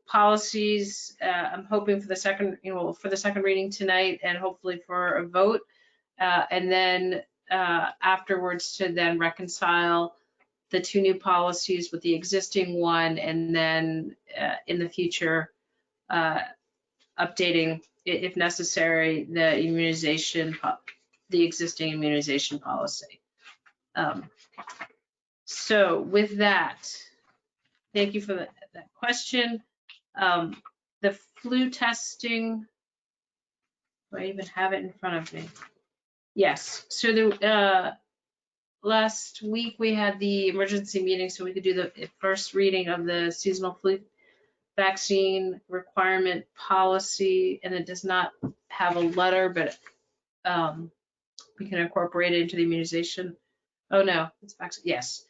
policies. I'm hoping for the second, for the second reading tonight and hopefully for a vote. And then afterwards to then reconcile the two new policies with the existing one, and then in the future, updating, if necessary, the existing immunization policy. So with that, thank you for that question. The flu testing, do I even have it in front of me? Yes, so the last week we had the emergency meeting so we could do the first reading of the seasonal flu vaccine requirement policy, and it does not have a letter, but we can incorporate it into the immunization. Oh no, it's vaccine, yes.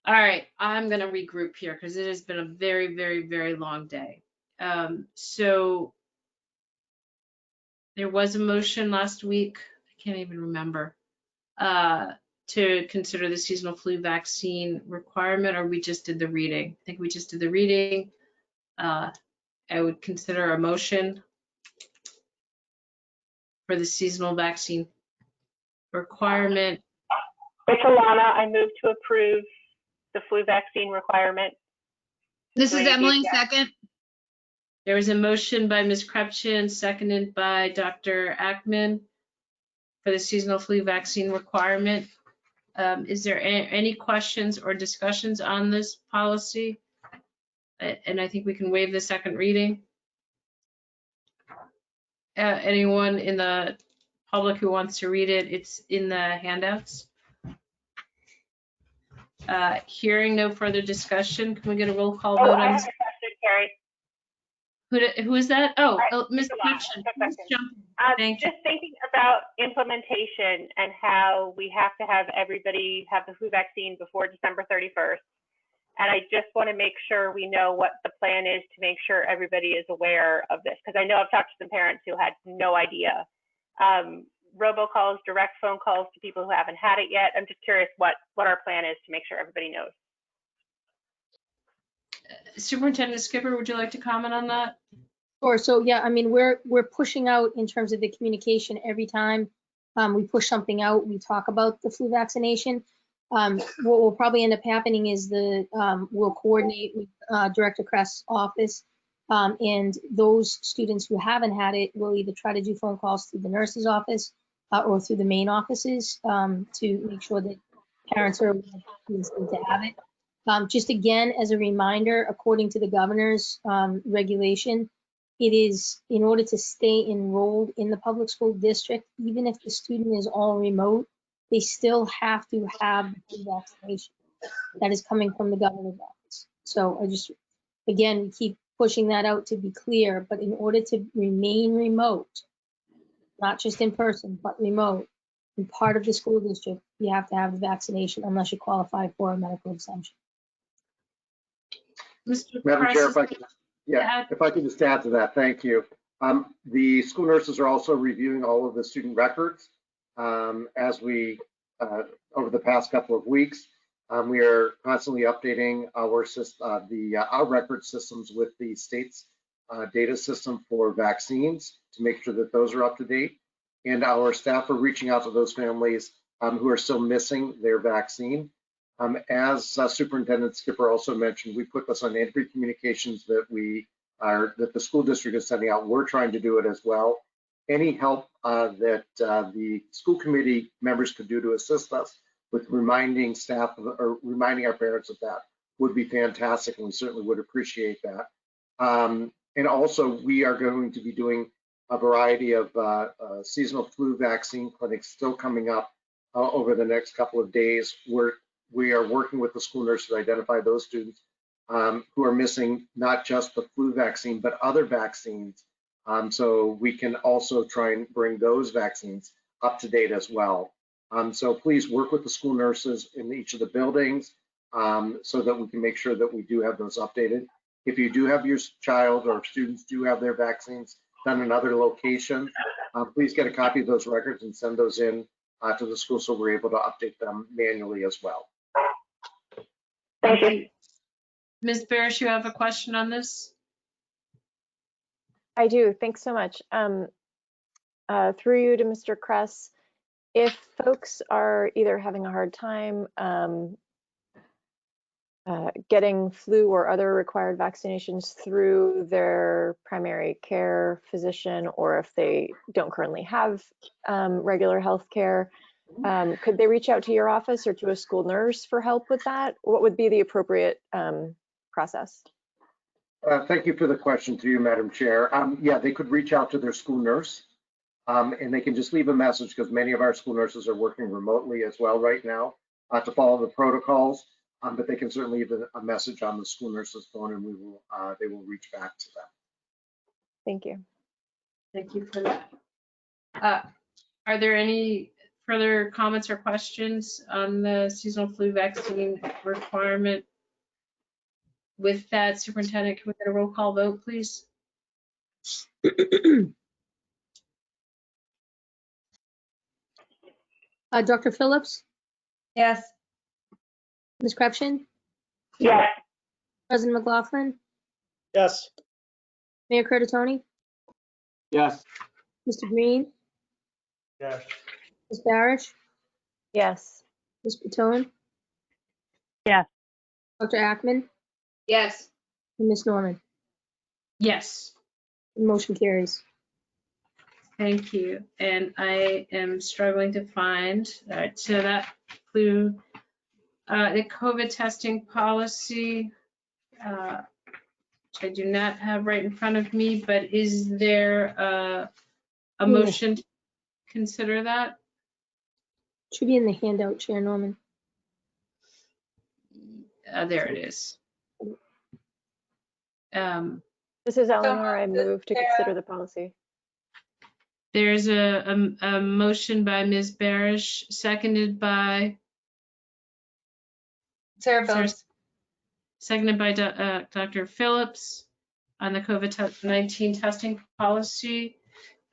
All right, I'm gonna regroup here because it has been a very, very, very long day. So there was a motion last week, I can't even remember, to consider the seasonal flu vaccine requirement, or we just did the reading. I think we just did the reading. I would consider a motion for the seasonal vaccine requirement. It's Alana. I move to approve the flu vaccine requirement. This is Emily, second. There was a motion by Ms. Krepchin, seconded by Dr. Ackman for the seasonal flu vaccine requirement. Is there any questions or discussions on this policy? And I think we can waive the second reading. Anyone in the public who wants to read it, it's in the handouts. Hearing no further discussion, can we get a roll call vote on I have this? a question, Carrie. Who is that? Oh, Ms. Pitone. Just thinking about implementation and how we have to have everybody have the flu vaccine before December 31st. And I just want to make sure we know what the plan is to make sure everybody is aware of this. Because I know I've talked to some parents who had no idea. Robocalls, direct phone calls to people who haven't had it yet. I'm just curious what our plan is to make sure everybody knows. Superintendent Skipper, would you like to comment on that? Sure. So yeah, I mean, we're pushing out in terms of the communication every time we push something out, we talk about the flu vaccination. What will probably end up happening is we'll coordinate with Director Kress' office, and those students who haven't had it will either try to do phone calls through the nurse's office or through the main offices to make sure that parents are aware that students need to have it. Just again, as a reminder, according to the governor's regulation, it is in order to stay enrolled in the public school district, even if the student is all remote, they still have to have the vaccination that is coming from the governor's office. So I just, again, we keep pushing that out to be clear, but in order to remain remote, not just in person, but remote, and part of the school district, you have to have the vaccination unless you qualify for a medical exemption. Madam Chair, if I could just add to that, thank you. The school nurses are also reviewing all of the student records as we, over the past couple of weeks. We are constantly updating our record systems with the state's data system for vaccines to make sure that those are up to date. And our staff are reaching out to those families who are still missing their vaccine. As Superintendent Skipper also mentioned, we put this on every communications that the school district is sending out. We're trying to do it as well. Any help that the school committee members could do to assist us with reminding staff or reminding our parents of that would be fantastic, and we certainly would appreciate that. And also, we are going to be doing a variety of seasonal flu vaccine clinics still coming up over the next couple of days. We are working with the school nurse to identify those students who are missing not just the flu vaccine, but other vaccines. So we can also try and bring those vaccines up to date as well. So please work with the school nurses in each of the buildings so that we can make sure that we do have those updated. If you do have your child or students do have their vaccines done in other locations, please get a copy of those records and send those in to the school, so we're able to update them manually as well. Thank you. Ms. Barish, you have a question on this? I do. Thanks so much. Through you to Mr. Kress, if folks are either having a hard time getting flu or other required vaccinations through their primary care physician, or if they don't currently have regular health care, could they reach out to your office or to a school nurse for help with that? What would be the appropriate process? Thank you for the question to you, Madam Chair. Yeah, they could reach out to their school nurse, and they can just leave a message, because many of our school nurses are working remotely as well right now to follow the protocols. But they can certainly leave a message on the school nurse's phone, and they will reach back to them. Thank you. Thank you for that. Are there any further comments or questions on the seasonal flu vaccine requirement? With that, Superintendent, can we get a roll call vote, please? Dr. Phillips, Yes. Ms. Krepchin, Yes. President McLaughlin, Yes. Mayor Curtatone, Yes. Mr. Green, Yes. Ms. Barish, Yes. Ms.Pitone, Yes. Dr. Ackman, Yes. and Ms. Norman. Yes. The motion carries. Thank you. And I am struggling to find, all right, so that flew the COVID testing policy, which I do not have right in front of me, but is there a motion to consider that? Should be in the handout, Chair Norman. There it is. This is Eleanor. I move to consider the policy. There's a motion by Ms. Barish, seconded by Sarah Phillips. Seconded by Dr. Phillips on the COVID-19 testing policy.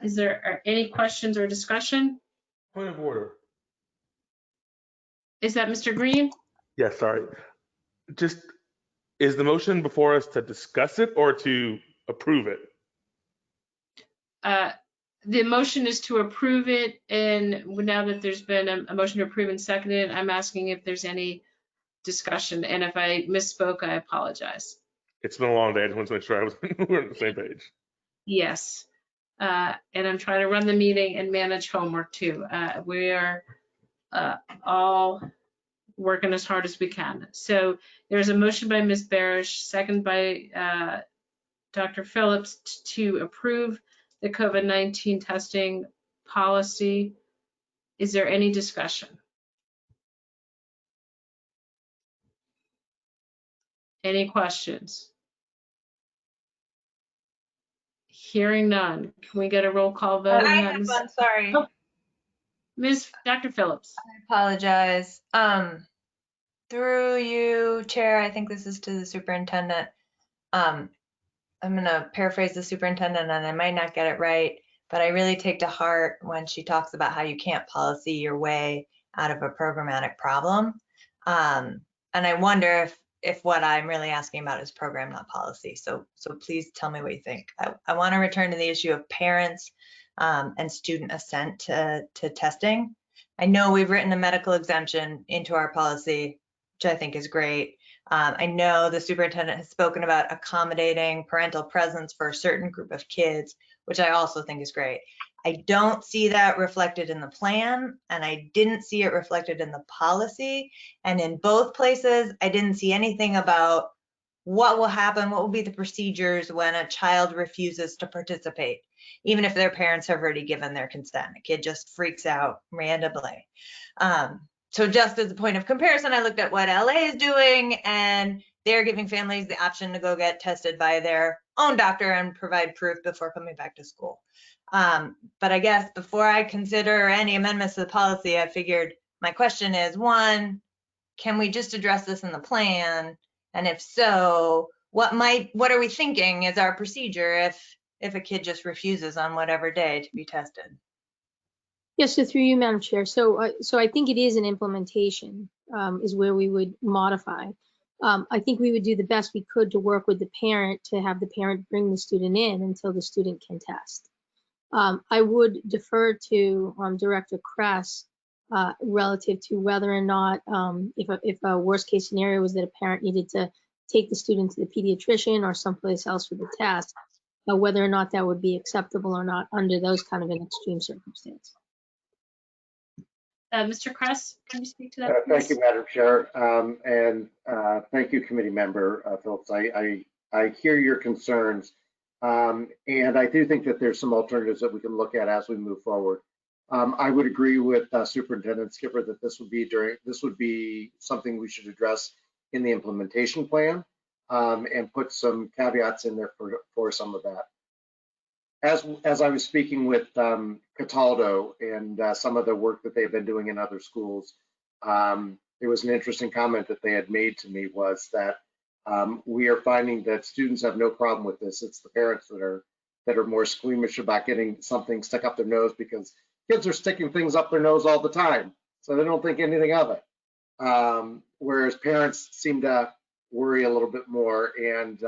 Is there any questions or discussion? Point of order. Is that Mr. Green? Yes, sorry. Just, is the motion before us to discuss it or to approve it? The motion is to approve it, and now that there's been a motion to approve and seconded, I'm asking if there's any discussion, and if I misspoke, I apologize. It's been a long day. I just want to make sure we're on the same page. Yes, and I'm trying to run the meeting and manage homework too. We are all working as hard as we can. So there's a motion by Ms. Barish, second by Dr. Phillips to approve the COVID-19 testing policy. Is there any discussion? Any questions? Hearing none. Can we get a roll call vote? I have one, sorry. Oh, Dr. Phillips. I apologize. Through you, Chair, I think this is to the superintendent. I'm going to paraphrase the superintendent, and I might not get it right, but I really take to heart when she talks about how you can't policy your way out of a programmatic problem. And I wonder if what I'm really asking about is program, not policy. So please tell me what you think. I want to return to the issue of parents and student assent to testing. I know we've written a medical exemption into our policy, which I think is great. I know the superintendent has spoken about accommodating parental presence for a certain group of kids, which I also think is great. I don't see that reflected in the plan, and I didn't see it reflected in the policy. And in both places, I didn't see anything about what will happen, what will be the procedures when a child refuses to participate, even if their parents have already given their consent. A kid just freaks out randomly. So just as a point of comparison, I looked at what LA is doing, and they're giving families the option to go get tested by their own doctor and provide proof before coming back to school. But I guess before I consider any amendments to the policy, I figured my question is, one, can we just address this in the plan? And if so, what are we thinking is our procedure if a kid just refuses on whatever day to be tested? Yes, so through you, Madam Chair. So I think it is an implementation is where we would modify. I think we would do the best we could to work with the parent to have the parent bring the student in until the student can test. I would defer to Director Kress relative to whether or not, if a worst case scenario was that a parent needed to take the student to the pediatrician or someplace else for the test, whether or not that would be acceptable or not under those kind of an extreme circumstance. Mr. Kress, can you speak to that? Thank you, Madam Chair, and thank you, Committee Member Phillips. I hear your concerns, and I do think that there's some alternatives that we can look at as we move forward. I would agree with Superintendent Skipper that this would be something we should address in the implementation plan, and put some caveats in there for some of that. As I was speaking with Cataldo and some of the work that they've been doing in other schools, there was an interesting comment that they had made to me was that we are finding that students have no problem with this. It's the parents that are more squeamish about getting something stuck up their nose, because kids are sticking things up their nose all the time, so they don't think anything of it. Whereas parents seem to worry a little bit more, and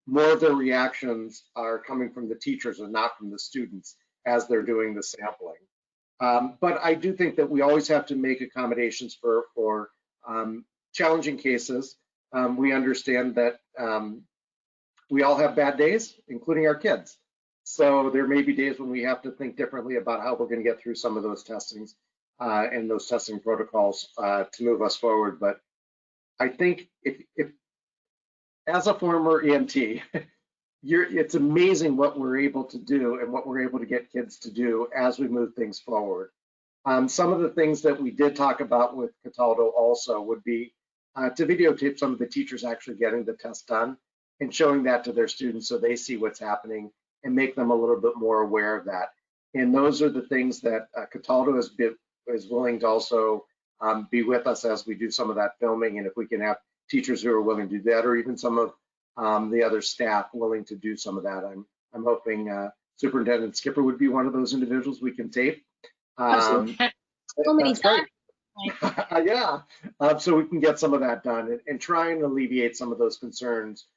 more of their reactions are coming from the teachers and not from the students as they're doing the sampling. But I do think that we always have to make accommodations for challenging cases. We understand that we all have bad days, including our kids. So there may be days when we have to think differently about how we're going to get through some of those testings and those testing protocols to move us forward. But I think if as a former EMT, it's amazing what we're able to do and what we're able to get kids to do as we move things forward. Some of the things that we did talk about with Cataldo also would be to videotape some of the teachers actually getting the test done and showing that to their students so they see what's happening and make them a little bit more aware of that. And those are the things that Cataldo is willing to also be with us as we do some of that filming. And if we can have teachers who are willing to do that, or even some of the other staff willing to do some of that, I'm hoping Superintendent Skipper would be one of those individuals we can tape. So many times. Yeah, so we can get some of that done and try and alleviate some of those concerns.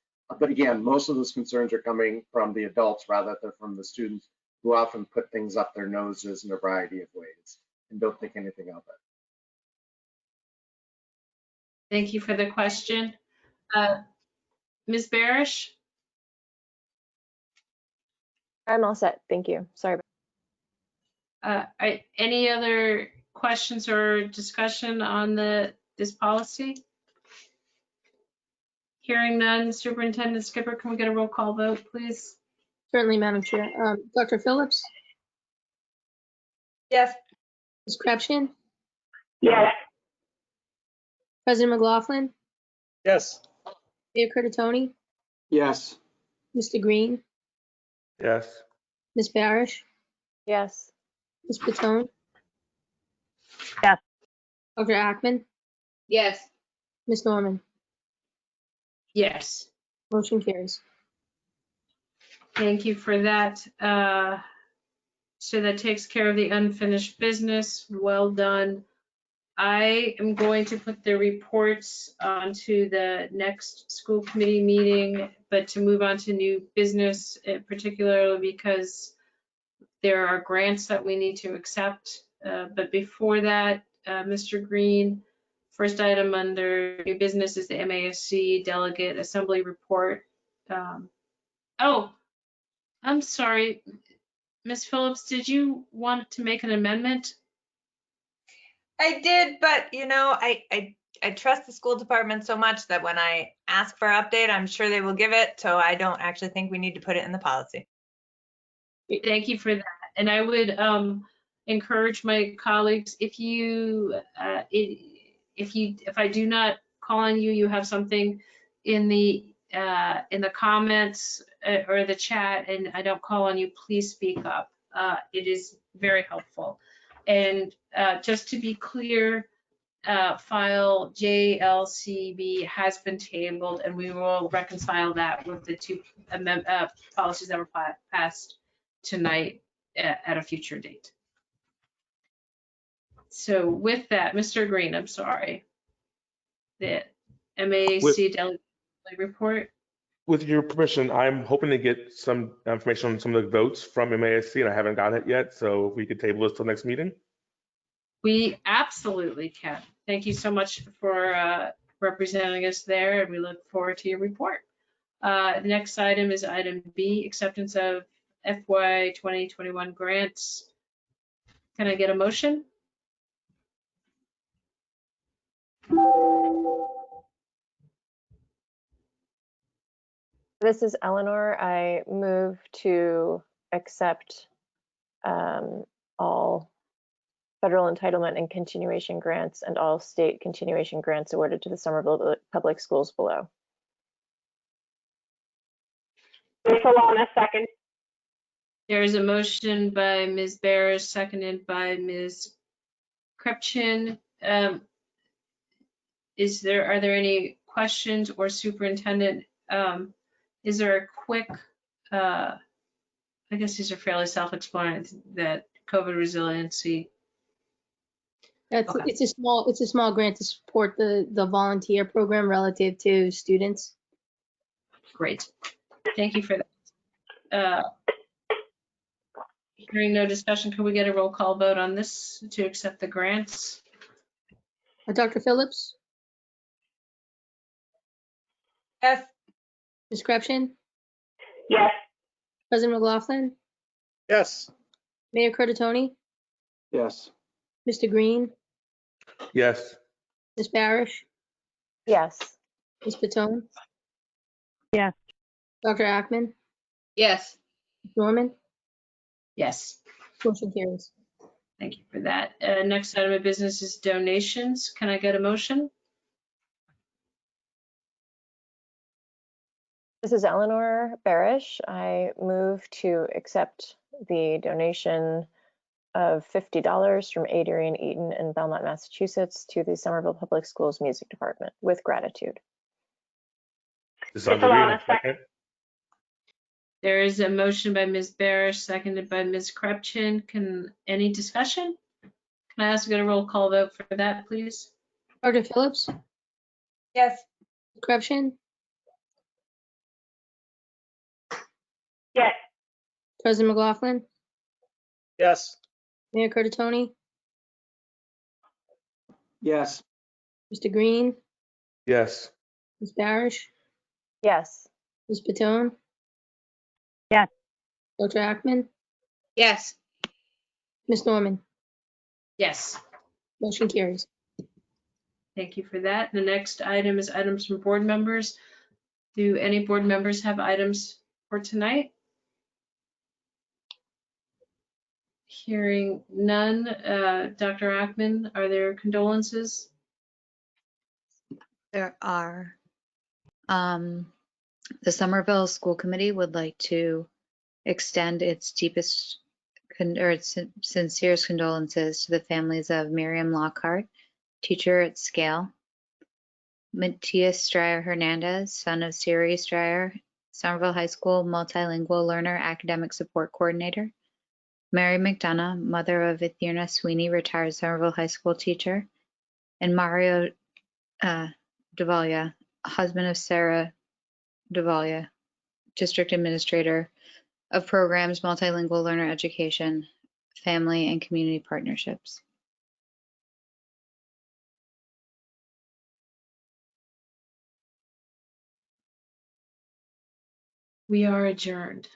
But again, most of those concerns are coming from the adults rather than from the students, who often put things up their noses in a variety of ways and don't think anything of it. Thank you for the question. Ms. Barish? I'm all set. Thank you. Sorry. Any other questions or discussion on this policy? Hearing none, Superintendent Skipper, can we get a roll call vote, please? Certainly, Madam Chair. Dr. Phillips? Yes. Ms. Krepchin? Yes. President McLaughlin? Yes. Mayor Curtatone? Yes. Mr. Green? Yes. Ms. Barish? Yes. Ms.Pitone? Yes. Dr. Ackman? Yes. Ms. Norman? Yes. Motion carries. Thank you for that. So that takes care of the unfinished business. Well done. I am going to put the reports onto the next school committee meeting, but to move on to new business, particularly because there are grants that we need to accept. But before that, Mr. Green, first item under new business is the MASC Delegate Assembly Report. Oh, I'm sorry. Ms. Phillips, did you want to make an amendment? I did, but you know, I trust the school department so much that when I ask for an update, I'm sure they will give it. So I don't actually think we need to put it in the policy. Thank you for that. And I would encourage my colleagues, if I do not call on you, you have something in the comments or the chat, and I don't call on you, please speak up. It is very helpful. And just to be clear, file JLCB has been tabled, and we will reconcile that with the two policies that were passed tonight at a future date. So with that, Mr. Green, I'm sorry. The MASC daily report. With your permission, I'm hoping to get some information on some of the votes from MASC, and I haven't gotten it yet, so we could table this till next meeting. We absolutely can. Thank you so much for representing us there, and we look forward to your report. The next item is item B, acceptance of FY 2021 grants. Can I get a motion? This is Eleanor. I move to accept all federal entitlement and continuation grants and all state continuation grants awarded to the Somerville Public Schools below. Ms. Solana, second. There is a motion by Ms. Barris, seconded by Ms. Krepchin. Are there any questions, or Superintendent, is there a quick, I guess these are fairly self-explanatory, that COVID resiliency. Okay. It's a small grant to support the volunteer program relative to students. Great. Thank you for that. Hearing no discussion, can we get a roll call vote on this to accept the grants? Dr. Phillips? Yes. Ms. Krepchin? Yes. President McLaughlin? Yes. Mayor Curtatone? Yes. Mr. Green? Yes. Ms. Barish? Yes. Ms.Pitone? Yes. Dr. Ackman? Yes. Norman? Yes. Motion carries. Thank you for that. Next item of business is donations. Can I get a motion? This is Eleanor Barish. I move to accept the donation of $50 from Adrian Eaton in Belmont, Massachusetts to the Somerville Public Schools Music Department with gratitude. Ms. Solana, second. There is a motion by Ms. Barish, seconded by Ms. Krepchin. Any discussion? Can I ask you to get a roll call vote for that, please? Dr. Phillips? Yes. Krepchin? Yes. President McLaughlin? Yes. Mayor Curtatone? Yes. Mr. Green? Yes. Ms. Barish? Yes. Ms. Pitone? Yes. Dr. Ackman? Yes. Ms. Norman? Yes. Motion carries. Thank you for that. The next item is items from board members. Do any board members have items for tonight? Hearing none. Dr. Ackman, are there condolences? There are. The Somerville School Committee would like to extend its deepest or its sincerest condolences to the families of Miriam Lockhart, teacher at Scale, Matthias Stryer Hernandez, son of Siri Stryer, Somerville High School multilingual learner academic support coordinator, Mary McDonough, mother of Athena Sweeney, retired Somerville High School teacher, and Mario Davalia, husband of Sarah Davalia, district administrator of programs, multilingual learner education, family and community partnerships. We are adjourned.